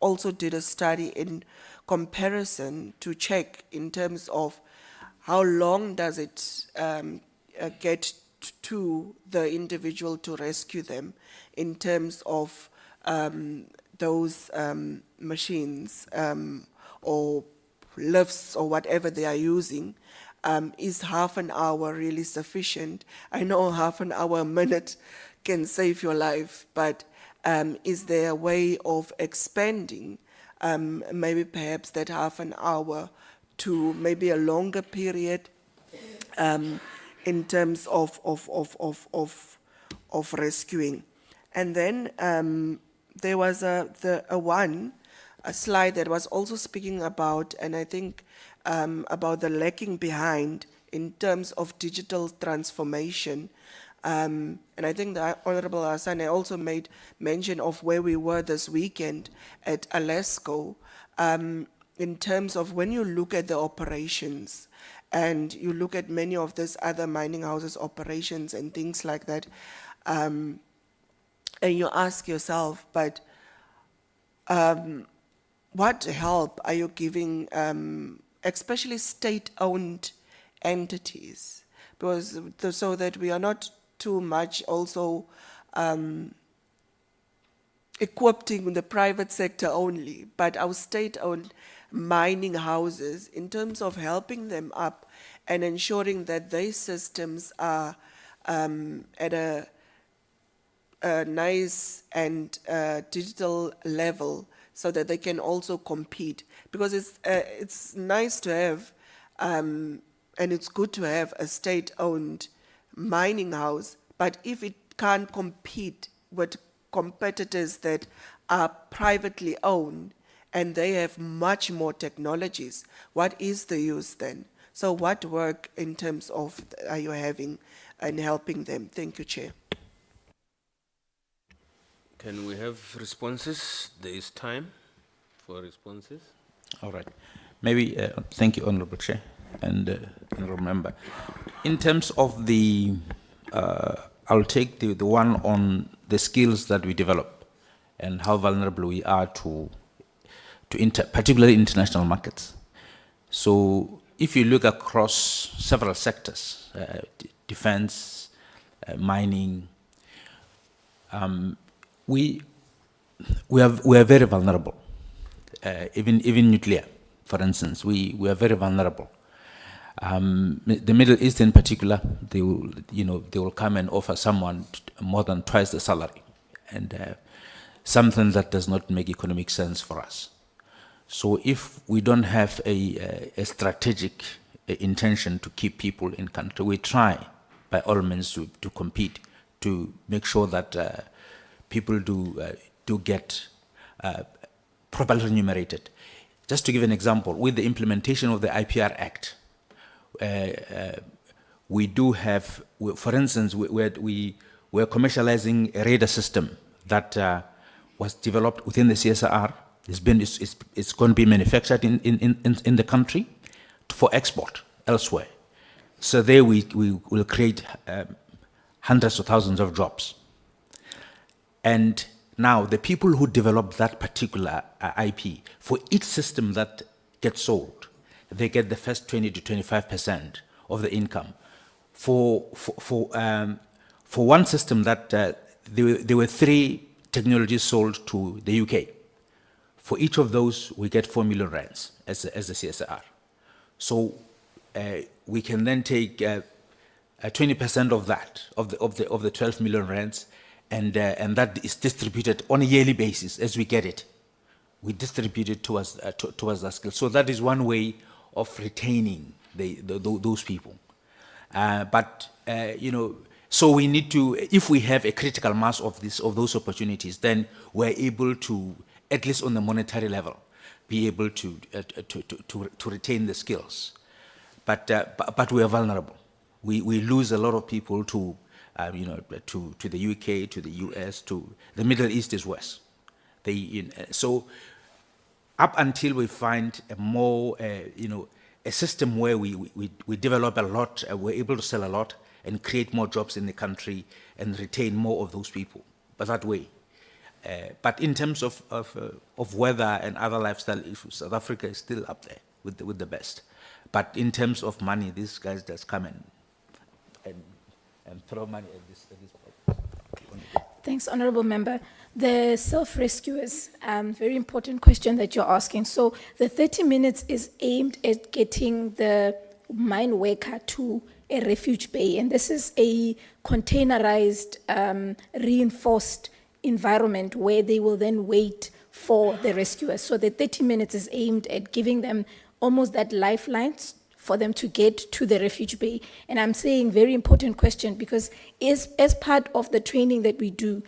also did a study in comparison to check in terms of how long does it get to the individual to rescue them in terms of those machines or lifts or whatever they are using? Is half an hour really sufficient? I know half an hour, a minute can save your life, but is there a way of expanding maybe perhaps that half an hour to maybe a longer period in terms of rescuing? And then there was a slide that was also speaking about, and I think about the lacking behind in terms of digital transformation. And I think the Honorable Asane also made mention of where we were this weekend at Alesco, in terms of when you look at the operations and you look at many of these other mining houses operations and things like that, and you ask yourself, but what help are you giving, especially state-owned entities? Because so that we are not too much also equipping the private sector only, but our state-owned mining houses in terms of helping them up and ensuring that their systems are at a nice and digital level so that they can also compete. Because it's nice to have and it's good to have a state-owned mining house, but if it can't compete with competitors that are privately owned and they have much more technologies, what is the use then? So what work in terms of are you having and helping them? Thank you, Chair. Can we have responses? There is time for responses. All right. Maybe, thank you, Honorable Chair and Honorable Member. In terms of the, I'll take the one on the skills that we develop and how vulnerable we are to particularly international markets. So if you look across several sectors, defense, mining, we are very vulnerable. Even nuclear, for instance, we are very vulnerable. The Middle East in particular, they will come and offer someone more than twice the salary, and something that does not make economic sense for us. So if we don't have a strategic intention to keep people in country, we try by all means to compete, to make sure that people do get properly remunerated. Just to give an example, with the implementation of the IPR Act, we do have, for instance, we're commercializing a radar system that was developed within the CSIR. It's going to be manufactured in the country for export elsewhere. So there we will create hundreds of thousands of jobs. And now the people who develop that particular IP, for each system that gets sold, they get the first 20 to 25% of the income. For one system that there were 3 technologies sold to the UK. For each of those, we get 4 million rands as the CSIR. So we can then take 20% of that, of the 12 million rands, and that is distributed on a yearly basis as we get it. We distribute it towards the skill. So that is one way of retaining those people. So we need to, if we have a critical mass of those opportunities, then we're able to, at least on the monetary level, be able to retain the skills. But we are vulnerable. We lose a lot of people to the UK, to the US, to the Middle East is worse. So up until we find a more, a system where we develop a lot, we're able to sell a lot and create more jobs in the country and retain more of those people, but that way. But in terms of weather and other lifestyle issues, South Africa is still up there with the best. But in terms of money, these guys just come and throw money at this point. Thanks, Honorable Member. The self-rescuers, very important question that you're asking. So the 30 minutes is aimed at getting the mine worker to a refuge bay, and this is a containerized, reinforced environment where they will then wait for the rescuers. So the 30 minutes is aimed at giving them almost that lifeline for them to get to the refuge bay. And I'm saying very important question because as part of the training that we do,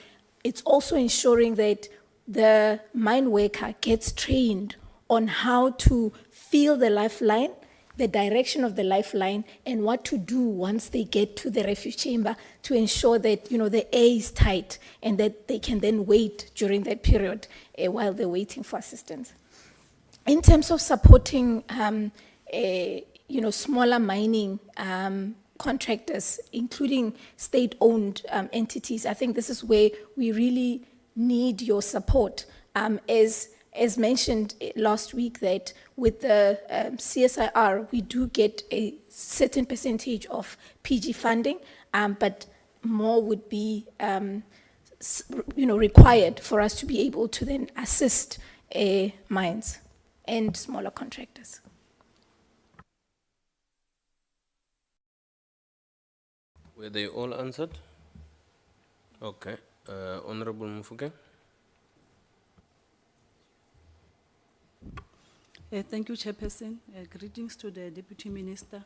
it's also ensuring that the mine worker gets trained on how to feel the lifeline, the direction of the lifeline, and what to do once they get to the refuge chamber to ensure that the air is tight and that they can then wait during that period while they're waiting for assistance. In terms of supporting smaller mining contractors, including state-owned entities, I think this is where we really need your support. As mentioned last week, that with the CSIR, we do get a certain percentage of PG funding, but more would be required for us to be able to then assist mines and smaller contractors. Were they all answered? Okay. Honorable Muffuke. Thank you, Chairperson. Greetings to the Deputy Minister,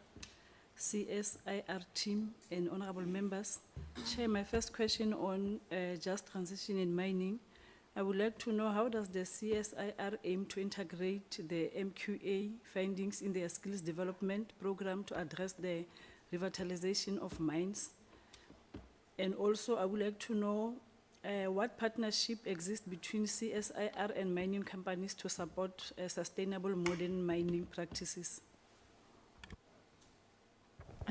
CSIR team, and honorable members. Chair, my first question on just transition in mining. I would like to know, how does the CSIR aim to integrate the MQA findings in their skills development program to address the revitalization of mines? And also, I would like to know what partnership exists between CSIR and mining companies to support sustainable modern mining practices?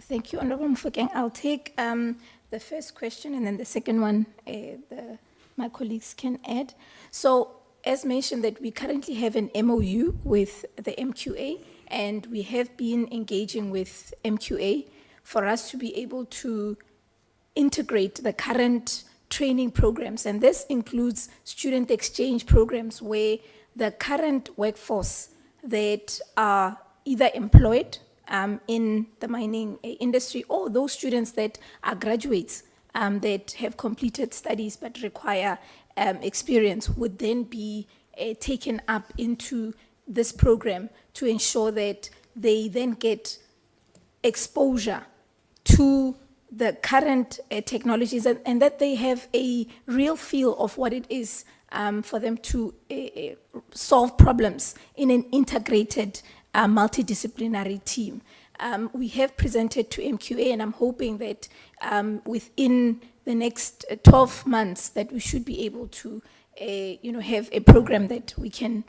Thank you, Honorable Mufokeng. I'll take the first question, and then the second one, my colleagues can add. So, as mentioned, that we currently have an MOU with the MQA, and we have been engaging with MQA for us to be able to integrate the current training programs, and this includes student exchange programs where the current workforce that are either employed in the mining industry, or those students that are graduates that have completed studies but require experience would then be taken up into this program to ensure that they then get exposure to the current technologies and that they have a real feel of what it is for them to solve problems in an integrated, multidisciplinary team. We have presented to MQA, and I'm hoping that within the next 12 months that we should be able to have a program that we can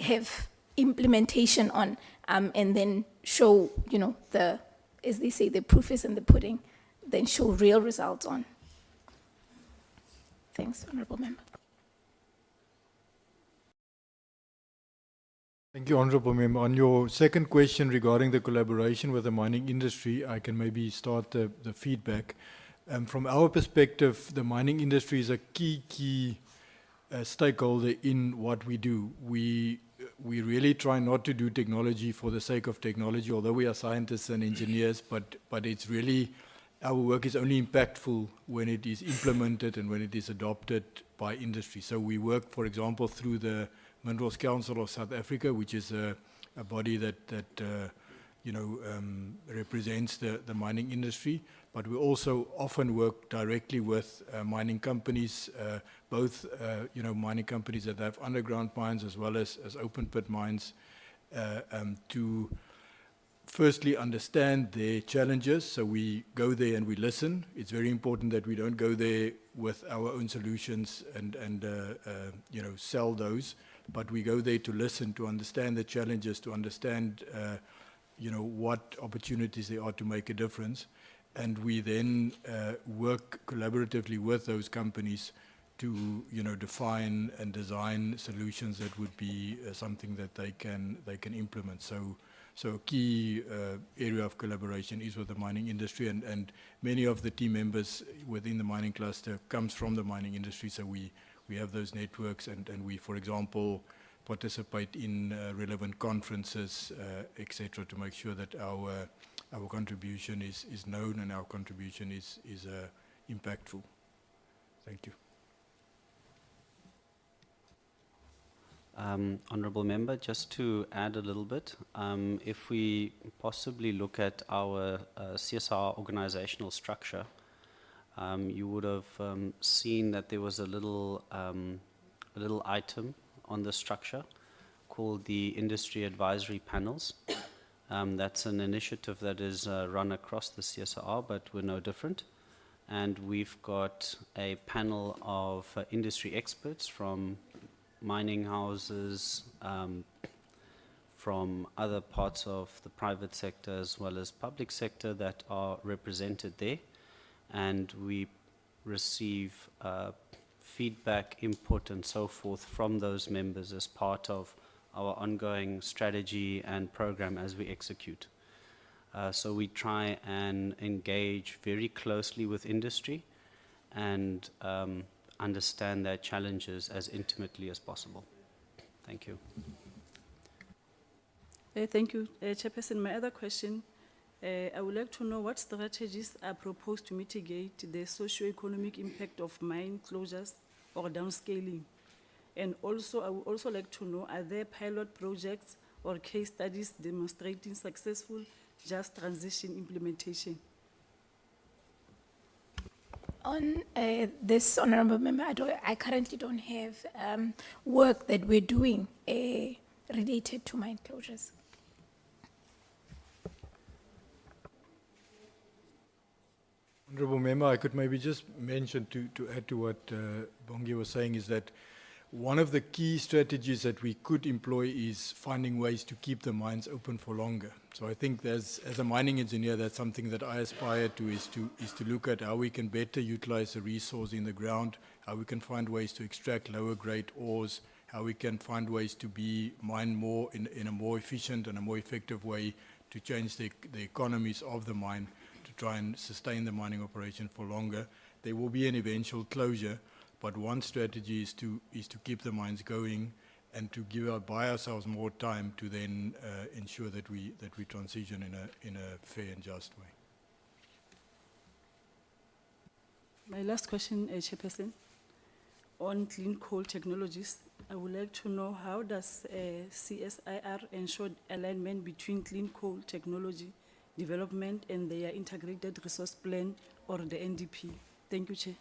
have implementation on, and then show, as they say, the proof is in the pudding, then show real results on. Thanks, Honorable Member. Thank you, Honourable Member. On your second question regarding the collaboration with the mining industry, I can maybe start the feedback. From our perspective, the mining industry is a key stakeholder in what we do. We really try not to do technology for the sake of technology, although we are scientists and engineers, but it's really, our work is only impactful when it is implemented and when it is adopted by industry. So we work, for example, through the Minerals Council of South Africa, which is a body that represents the mining industry. But we also often work directly with mining companies, both mining companies that have underground mines as well as open pit mines, to firstly understand their challenges. So we go there and we listen. It's very important that we don't go there with our own solutions and sell those. But we go there to listen, to understand the challenges, to understand, what opportunities there are to make a difference. And we then work collaboratively with those companies to, define and design solutions that would be something that they can implement. So a key area of collaboration is with the mining industry, and many of the team members within the mining cluster comes from the mining industry. So we have those networks, and we, for example, participate in relevant conferences, etc., to make sure that our contribution is known and our contribution is impactful. Thank you. Honourable Member, just to add a little bit, if we possibly look at our CSIR organizational structure, you would have seen that there was a little item on the structure called the Industry Advisory Panels. That's an initiative that is run across the CSIR, but we're no different. And we've got a panel of industry experts from mining houses, from other parts of the private sector as well as public sector that are represented there. And we receive feedback, input, and so forth from those members as part of our ongoing strategy and program as we execute. So we try and engage very closely with industry and understand their challenges as intimately as possible. Thank you. Thank you, Chairperson. My other question, I would like to know what strategies are proposed to mitigate the socio-economic impact of mine closures or downscaling. And also, I would also like to know, are there pilot projects or case studies demonstrating successful just transition implementation? On this, Honourable Member, I currently don't have work that we're doing related to mine closures. Honourable Member, I could maybe just mention to add to what Bongi was saying is that one of the key strategies that we could employ is finding ways to keep the mines open for longer. So I think as a mining engineer, that's something that I aspire to, is to look at how we can better utilize the resource in the ground, how we can find ways to extract lower grade ores, how we can find ways to mine more in a more efficient and a more effective way to change the economies of the mine, to try and sustain the mining operation for longer. There will be an eventual closure, but one strategy is to keep the mines going and to buy ourselves more time to then ensure that we transition in a fair and just way. My last question, Chairperson, on clean coal technologies, I would like to know how does CSIR ensure alignment between clean coal technology development and their integrated resource plan or the NDP? Thank you, Chair.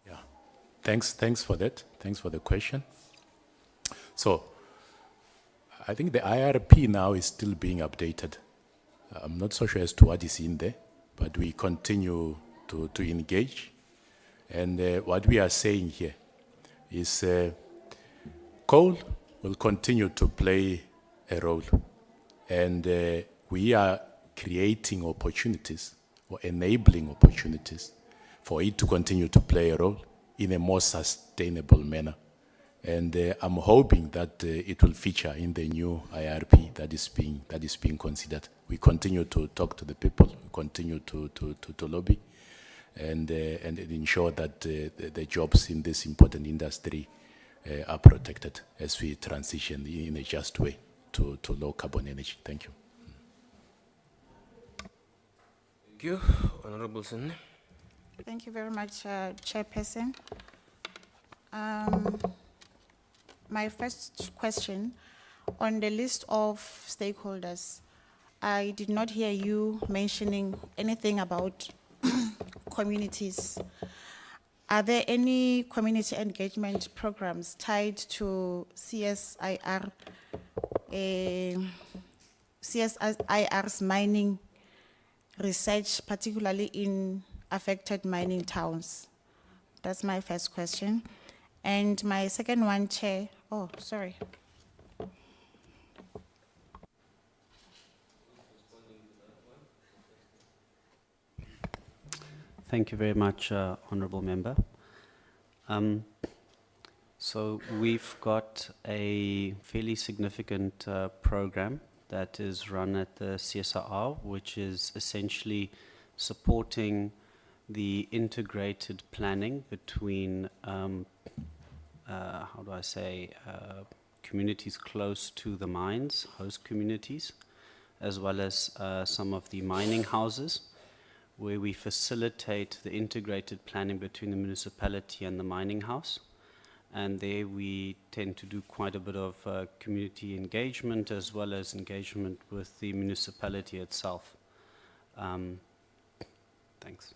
Yeah, thanks for that. Thanks for the question. So, I think the IRP now is still being updated. I'm not so sure as to what is in there, but we continue to engage. And what we are saying here is coal will continue to play a role. And we are creating opportunities or enabling opportunities for it to continue to play a role in a more sustainable manner. And I'm hoping that it will feature in the new IRP that is being considered. We continue to talk to the people, we continue to lobby, and ensure that the jobs in this important industry are protected as we transition in a just way to low carbon energy. Thank you. Thank you, Honorable Sen. Thank you very much, Chairperson. My first question, on the list of stakeholders, I did not hear you mentioning anything about communities. Are there any community engagement programs tied to CSIR, CSIR's mining research, particularly in affected mining towns? That's my first question. And my second one, Chair, oh, sorry. Thank you very much, Honourable Member. So we've got a fairly significant program that is run at the CSIR, which is essentially supporting the integrated planning between, how do I say, communities close to the mines, host communities, as well as some of the mining houses, where we facilitate the integrated planning between the municipality and the mining house. And there we tend to do quite a bit of community engagement as well as engagement with the municipality itself. Thanks.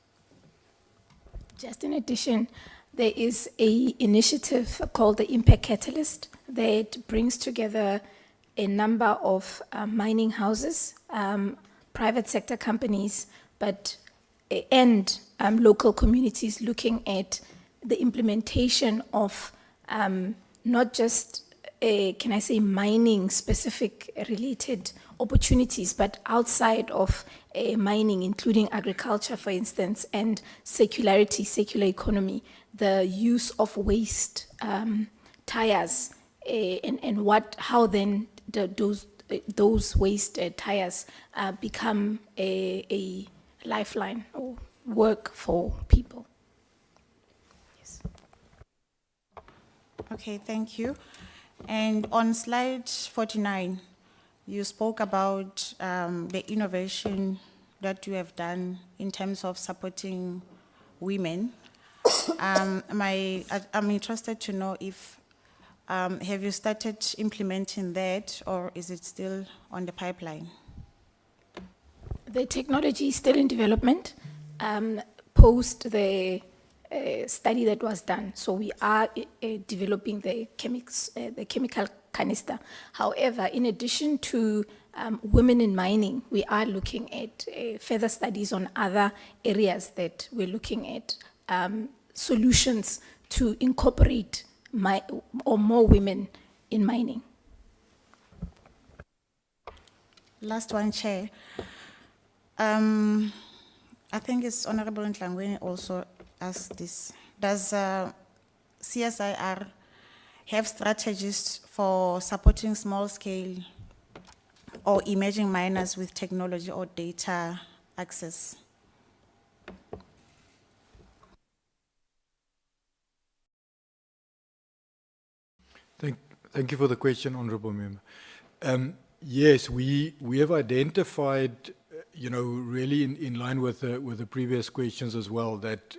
Just in addition, there is an initiative called the Impact Catalyst that brings together a number of mining houses, private sector companies, and local communities looking at the implementation of not just, can I say, mining specific related opportunities, but outside of mining, including agriculture, for instance, and circularity, circular economy, the use of waste tires, and how then those waste tires become a lifeline or work for people. Yes. Okay, thank you. And on slide 49, you spoke about the innovation that you have done in terms of supporting women. I'm interested to know if, have you started implementing that, or is it still on the pipeline? The technology is still in development post the study that was done. So we are developing the chemical canister. However, in addition to women in mining, we are looking at further studies on other areas that we're looking at solutions to incorporate more women in mining. Last one, Chair. I think it's Honorable Ntlangweni also asked this. Does CSIR have strategies for supporting small-scale or emerging miners with technology or data access? Thank you for the question, Honourable Member. Yes, we have identified, really in line with the previous questions as well, that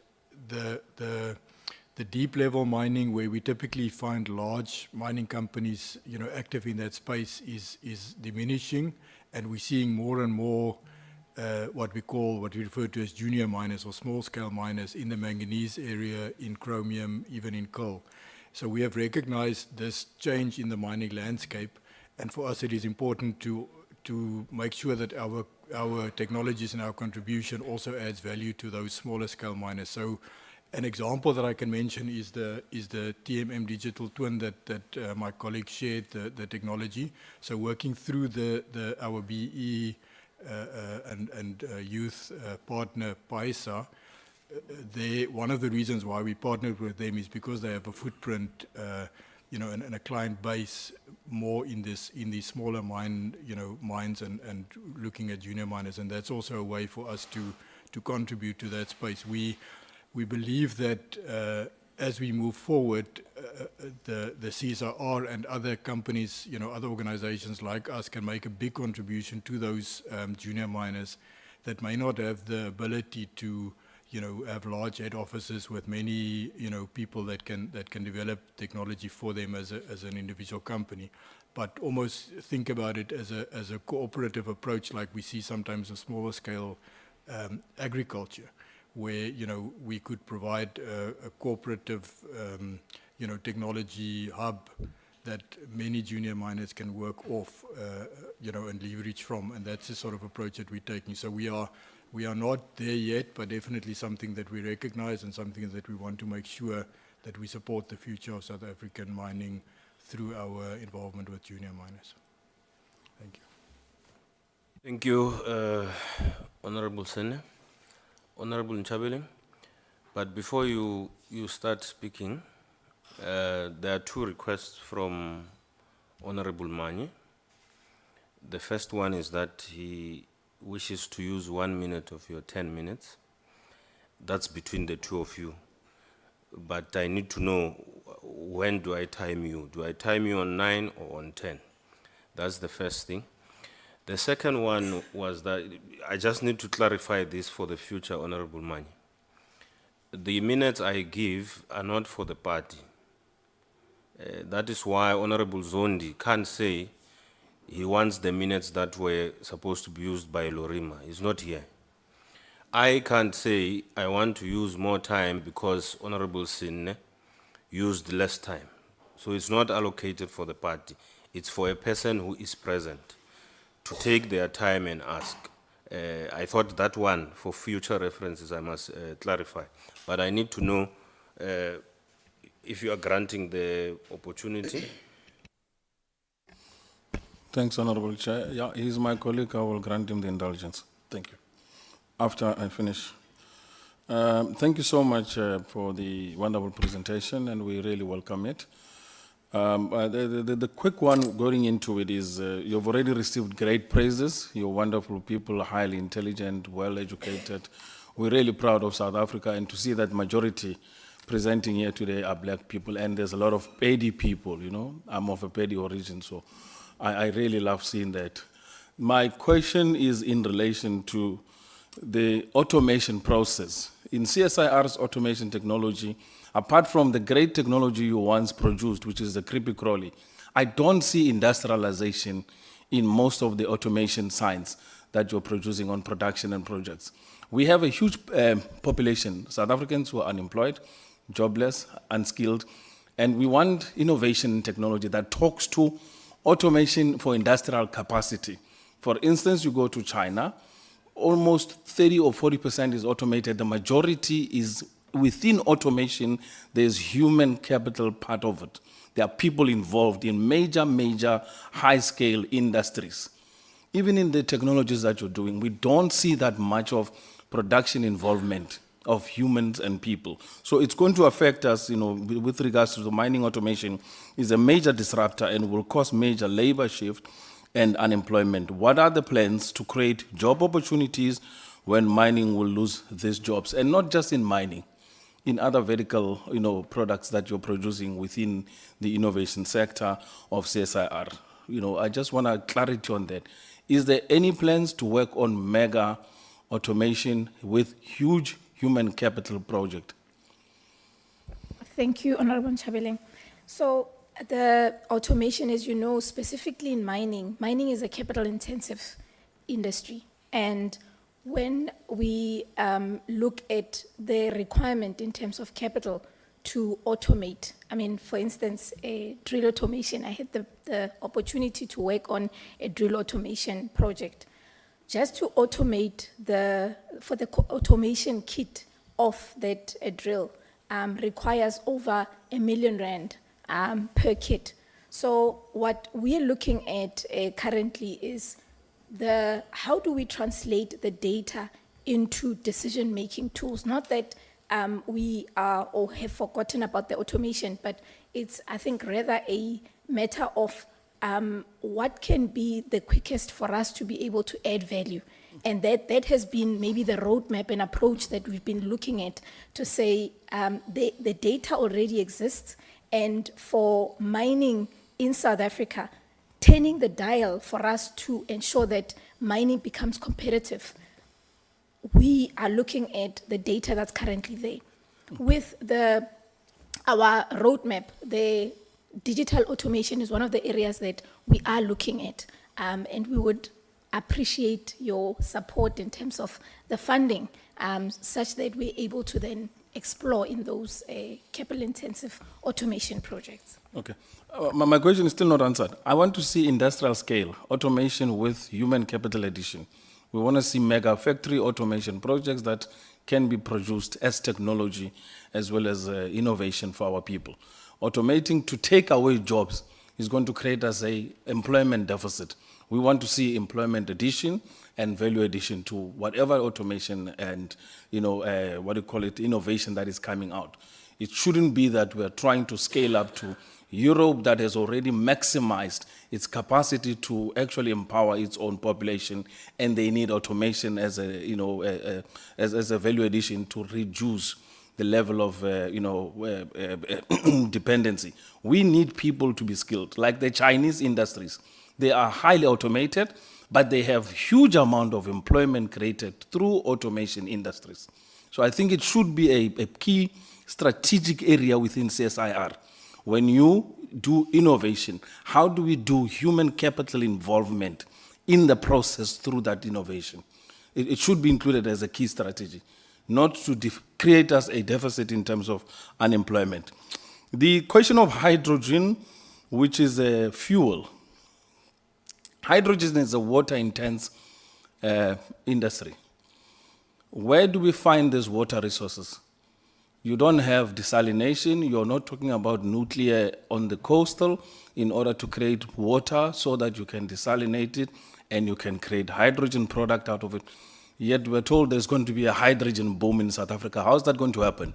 the The deep level mining, where we typically find large mining companies, active in that space, is diminishing, and we're seeing more and more what we refer to as junior miners or small scale miners in the manganese area, in chromium, even in coal. So we have recognized this change in the mining landscape, and for us it is important to make sure that our technologies and our contribution also adds value to those smaller scale miners. So an example that I can mention is the TMM digital twin that my colleague shared, the technology. So working through our BE and youth partner PAISA, one of the reasons why we partnered with them is because they have a footprint, and a client base more in these smaller mines and looking at junior miners, and that's also a way for us to contribute to that space. We believe that as we move forward, the CSIR and other companies, other organizations like us can make a big contribution to those junior miners that may not have the ability to have large head offices with many, people that can develop technology for them as an individual company, but almost think about it as a cooperative approach, like we see sometimes in smaller scale agriculture, where we could provide a cooperative, technology hub that many junior miners can work off, and leverage from, and that's the sort of approach that we're taking. So we are not there yet, but definitely something that we recognize and something that we want to make sure that we support the future of South African mining through our involvement with junior miners. Thank you. Thank you, Honorable Sene. Honorable Nchabele, but before you start speaking, there are two requests from Honorable Manye. The first one is that he wishes to use 1 minute of your 10 minutes. That's between the two of you. But I need to know, when do I time you? Do I time you on 9 or on 10? That's the first thing. The second one was that I just need to clarify this for the future, Honorable Manye. The minutes I give are not for the party. That is why Honorable Zondi can't say he wants the minutes that were supposed to be used by Lorima. He's not here. I can't say I want to use more time because Honorable Sinne used less time. So it's not allocated for the party. It's for a person who is present to take their time and ask. I thought that one, for future references, I must clarify. But I need to know if you are granting the opportunity. Thanks, Honorable Chair. Yeah, he's my colleague. I will grant him the indulgence. Thank you. After I finish. Thank you so much for the wonderful presentation, and we really welcome it. The quick one going into it is you've already received great praises. You're wonderful people, highly intelligent, well-educated. We're really proud of South Africa, and to see that majority presenting here today are black people, and there's a lot of Pedi people, I'm of a Pedi origin, so I really love seeing that. My question is in relation to the automation process. In CSIR's automation technology, apart from the great technology you once produced, which is the creepy crawly, I don't see industrialization in most of the automation science that you're producing on production and projects. We have a huge population, South Africans who are unemployed, jobless, unskilled, and we want innovation in technology that talks to automation for industrial capacity. For instance, you go to China, almost 30 or 40% is automated. The majority is within automation. There's human capital part of it. There are people involved in major high-scale industries. Even in the technologies that you're doing, we don't see that much of production involvement of humans and people. So it's going to affect us, with regards to the mining automation, is a major disruptor and will cause major labor shift and unemployment. What are the plans to create job opportunities when mining will lose these jobs? And not just in mining, in other vertical, products that you're producing within the innovation sector of CSIR. I just want a clarity on that. Is there any plans to work on mega automation with huge human capital project? Thank you, Honorable Nchabeleng. So the automation, as you know, specifically in mining is a capital-intensive industry. And when we look at the requirement in terms of capital to automate, I mean, for instance, a drill automation, I had the opportunity to work on a drill automation project. Just to automate for the automation kit of that drill requires over R1 million per kit. So what we're looking at currently is how do we translate the data into decision-making tools? Not that we are or have forgotten about the automation, but it's, I think, rather a matter of what can be the quickest for us to be able to add value. And that has been maybe the roadmap and approach that we've been looking at to say the data already exists, and for mining in South Africa, turning the dial for us to ensure that mining becomes competitive, we are looking at the data that's currently there. With our roadmap, the digital automation is one of the areas that we are looking at, and we would appreciate your support in terms of the funding, such that we're able to then explore in those capital-intensive automation projects. Okay. My question is still not answered. I want to see industrial scale automation with human capital addition. We want to see mega factory automation projects that can be produced as technology as well as innovation for our people. Automating to take away jobs is going to create us an employment deficit. We want to see employment addition and value addition to whatever automation and innovation that is coming out. It shouldn't be that we're trying to scale up to Europe that has already maximized its capacity to actually empower its own population, and they need automation as a value addition to reduce the level of dependency. We need people to be skilled, like the Chinese industries. They are highly automated, but they have huge amount of employment created through automation industries. So I think it should be a key strategic area within CSIR. When you do innovation, how do we do human capital involvement in the process through that innovation? It should be included as a key strategy, not to create us a deficit in terms of unemployment. The question of hydrogen, which is a fuel. Hydrogen is a water-intense industry. Where do we find these water resources? You don't have desalination. You're not talking about nuclear on the coastal in order to create water so that you can desalinate it and you can create hydrogen product out of it. Yet we're told there's going to be a hydrogen boom in South Africa. How is that going to happen?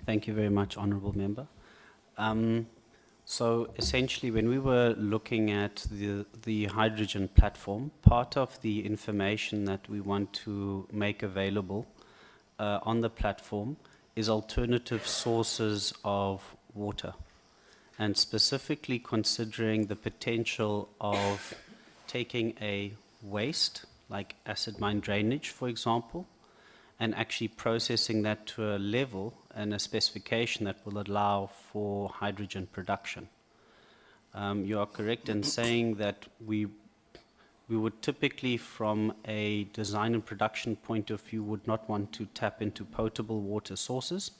Thank you very much, Honourable Member. So essentially, when we were looking at the hydrogen platform, part of the information that we want to make available on the platform is alternative sources of water, and specifically considering the potential of taking a waste, like acid mine drainage, for example, and actually processing that to a level and a specification that will allow for hydrogen production. You are correct in saying that we would typically, from a design and production point of view, would not want to tap into potable water sources.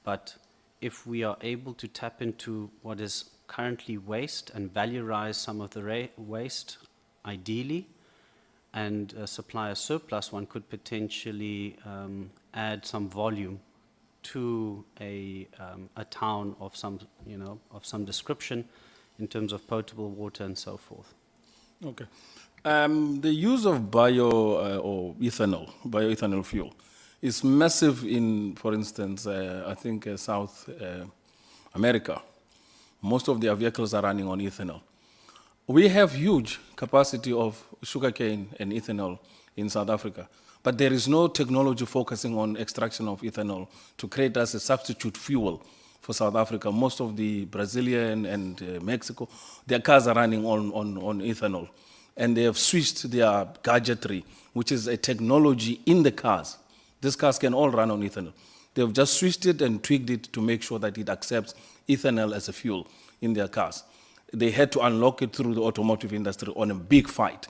But if we are able to tap into what is currently waste and valorize some of the waste, ideally, and supply a surplus, one could potentially add some volume to a town of some description in terms of potable water and so forth. Okay. The use of bioethanol fuel, is massive in, for instance, I think South America. Most of their vehicles are running on ethanol. We have huge capacity of sugarcane and ethanol in South Africa, but there is no technology focusing on extraction of ethanol to create as a substitute fuel for South Africa. Most of the Brazilian and Mexico, their cars are running on ethanol, and they have switched their gadgetry, which is a technology in the cars These cars can all run on ethanol. They've just switched it and tweaked it to make sure that it accepts ethanol as a fuel in their cars. They had to unlock it through the automotive industry on a big fight.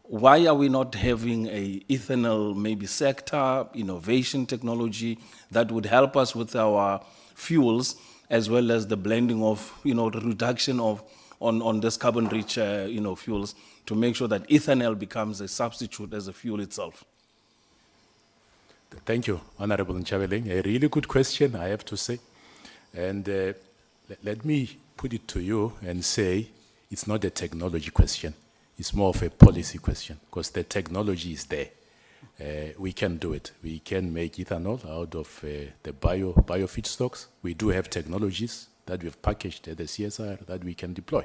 Why are we not having a ethanol maybe sector, innovation technology that would help us with our fuels as well as the blending of, the reduction of on this carbon-rich, fuels to make sure that ethanol becomes a substitute as a fuel itself? Thank you, Honorable Nchabeling. A really good question, I have to say. And let me put it to you and say it's not a technology question. It's more of a policy question because the technology is there. We can do it. We can make ethanol out of the bio feedstocks. We do have technologies that we've packaged at the CSIR that we can deploy.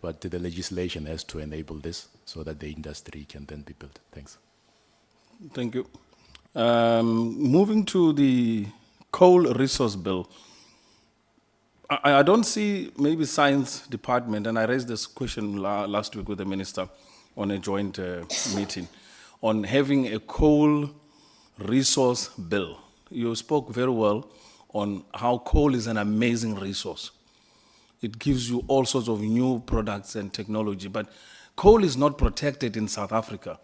But the legislation has to enable this so that the industry can then be built. Thanks. Thank you. Moving to the coal resource bill, I don't see maybe science department, and I raised this question last week with the minister on a joint meeting, on having a coal resource bill. You spoke very well on how coal is an amazing resource. It gives you all sorts of new products and technology, but coal is not protected in South Africa.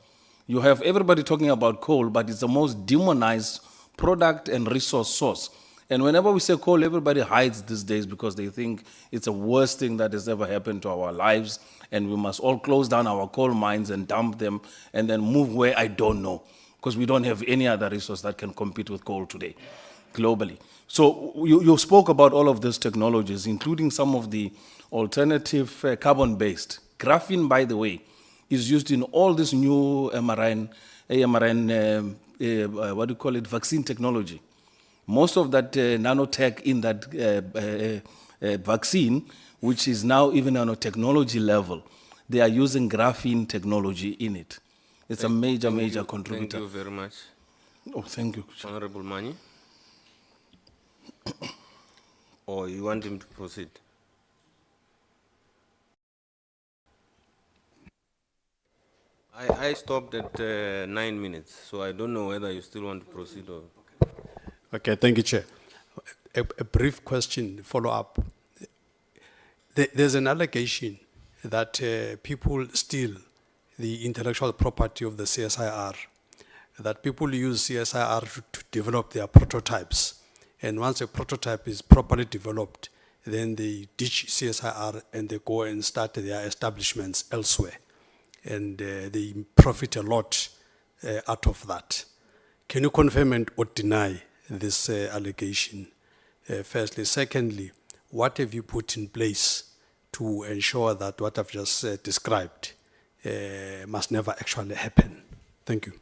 You have everybody talking about coal, but it's the most demonized product and resource source. And whenever we say coal, everybody hides these days because they think it's the worst thing that has ever happened to our lives, and we must all close down our coal mines and dump them and then move where I don't know, because we don't have any other resource that can compete with coal today, globally. So you spoke about all of these technologies, including some of the alternative carbon-based. Graphene, by the way, is used in all this new mRNA, vaccine technology. Most of that nanotech in that vaccine, which is now even on a technology level, they are using graphene technology in it. It's a major contributor. Thank you very much. Oh, thank you. Honorable Mani? Or you want him to proceed? I stopped at 9 minutes, so I don't know whether you still want to proceed or... Okay, thank you, Chair. A brief question, follow up. There's an allegation that people steal the intellectual property of the CSIR, that people use CSIR to develop their prototypes. And once a prototype is properly developed, then they ditch CSIR and they go and start their establishments elsewhere. And they profit a lot out of that. Can you confirm or deny this allegation, firstly? Secondly, what have you put in place to ensure that what I've just described must never actually happen? Thank you.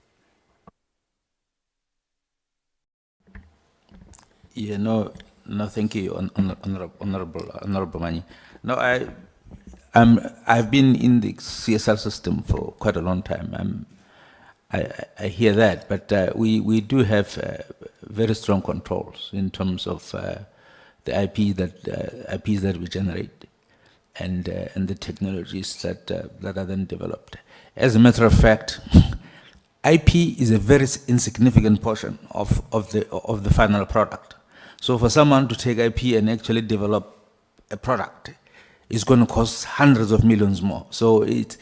Yeah, no, thank you, Honorable Mani. No, I've been in the CSR system for quite a long time. I hear that, but we do have very strong controls in terms of the IPs that we generate and the technologies that are then developed. As a matter of fact, IP is a very insignificant portion of the final product. So for someone to take IP and actually develop a product, it's going to cost hundreds of millions more. So it's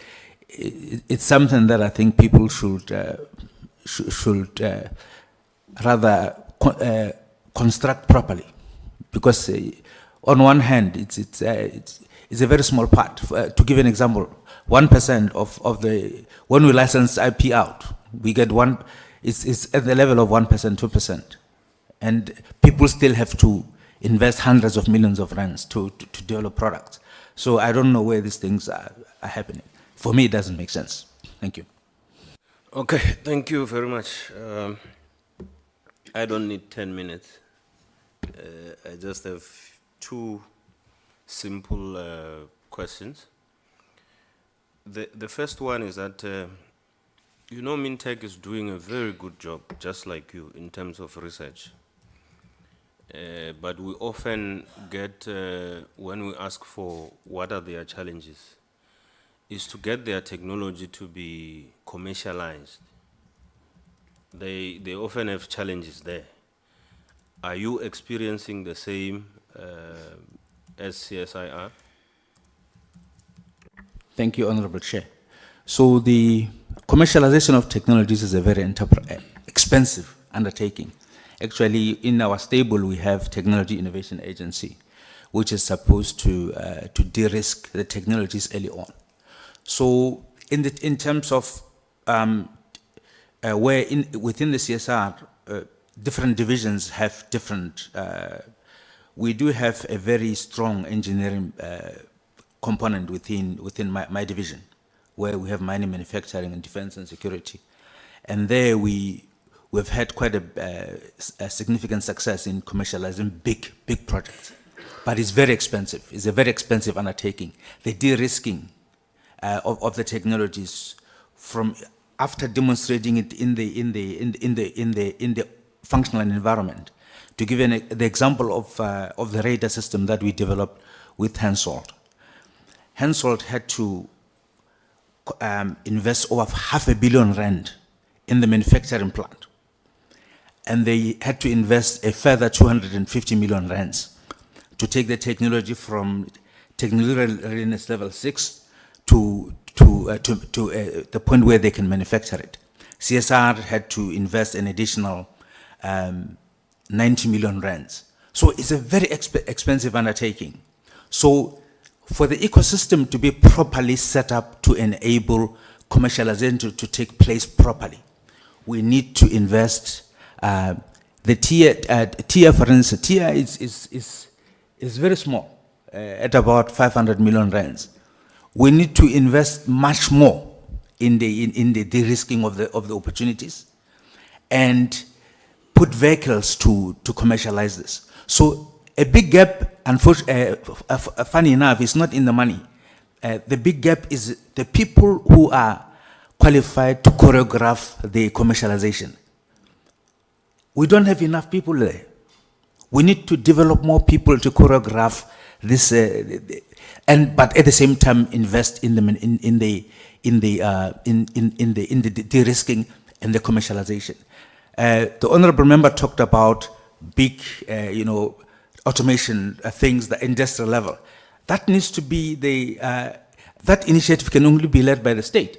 something that I think people should rather construct properly, because on one hand it's a very small part. To give an example, 1% of the, when we license IP out, we get it's at the level of 1%, 2%, and people still have to invest hundreds of millions of rands to develop products. So I don't know where these things are happening. For me, it doesn't make sense. Thank you. Okay, thank you very much. I don't need 10 minutes. I just have two simple questions. The first one is that, you know, Mintech is doing a very good job, just like you, in terms of research. But we often get, when we ask for what are their challenges, is to get their technology to be commercialized. they often have challenges there. Are you experiencing the same as CSIR? Thank you, Honorable Chair. So the commercialization of technologies is a very expensive undertaking. Actually, in our stable, we have Technology Innovation Agency, which is supposed to de-risk the technologies early on. So in terms of where within the CSR, different divisions have different, we do have a very strong engineering component within my division, where we have mining, manufacturing, and defense and security. And there we've had quite a significant success in commercializing big projects. But it's very expensive. It's a very expensive undertaking. The de-risking of the technologies from after demonstrating it in the functional environment. To give the example of the radar system that we developed with Hensoldt. Hensoldt had to invest over R500 million in the manufacturing plant. And they had to invest a further 250 million rands to take the technology from technology readiness level 6 to the point where they can manufacture it. CSR had to invest an additional 90 million rands. So it's a very expensive undertaking. So for the ecosystem to be properly set up to enable commercialization to take place properly, we need to invest. The tier, for instance, tier is very small, at about 500 million rands. We need to invest much more in the de-risking of the opportunities and put vehicles to commercialize this. So a big gap, unfortunately, funny enough, is not in the money. The big gap is the people who are qualified to choreograph the commercialization. We don't have enough people there. We need to develop more people to choreograph this, but at the same time invest in the de-risking and the commercialization. The honourable member talked about big, automation things, the industrial level. That needs to be that initiative can only be led by the state.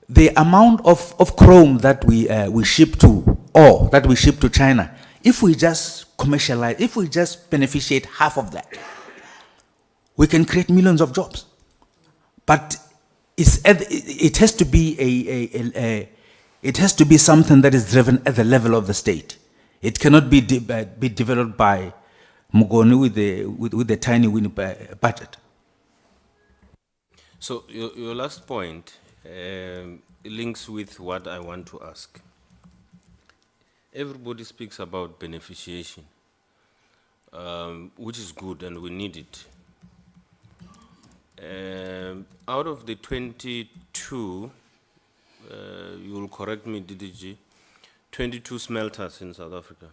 The amount of chrome that we ship to, or that we ship to China, if we just commercialize, if we just beneficiate half of that, we can create millions of jobs. But it has to be it has to be something that is driven at the level of the state. It cannot be developed by Mugoni with the tiny budget. So your last point links with what I want to ask. Everybody speaks about beneficiation, which is good and we need it. Out of the 22, you will correct me, DDG, 22 smelters in South Africa.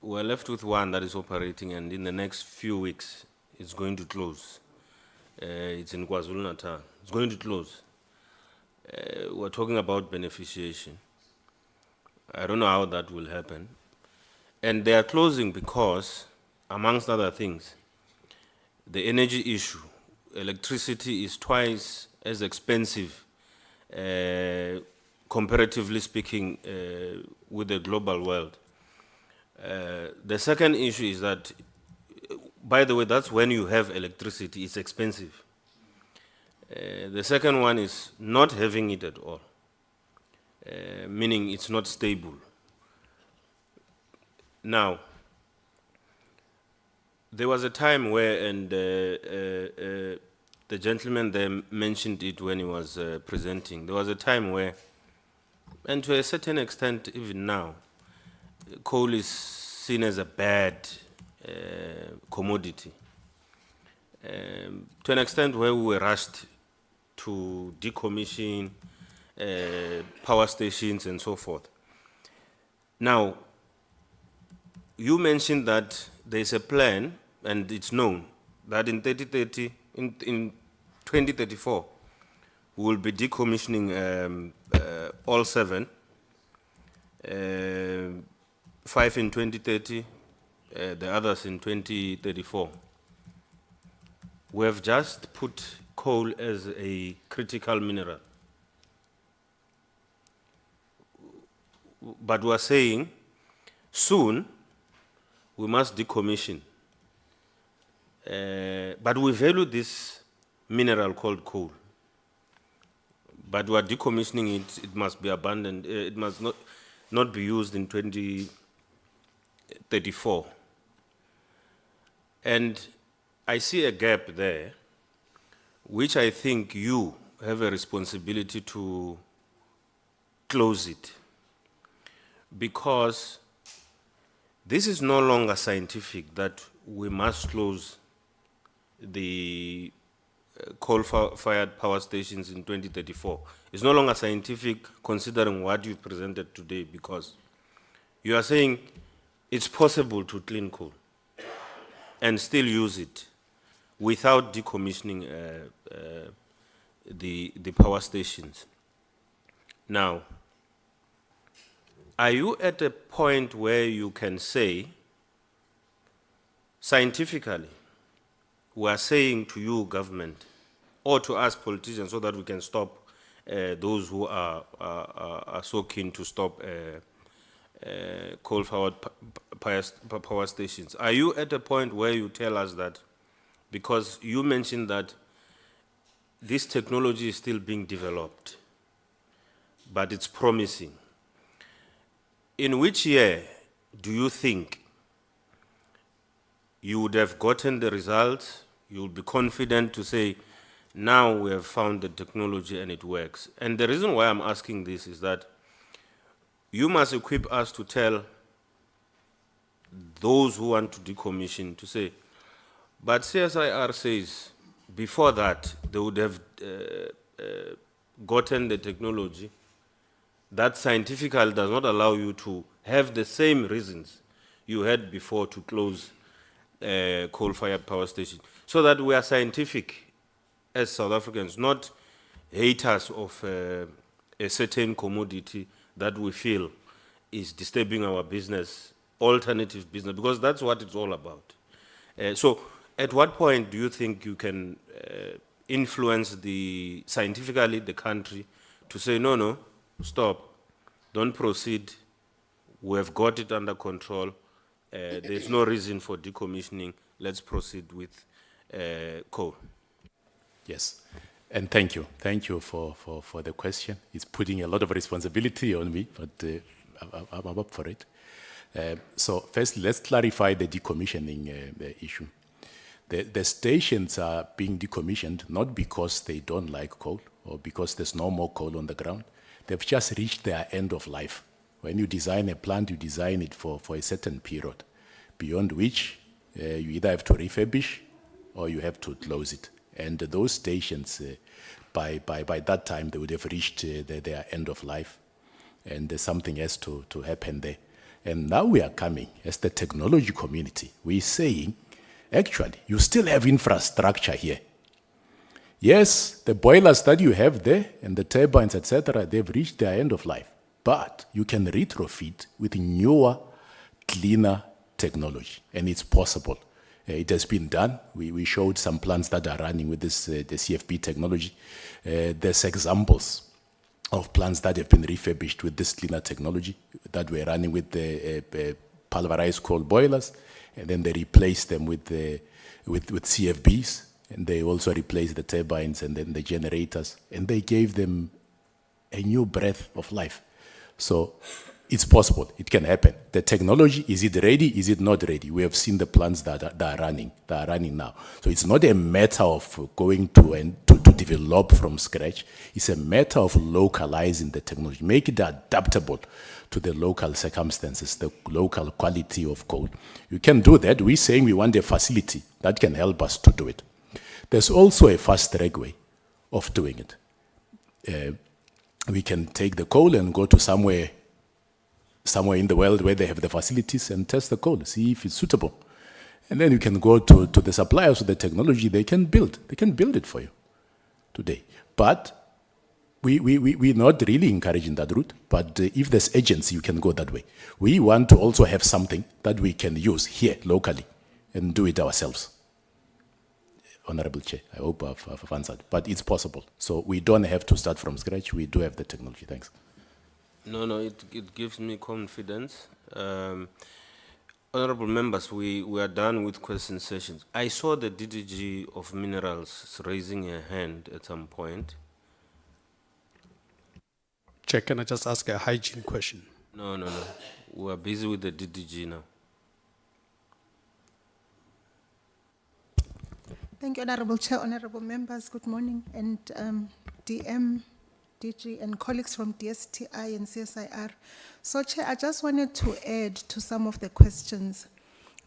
We're left with one that is operating, and in the next few weeks, it's going to close. It's in KwaZulu-Natal. It's going to close. We're talking about beneficiation. I don't know how that will happen. And they are closing because, amongst other things, the energy issue. Electricity is twice as expensive, comparatively speaking, with the global world. The second issue is that, by the way, that's when you have electricity, it's expensive. The second one is not having it at all, meaning it's not stable. Now, there was a time where, and the gentleman there mentioned it when he was presenting, there was a time where, and to a certain extent even now, coal is seen as a bad commodity. To an extent where we were rushed to decommission power stations and so forth. Now, you mentioned that there's a plan, and it's known, that in 2030, in 2034, we will be decommissioning all 7, 5 in 2030, the others in 2034. We have just put coal as a critical mineral. But we are saying soon we must decommission. But we value this mineral called coal. But we are decommissioning it, it must be abandoned, it must not be used in 2034. And I see a gap there, which I think you have a responsibility to close it. Because this is no longer scientific that we must close the coal-fired power stations in 2034. It's no longer scientific considering what you presented today, because you are saying it's possible to clean coal and still use it without decommissioning the power stations. Now, are you at a point where you can say, scientifically, we are saying to you, government, or to us politicians, so that we can stop those who are so keen to stop coal-fired power stations. Are you at a point where you tell us that, because you mentioned that this technology is still being developed, but it's promising. In which year do you think you would have gotten the results, you will be confident to say, now we have found the technology and it works? And the reason why I'm asking this is that you must equip us to tell those who want to decommission to say, but CSIR says before that they would have gotten the technology that scientifically does not allow you to have the same reasons you had before to close coal-fired power station. So that we are scientific as South Africans, not haters of a certain commodity that we feel is disturbing our business, alternative business, because that's what it's all about. So at what point do you think you can influence scientifically the country to say, no, stop, don't proceed, we have got it under control, there's no reason for decommissioning, let's proceed with coal? Yes, and thank you. Thank you for the question. It's putting a lot of responsibility on me, but I'm up for it. So first, let's clarify the decommissioning issue. The stations are being decommissioned not because they don't like coal or because there's no more coal on the ground. They've just reached their end of life. When you design a plant, you design it for a certain period, beyond which you either have to refurbish or you have to close it. And those stations, by that time, they would have reached their end of life, and something has to happen there. And now we are coming, as the technology community, we're saying, actually, you still have infrastructure here. Yes, the boilers that you have there, and the turbines, etc., they've reached their end of life. But you can retrofit with newer, cleaner technology, and it's possible. It has been done. We showed some plants that are running with this the CFP technology. There's examples of plants that have been refurbished with this cleaner technology that were running with the pulverized coal boilers, and then they replaced them with CFBs, and they also replaced the turbines and then the generators, and they gave them a new breath of life. So it's possible, it can happen. The technology, is it ready, is it not ready? We have seen the plants that are running now. So it's not a matter of going to develop from scratch. It's a matter of localizing the technology, make it adaptable to the local circumstances, the local quality of coal. You can do that. We're saying we want a facility that can help us to do it. There's also a fast-track way of doing it. We can take the coal and go to somewhere in the world where they have the facilities and test the coal, see if it's suitable. And then you can go to the suppliers of the technology, they can build it for you. today. But we're not really encouraging that route, but if there's agency, you can go that way. We want to also have something that we can use here locally and do it ourselves. Honorable Chair, I hope I've answered, but it's possible. So we don't have to start from scratch. We do have the technology. Thanks. No, it gives me confidence. Honorable members, we are done with question sessions. I saw the DDG of Minerals raising a hand at some point. Chair, can I just ask a hygiene question? No. We are busy with the DDG now. Thank you, Honorable Chair, Honorable Members. Good morning. And DM, DG, and colleagues from DSTI and CSIR. So, Chair, I just wanted to add to some of the questions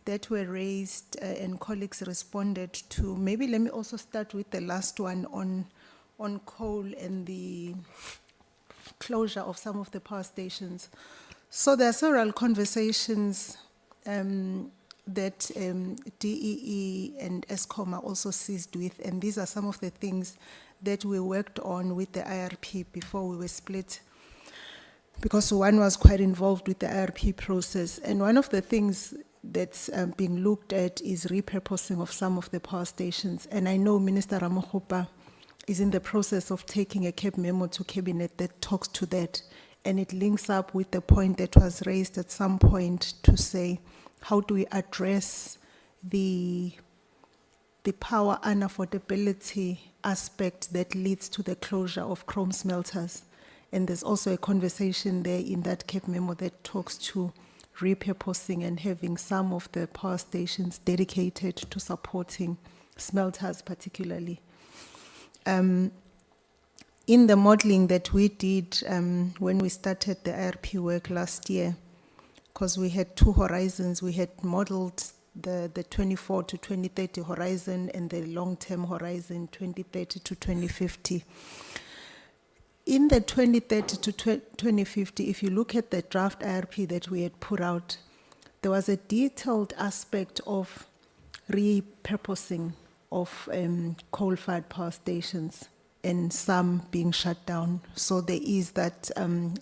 that were raised and colleagues responded to. Maybe let me also start with the last one on coal and the closure of some of the power stations. So there are several conversations that DEE and ESCOM are also seized with, and these are some of the things that we worked on with the IRP before we were split, because one was quite involved with the IRP process. And one of the things that's being looked at is repurposing of some of the power stations. And I know Minister Ramokgopa is in the process of taking a CAB memo to Cabinet that talks to that. And it links up with the point that was raised at some point to say, how do we address the power unaffordability aspect that leads to the closure of chrome smelters? And there's also a conversation there in that CAB memo that talks to repurposing and having some of the power stations dedicated to supporting smelters particularly. In the modeling that we did when we started the IRP work last year, because we had two horizons, we had modeled the 24 to 2030 horizon and the long-term horizon 2030 to 2050. In the 2030 to 2050, if you look at the draft IRP that we had put out, there was a detailed aspect of repurposing of coal-fired power stations and some being shut down. So there is that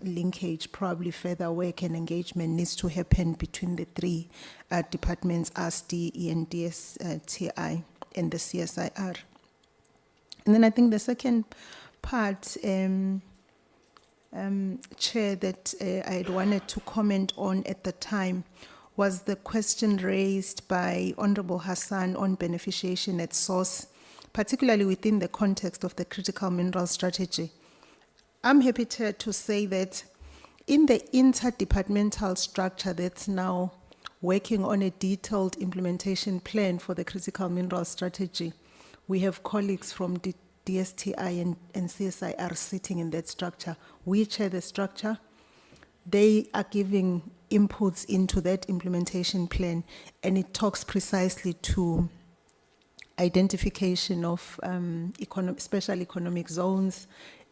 linkage, probably further work and engagement needs to happen between the three departments, us, DE and DSTI and the CSIR. And then I think the second part, Chair, that I had wanted to comment on at the time was the question raised by Honorable Hassan on beneficiation at source, particularly within the context of the critical mineral strategy. I'm happy to say that in the interdepartmental structure that's now working on a detailed implementation plan for the critical mineral strategy, we have colleagues from the DSTI and CSIR sitting in that structure. We chair the structure. They are giving inputs into that implementation plan, and it talks precisely to identification of special economic zones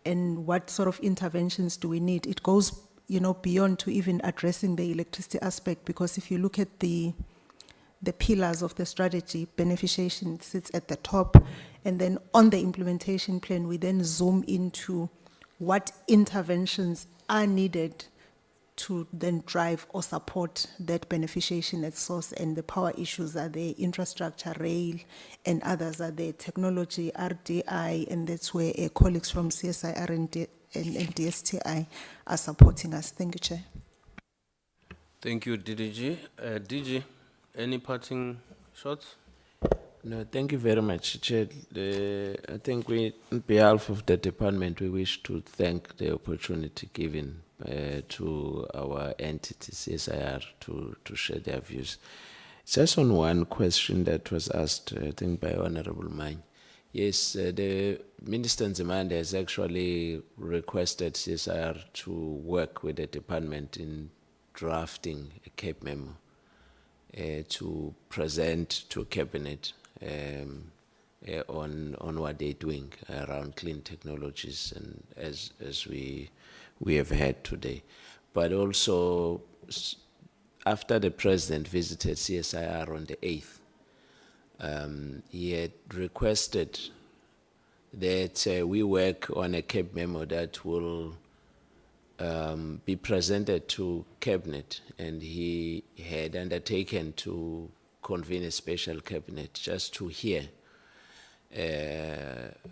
and what sort of interventions do we need. It goes, beyond to even addressing the electricity aspect, because if you look at the pillars of the strategy, beneficiation sits at the top, and then on the implementation plan, we then zoom into what interventions are needed to then drive or support that beneficiation at source. And the power issues are there, infrastructure, rail, and others are there, technology, RDI, and that's where colleagues from CSIR and DSTI are supporting us. Thank you, Chair. Thank you, DDG. DG, any parting shots? No, thank you very much, Chair. I think on behalf of the department, we wish to thank the opportunity given to our entity, CSIR, to share their views. Just on one question that was asked, I think, by Honorable Mine. Yes, the Minister Nzimande has actually requested CSIR to work with the department in drafting a CAB memo to present to Cabinet on what they're doing around clean technologies, and as we have had today. But also, after the President visited CSIR on the 8th, he had requested that we work on a CAB memo that will be presented to Cabinet, and he had undertaken to convene a special cabinet just to hear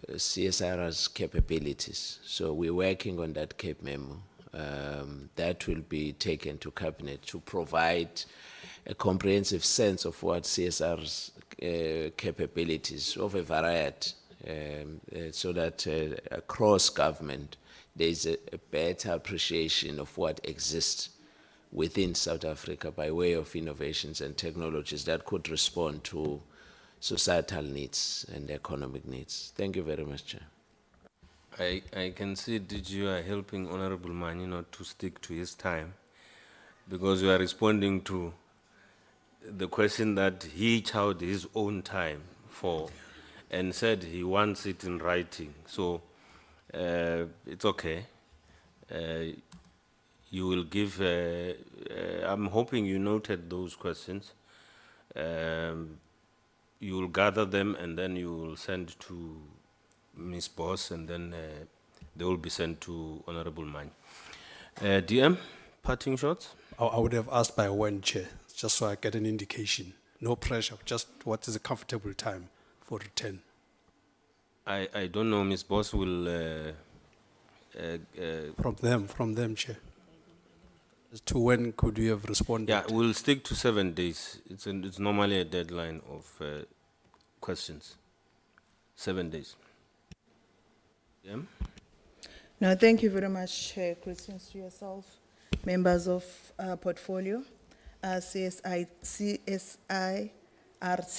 CSIR's capabilities. So we're working on that CAB memo. That will be taken to Cabinet to provide a comprehensive sense of what CSR's capabilities of a variety, so that across government there is a better appreciation of what exists within South Africa by way of innovations and technologies that could respond to societal needs and economic needs. Thank you very much, Chair. I can see that you are helping Honorable Mani not to stick to his time, because you are responding to the question that he chose his own time for and said he wants it in writing. So it's okay. You will give, I'm hoping you noted those questions. You will gather them and then you will send to Ms. Boss, and then they will be sent to Honorable Mani. DM, parting shots? I would have asked by when, Chair, just so I get an indication. No pressure, just what is a comfortable time for return. I don't know, Ms. Boss will... From them, Chair. As to when could we have responded? Yeah, we'll stick to 7 days. It's normally a deadline of questions. 7 days. Yeah? No, thank you very much, Chair. Questions to yourself, members of Portfolio, CSIR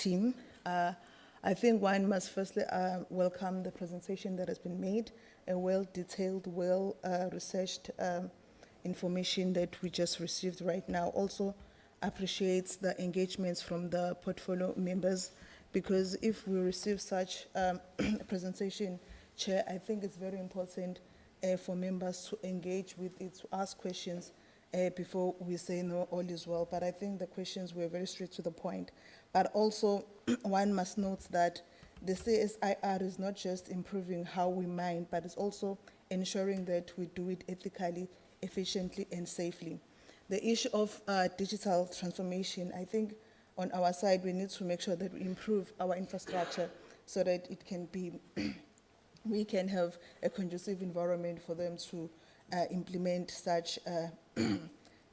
team. I think one must firstly welcome the presentation that has been made, a well-detailed, well-researched information that we just received right now. Also appreciates the engagements from the Portfolio members, because if we receive such a presentation, Chair, I think it's very important for members to engage with it, to ask questions before we say no, all is well. But I think the questions were very straight to the point. But also, one must note that the CSIR is not just improving how we mine, but it's also ensuring that we do it ethically, efficiently, and safely. The issue of digital transformation, I think on our side, we need to make sure that we improve our infrastructure so that it can be we can have a conducive environment for them to implement such a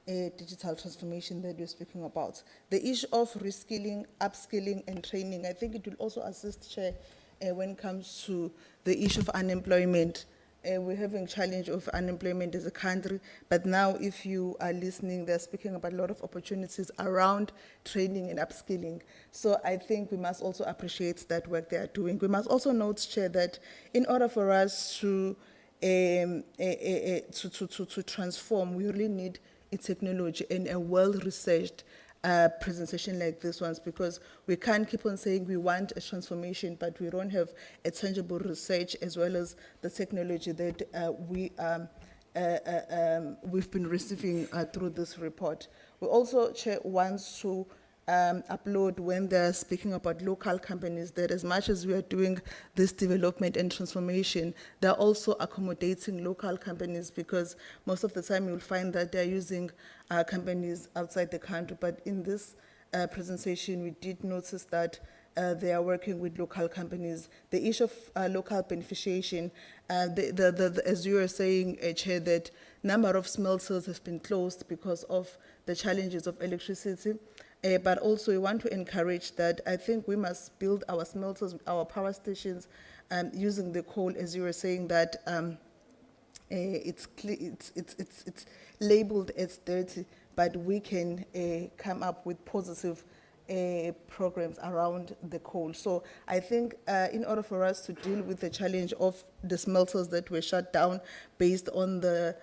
digital transformation that we're speaking about. The issue of reskilling, upskilling, and training, I think it will also assist, Chair, when it comes to the issue of unemployment. We're having challenge of unemployment as a country, but now if you are listening, they're speaking about a lot of opportunities around training and upskilling. So I think we must also appreciate that work they are doing. We must also note, Chair, that in order for us to transform, we really need a technology and a well-researched presentation like this one, because we can't keep on saying we want a transformation, but we don't have a tangible research as well as the technology that we've been receiving through this report. We also, Chair, want to upload when they're speaking about local companies that as much as we are doing this development and transformation, they're also accommodating local companies, because most of the time you'll find that they're using companies outside the country. But in this presentation, we did notice that they are working with local companies. The issue of local beneficiation, as you were saying, Chair, that number of smelters has been closed because of the challenges of electricity. But also we want to encourage that I think we must build our smelters, our power stations, using the coal, as you were saying, that it's labeled as dirty, but we can come up with positive programs around the coal. So I think in order for us to deal with the challenge of the smelters that were shut down based on the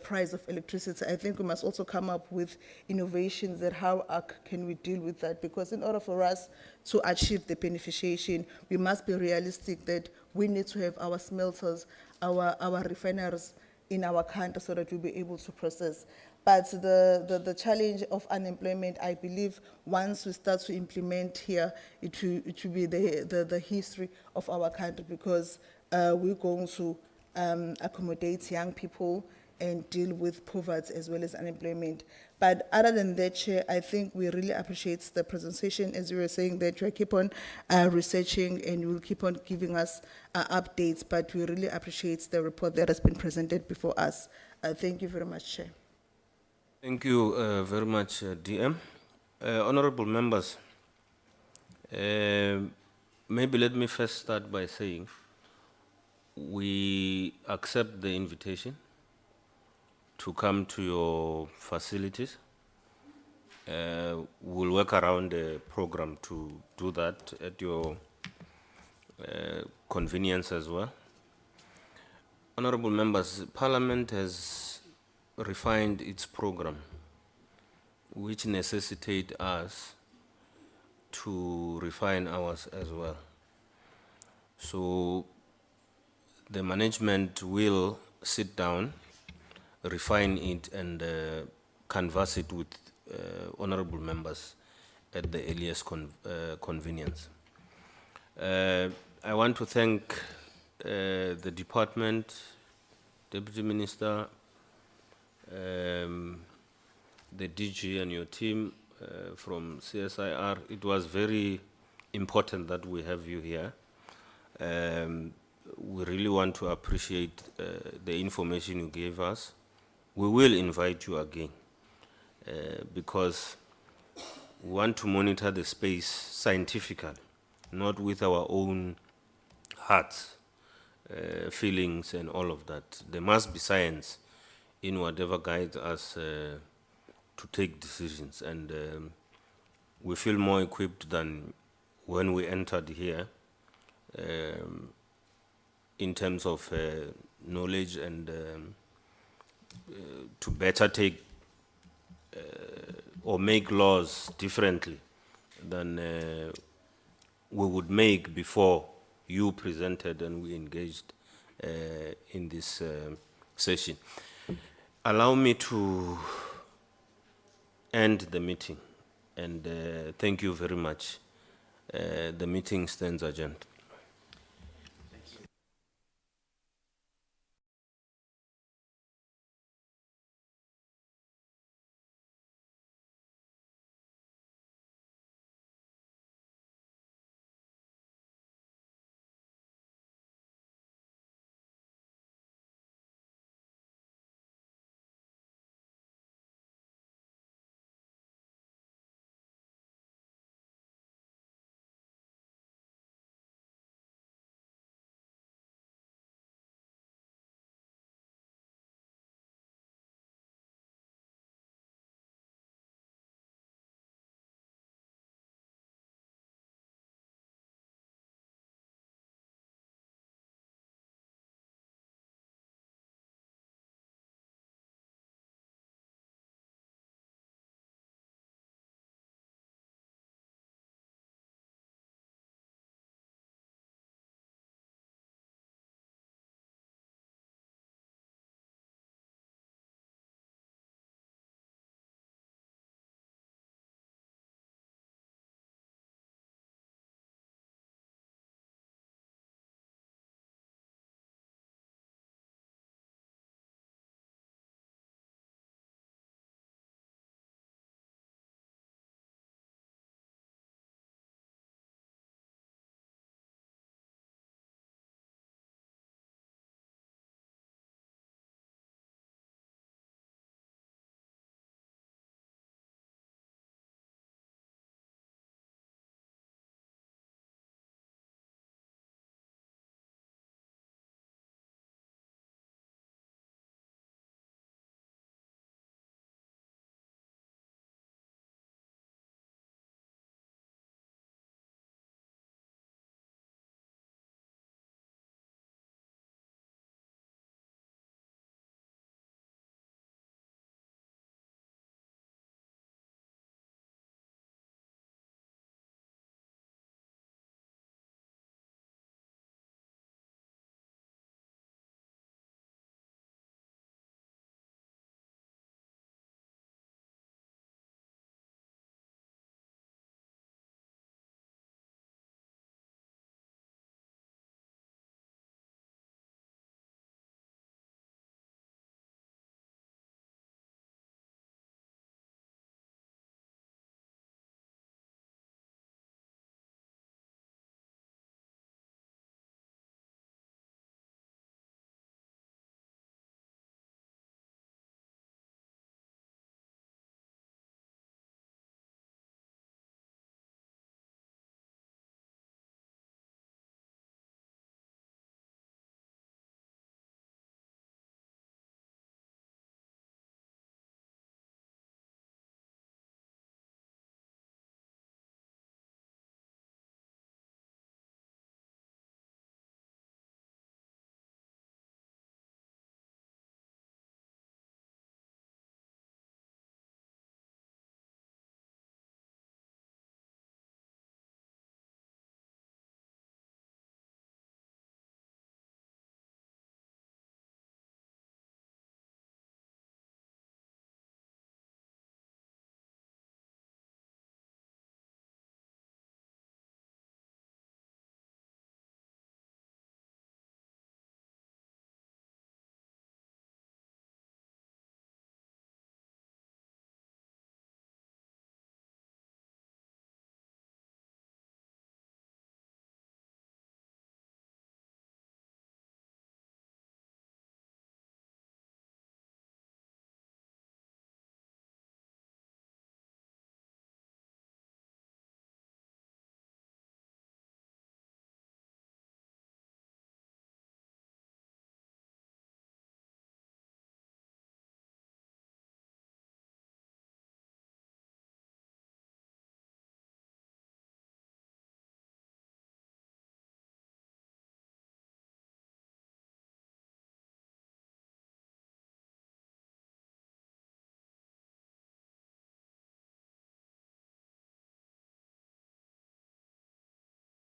price of electricity, I think we must also come up with innovations that how can we deal with that, because in order for us to achieve the beneficiation, we must be realistic that we need to have our smelters, our refineries in our country so that we'll be able to process. But the challenge of unemployment, I believe once we start to implement here, it will be the history of our country, because we're going to accommodate young people and deal with poverty as well as unemployment. But other than that, Chair, I think we really appreciate the presentation, as you were saying, that you keep on researching and you will keep on giving us updates, but we really appreciate the report that has been presented before us. Thank you very much, Chair. Thank you very much, DM. Honorable members, maybe let me first start by saying we accept the invitation to come to your facilities. We'll work around the program to do that at your convenience as well. Honorable members, Parliament has refined its program, which necessitate us to refine ours as well. So the management will sit down, refine it, and canvass it with honorable members at the earliest convenience. I want to thank the department, Deputy Minister, the DG and your team from CSIR. It was very important that we have you here. We really want to appreciate the information you gave us. We will invite you again because we want to monitor the space scientifically, not with our own hearts, feelings, and all of that. There must be science in whatever guides us to take decisions, and we feel more equipped than when we entered here in terms of knowledge and to better take or make laws differently than we would make before you presented and we engaged in this session. Allow me to end the meeting, and thank you very much. The meeting stands adjourned.